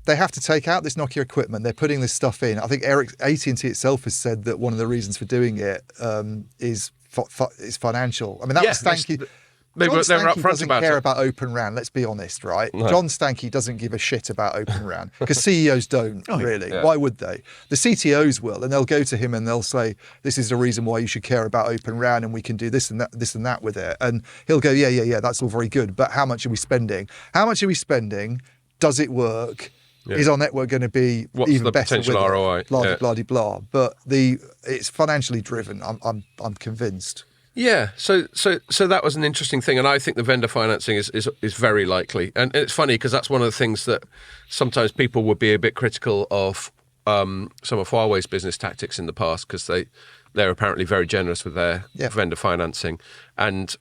they have to take out this Nokia equipment. They're putting this stuff in. I think AT&T itself has said that one of the reasons for doing it is financial. I mean, that was Stanky. They were upfront doesn't about care it. about Open RAN, let's be honest, right? No. John Stanky doesn't give a shit about Open RAN because CEOs don't really. Yeah. Why would they? The CTOs will, and they'll go to him and they'll say, this is the reason why you should care about Open RAN and we can do this and that with it. And he'll go, yeah, that's all very good, but how much are we spending? How much are we spending? Does it work? Yeah. Is our network going to be even better with ROI? Blah, blah. But it's financially driven. I'm convinced. Yeah, so that was an interesting thing, and I think the vendor financing is very likely, and it's funny because that's one of the things that sometimes people would be a bit critical of some of Huawei's business tactics in the past because they're apparently very generous with their vendor financing, and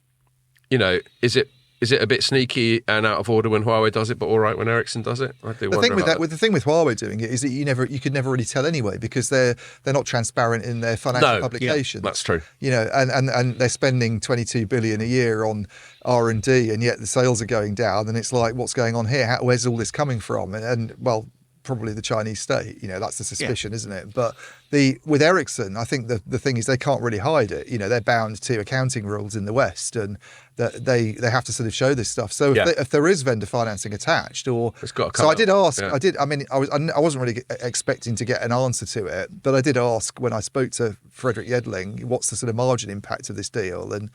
is it a bit sneaky and out of order when Huawei does it, but all right when Ericsson does it? I do wonder about that. The thing with Huawei doing it is that you could never really tell anyway because they're not transparent in their financial publications. That's true. And they're spending 22 billion a year on R&D, and yet the sales are going down. And it's like, what's going on here? Where's all this coming from? And probably the Chinese state. That's the suspicion, isn't it? But with Ericsson, I think the thing is they can't really hide it. They're bound to accounting rules in the West, and that they have to sort of show this stuff. So if there is vendor financing attached, it's got to come so I did ask. Yeah. I wasn't really expecting to get an answer to it, but I did ask when I spoke to Frederick Yedling, what's the sort of margin impact of this deal? And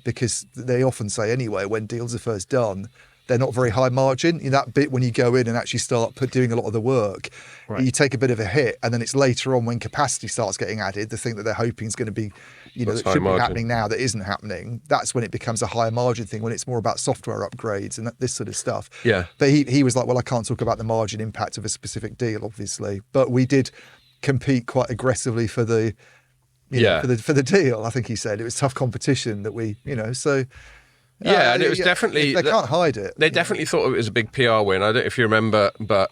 because they often say anyway, when deals are first done, they're not very high margin. In that bit when you go in and actually start doing a lot of the work, you take a bit of a hit, and then it's later on when capacity starts getting added, the thing that they're hoping is going to be, that should be happening now that isn't happening. That's when it becomes a higher margin thing, when it's more about software upgrades and this sort of stuff. Yeah. But he was like, well, I can't talk about the margin impact of a specific deal, obviously, but we did compete quite aggressively for the, for the deal. I think he said it was tough competition that we, so. Yeah, and it was definitely... They can't hide it. They definitely thought it was a big PR win. I don't know if you remember, but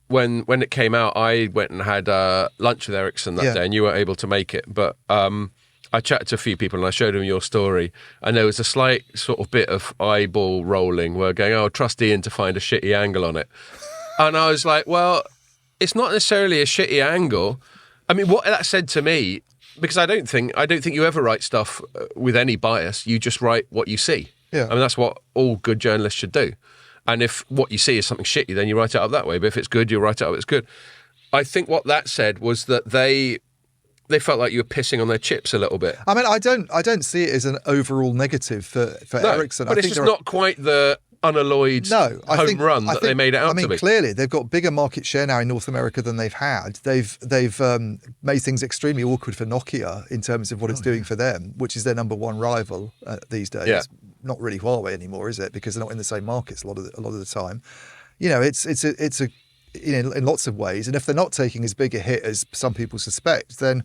when it came out, I went and had lunch with Ericsson that day, and you weren't able to make it. But I chatted to a few people, and I showed them your story, and there was a slight sort of bit of eyeball rolling where going, trust Ian to find a shitty angle on it. And I was like, well, it's not necessarily a shitty angle. I mean, what that said to me... Because I don't think you ever write stuff with any bias. You just write what you see. Yeah. I mean, that's what all good journalists should do. And if what you see is something shitty, then you write it up that way. But if it's good, you write it up it's good. I think what that said was that they felt like you were pissing on their chips a little bit. I mean, I don't see it as an overall negative for Ericsson. But it's just not quite the unalloyed home run that they made it out to be. I mean, clearly they've got bigger market share now in North America than they've had. They've made things extremely awkward for Nokia in terms of what it's doing for them, which is their number one rival these days. Yeah. Not really Huawei anymore, is it? Because they're not in the same markets a lot of the time. You know, it's a in lots of ways, and if they're not taking as big a hit as some people suspect, then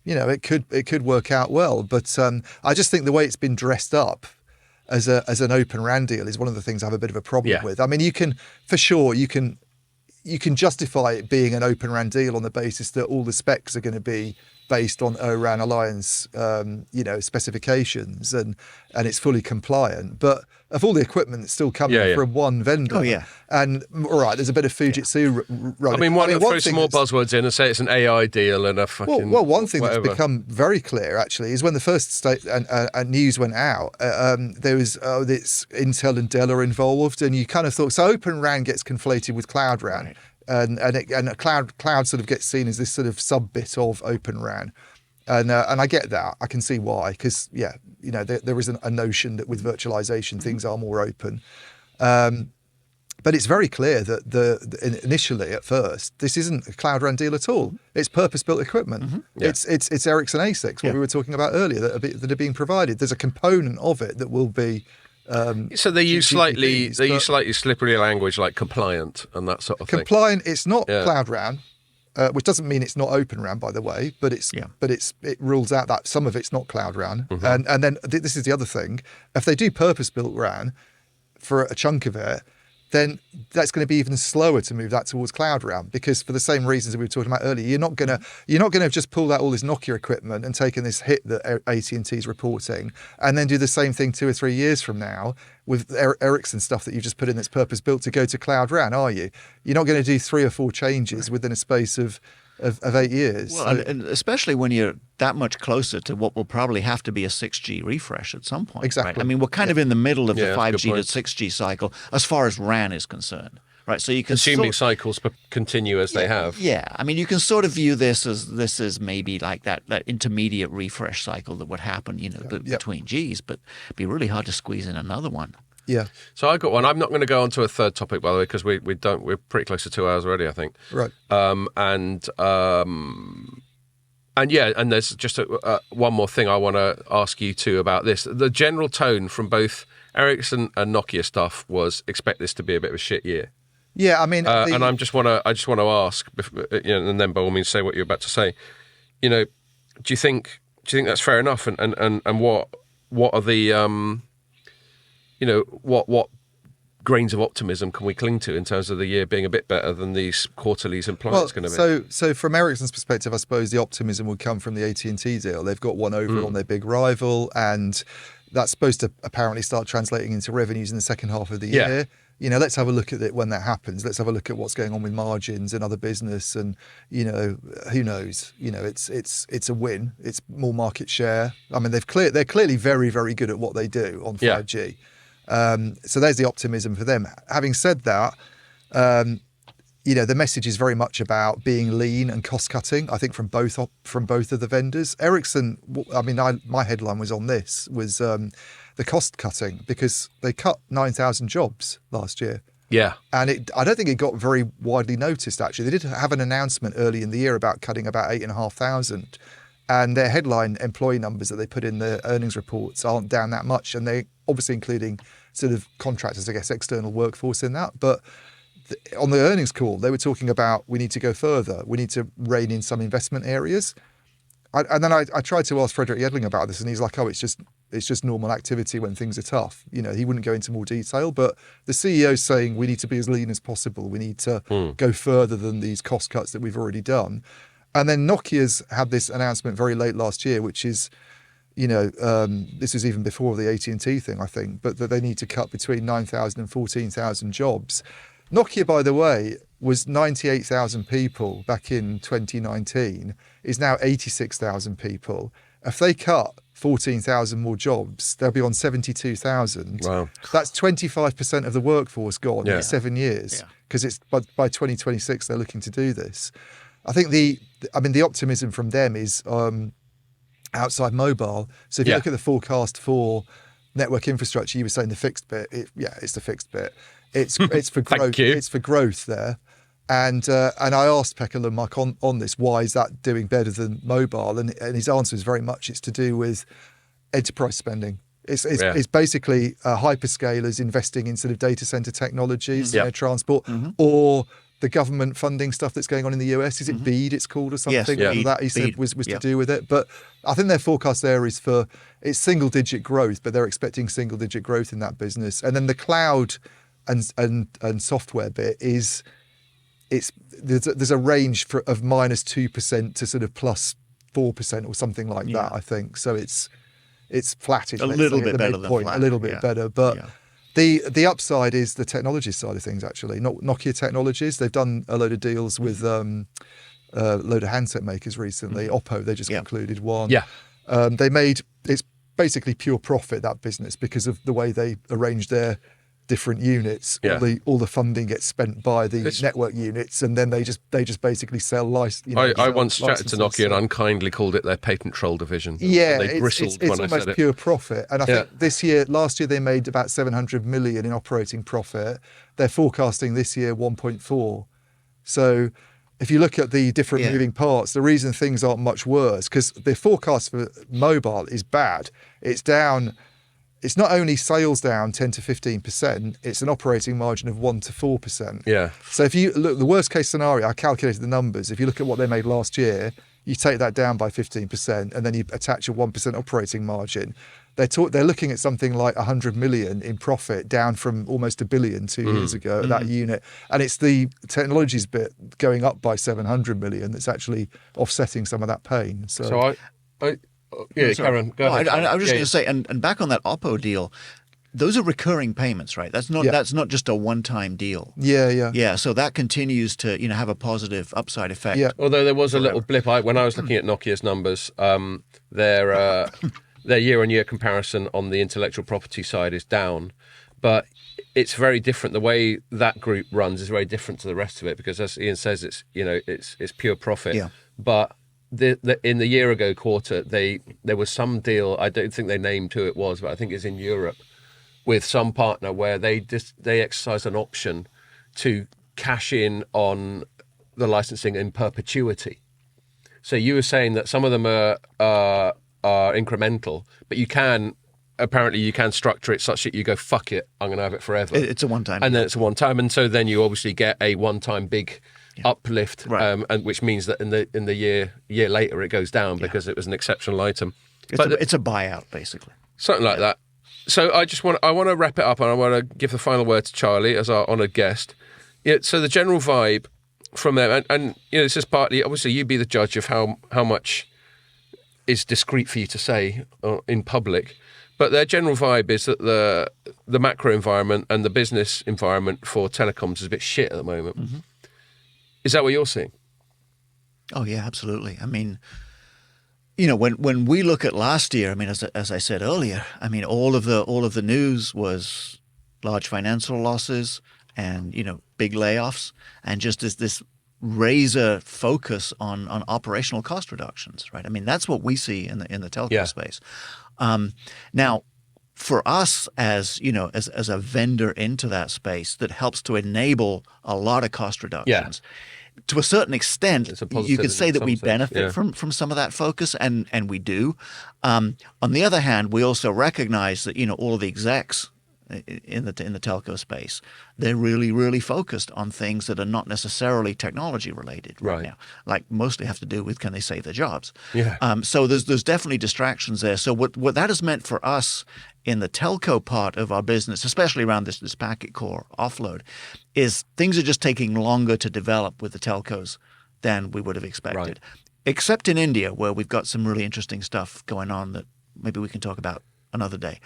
you know it could work out well. But I just think the way it's been dressed up as an Open RAN deal is one of the things I have a bit of a problem with. I mean, you can justify it being an Open RAN deal on the basis that all the specs are going to be based on ORAN Alliance, specifications, and it's fully compliant. But of all the equipment that's still coming from one vendor, and all right, there's a bit of Fujitsu running. I mean, why not throw some more buzzwords in and say it's an AI deal and a fucking one thing whatever. That's become very clear actually is when the first news went out, there was this Intel and Dell are involved, and you kind of thought so. Open RAN gets conflated with Cloud RAN. Right. And cloud sort of gets seen as this sort of sub bit of Open RAN, and I get that. I can see why, because there is a notion that with virtualization things are more open, but it's very clear that initially at first this isn't a Cloud RAN deal at all. It's purpose built equipment. Mm-hmm. Yeah. It's Ericsson ASICs, what we were talking about earlier, that are being provided. There's a component of it that will be. So they use slightly slippery language like compliant and that sort of thing. Compliant, it's not Cloud RAN, which doesn't mean it's not Open RAN, by the way. But it rules out that some of it's not Cloud RAN. Mm-hmm. And then this is the other thing: if they do purpose-built RAN for a chunk of it, then that's going to be even slower to move that towards Cloud RAN, because for the same reasons that we were talking about earlier, you're not going to have just pulled out all this Nokia equipment and taken this hit that AT&T is reporting, and then do the same thing 2 or 3 years from now with Ericsson stuff that you've just put in that's purpose built to go to Cloud RAN, are you? You're not going to do 3 or 4 changes within a space of 8 years. Well, and especially when you're that much closer to what will probably have to be a 6G refresh at some point. Exactly. Right? I mean, we're kind of in the middle of the 5G to 6G cycle as far as RAN is concerned. Right, so you can assuming cycles continue as they have. Yeah, I mean, you can sort of view this as maybe like that intermediate refresh cycle that would happen, between Gs, but it'd be really hard to squeeze in another one. Yeah. So I got one. I'm not going to go on to a third topic, by the way, because we're pretty close to 2 hours already, I think. Right. And there's just one more thing I want to ask you two about this. The general tone from both Ericsson and Nokia stuff was expect this to be a bit of a shit year. Yeah, I mean, and I just want to ask, and then by all means say what you're about to say. Do you think that's fair enough? And what are the what grains of optimism can we cling to in terms of the year being a bit better than these quarterlies imply it's going to be? So from Ericsson's perspective, I suppose the optimism would come from the AT&T deal. They've got one over on their big rival, and that's supposed to apparently start translating into revenues in the second half of the year. Let's have a look at it when that happens. Let's have a look at what's going on with margins and other business, and who knows? It's a win. It's more market share. I mean, they're clearly very, very good at what they do on 5G. Yeah. So there's the optimism for them. Having said that, the message is very much about being lean and cost cutting. I think from both of the vendors. Ericsson, I mean, my headline was on this was the cost cutting, because they cut 9,000 jobs last year. Yeah, and I don't think it got very widely noticed. Actually, they did have an announcement early in the year about cutting about 8,500. And their headline employee numbers that they put in the earnings reports aren't down that much. And they're obviously including sort of contractors, I guess, external workforce in that. But on the earnings call, they were talking about we need to go further. We need to rein in some investment areas. And then I tried to ask Frederick Yedling about this, and he's like, it's just normal activity when things are tough. He wouldn't go into more detail. But the CEO's saying we need to be as lean as possible. We need to go further than these cost cuts that we've already done. And then Nokia's had this announcement very late last year, which is, this was even before the AT&T thing, I think, but that they need to cut between 9,000 and 14,000 jobs. Nokia, by the way, was 98,000 people back in 2019, is now 86,000 people. If they cut 14,000 more jobs, they'll be on 72,000. Wow. That's 25% of the workforce gone in 7 years, because it's by 2026 they're looking to do this. I think the optimism from them is outside mobile. So if you look at the forecast for network infrastructure, you were saying the fixed bit. It's the fixed bit. It's for growth. It's for growth there. And I asked Pekka Lundmark on this, why is that doing better than mobile? And his answer is very much it's to do with enterprise spending. It's basically hyperscalers investing in sort of data center technologies, transport, or the government funding stuff that's going on in the US. Is it BEAD it's called or something? Yes, that he said was to do with it. But I think their forecast there is it's single digit growth, but they're expecting single digit growth in that business. And then the cloud and software bit is there's a range of -2% to sort of +4% or something like that, I think. So it's flattish. A little bit better than flat. A little bit better, but the upside is the technology side of things. Actually, Nokia Technologies, they've done a load of deals with a load of handset makers recently. Oppo, they just concluded one. It's basically pure profit, that business, because of the way they arrange their different units. All the funding gets spent by the network units, and then they just basically sell license. I once chatted to Nokia and unkindly called it their patent troll division. Yeah, they bristled it's when I said almost it. pure profit. And I think last year they made about 700 million in operating profit. They're forecasting this year 1.4. So if you look at the different moving parts, the reason things aren't much worse, because the forecast for mobile is bad. It's down. It's not only sales down 10 to 15%, it's an operating margin of 1 to 4%. Yeah. So if you look, the worst case scenario, I calculated the numbers. If you look at what they made last year, you take that down by 15%, and then you attach a 1% operating margin. They're looking at something like 100 million in profit, down from almost 1 billion 2 years ago at that unit. And it's the technologies bit going up by 700 million that's actually offsetting some of that pain. So Karen, go ahead. I was just going to say, and back on that Oppo deal, those are recurring payments, right? That's not just a one-time deal. Yeah. So that continues to have a positive upside effect. Yeah. Although there was a little blip when I was looking at Nokia's numbers, their year-on-year comparison on the intellectual property side is down, but it's very different. The way that group runs is very different to the rest of it, because as Ian says, it's pure profit. Yeah. But in the year ago quarter, there was some deal. I don't think they named who it was, but I think it's in Europe with some partner where they exercised an option to cash in on the licensing in perpetuity. So you were saying that some of them are incremental, but you can structure it such that you go, fuck it, I'm going to have it forever. It's a one-time. And then it's a one-time, and so then you obviously get a one-time big uplift, right. And which means that in the year later it goes down because it was an exceptional item. It's a buyout, basically. Something like that. So I want to wrap it up, and I want to give the final word to Charlie as our honoured guest. So the general vibe from them, and this is partly, obviously you be the judge of how much is discreet for you to say in public, but their general vibe is that the macro environment and the business environment for telecoms is a bit shit at the moment. Mm-hmm. Is that what you're seeing? Oh yeah, absolutely. I mean, when we look at last year, I mean, as I said earlier, I mean, all of the news was large financial losses and big layoffs, and just this razor focus on operational cost reductions, right? I mean, that's what we see in the telco space. Now, for us as a vendor into that space that helps to enable a lot of cost reductions, to a certain extent, you could say that we benefit from some of that focus, and we do. On the other hand, we also recognize that all of the execs in the telco space, they're really, really focused on things that are not necessarily technology related right now. Like mostly have to do with, can they save their jobs? Yeah. So there's definitely distractions there. So what that has meant for us in the telco part of our business, especially around this packet core offload, is things are just taking longer to develop with the telcos than we would have expected. Right. Except in India, where we've got some really interesting stuff going on that maybe we can talk about another day.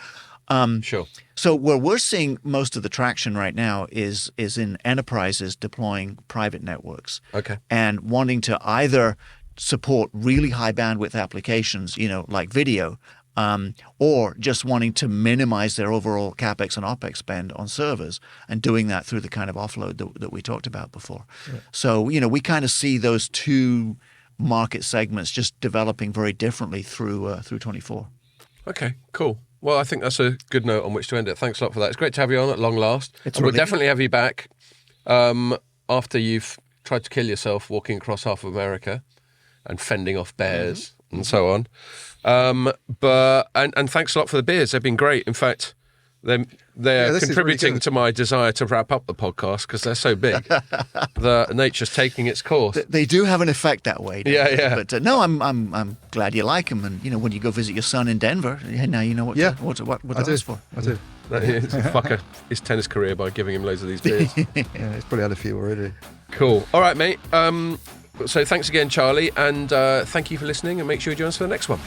Sure. So where we're seeing most of the traction right now is in enterprises deploying private networks. Okay. And wanting to either support really high bandwidth applications, like video, or just wanting to minimize their overall CapEx and OpEx spend on servers and doing that through the kind of offload that we talked about before. Yeah. So, we kind of see those two market segments just developing very differently through 24. Okay, cool. Well, I think that's a good note on which to end it. Thanks a lot for that. It's great to have you on at long last. We'll definitely have you back after you've tried to kill yourself walking across half of America and fending off bears and so on. But thanks a lot for the beers. They've been great. In fact, they're contributing really to my desire to wrap up the podcast because they're so big. The nature's taking its course. They do have an effect that way. Yeah. But no, I'm glad you like them. And when you go visit your son in Denver, now you know what to ask for. I do. Fuck his tennis career by giving him loads of these beers. Yeah, he's probably had a few already. Cool. All right, mate. So thanks again, Charlie, and thank you for listening. And make sure you join us for the next one.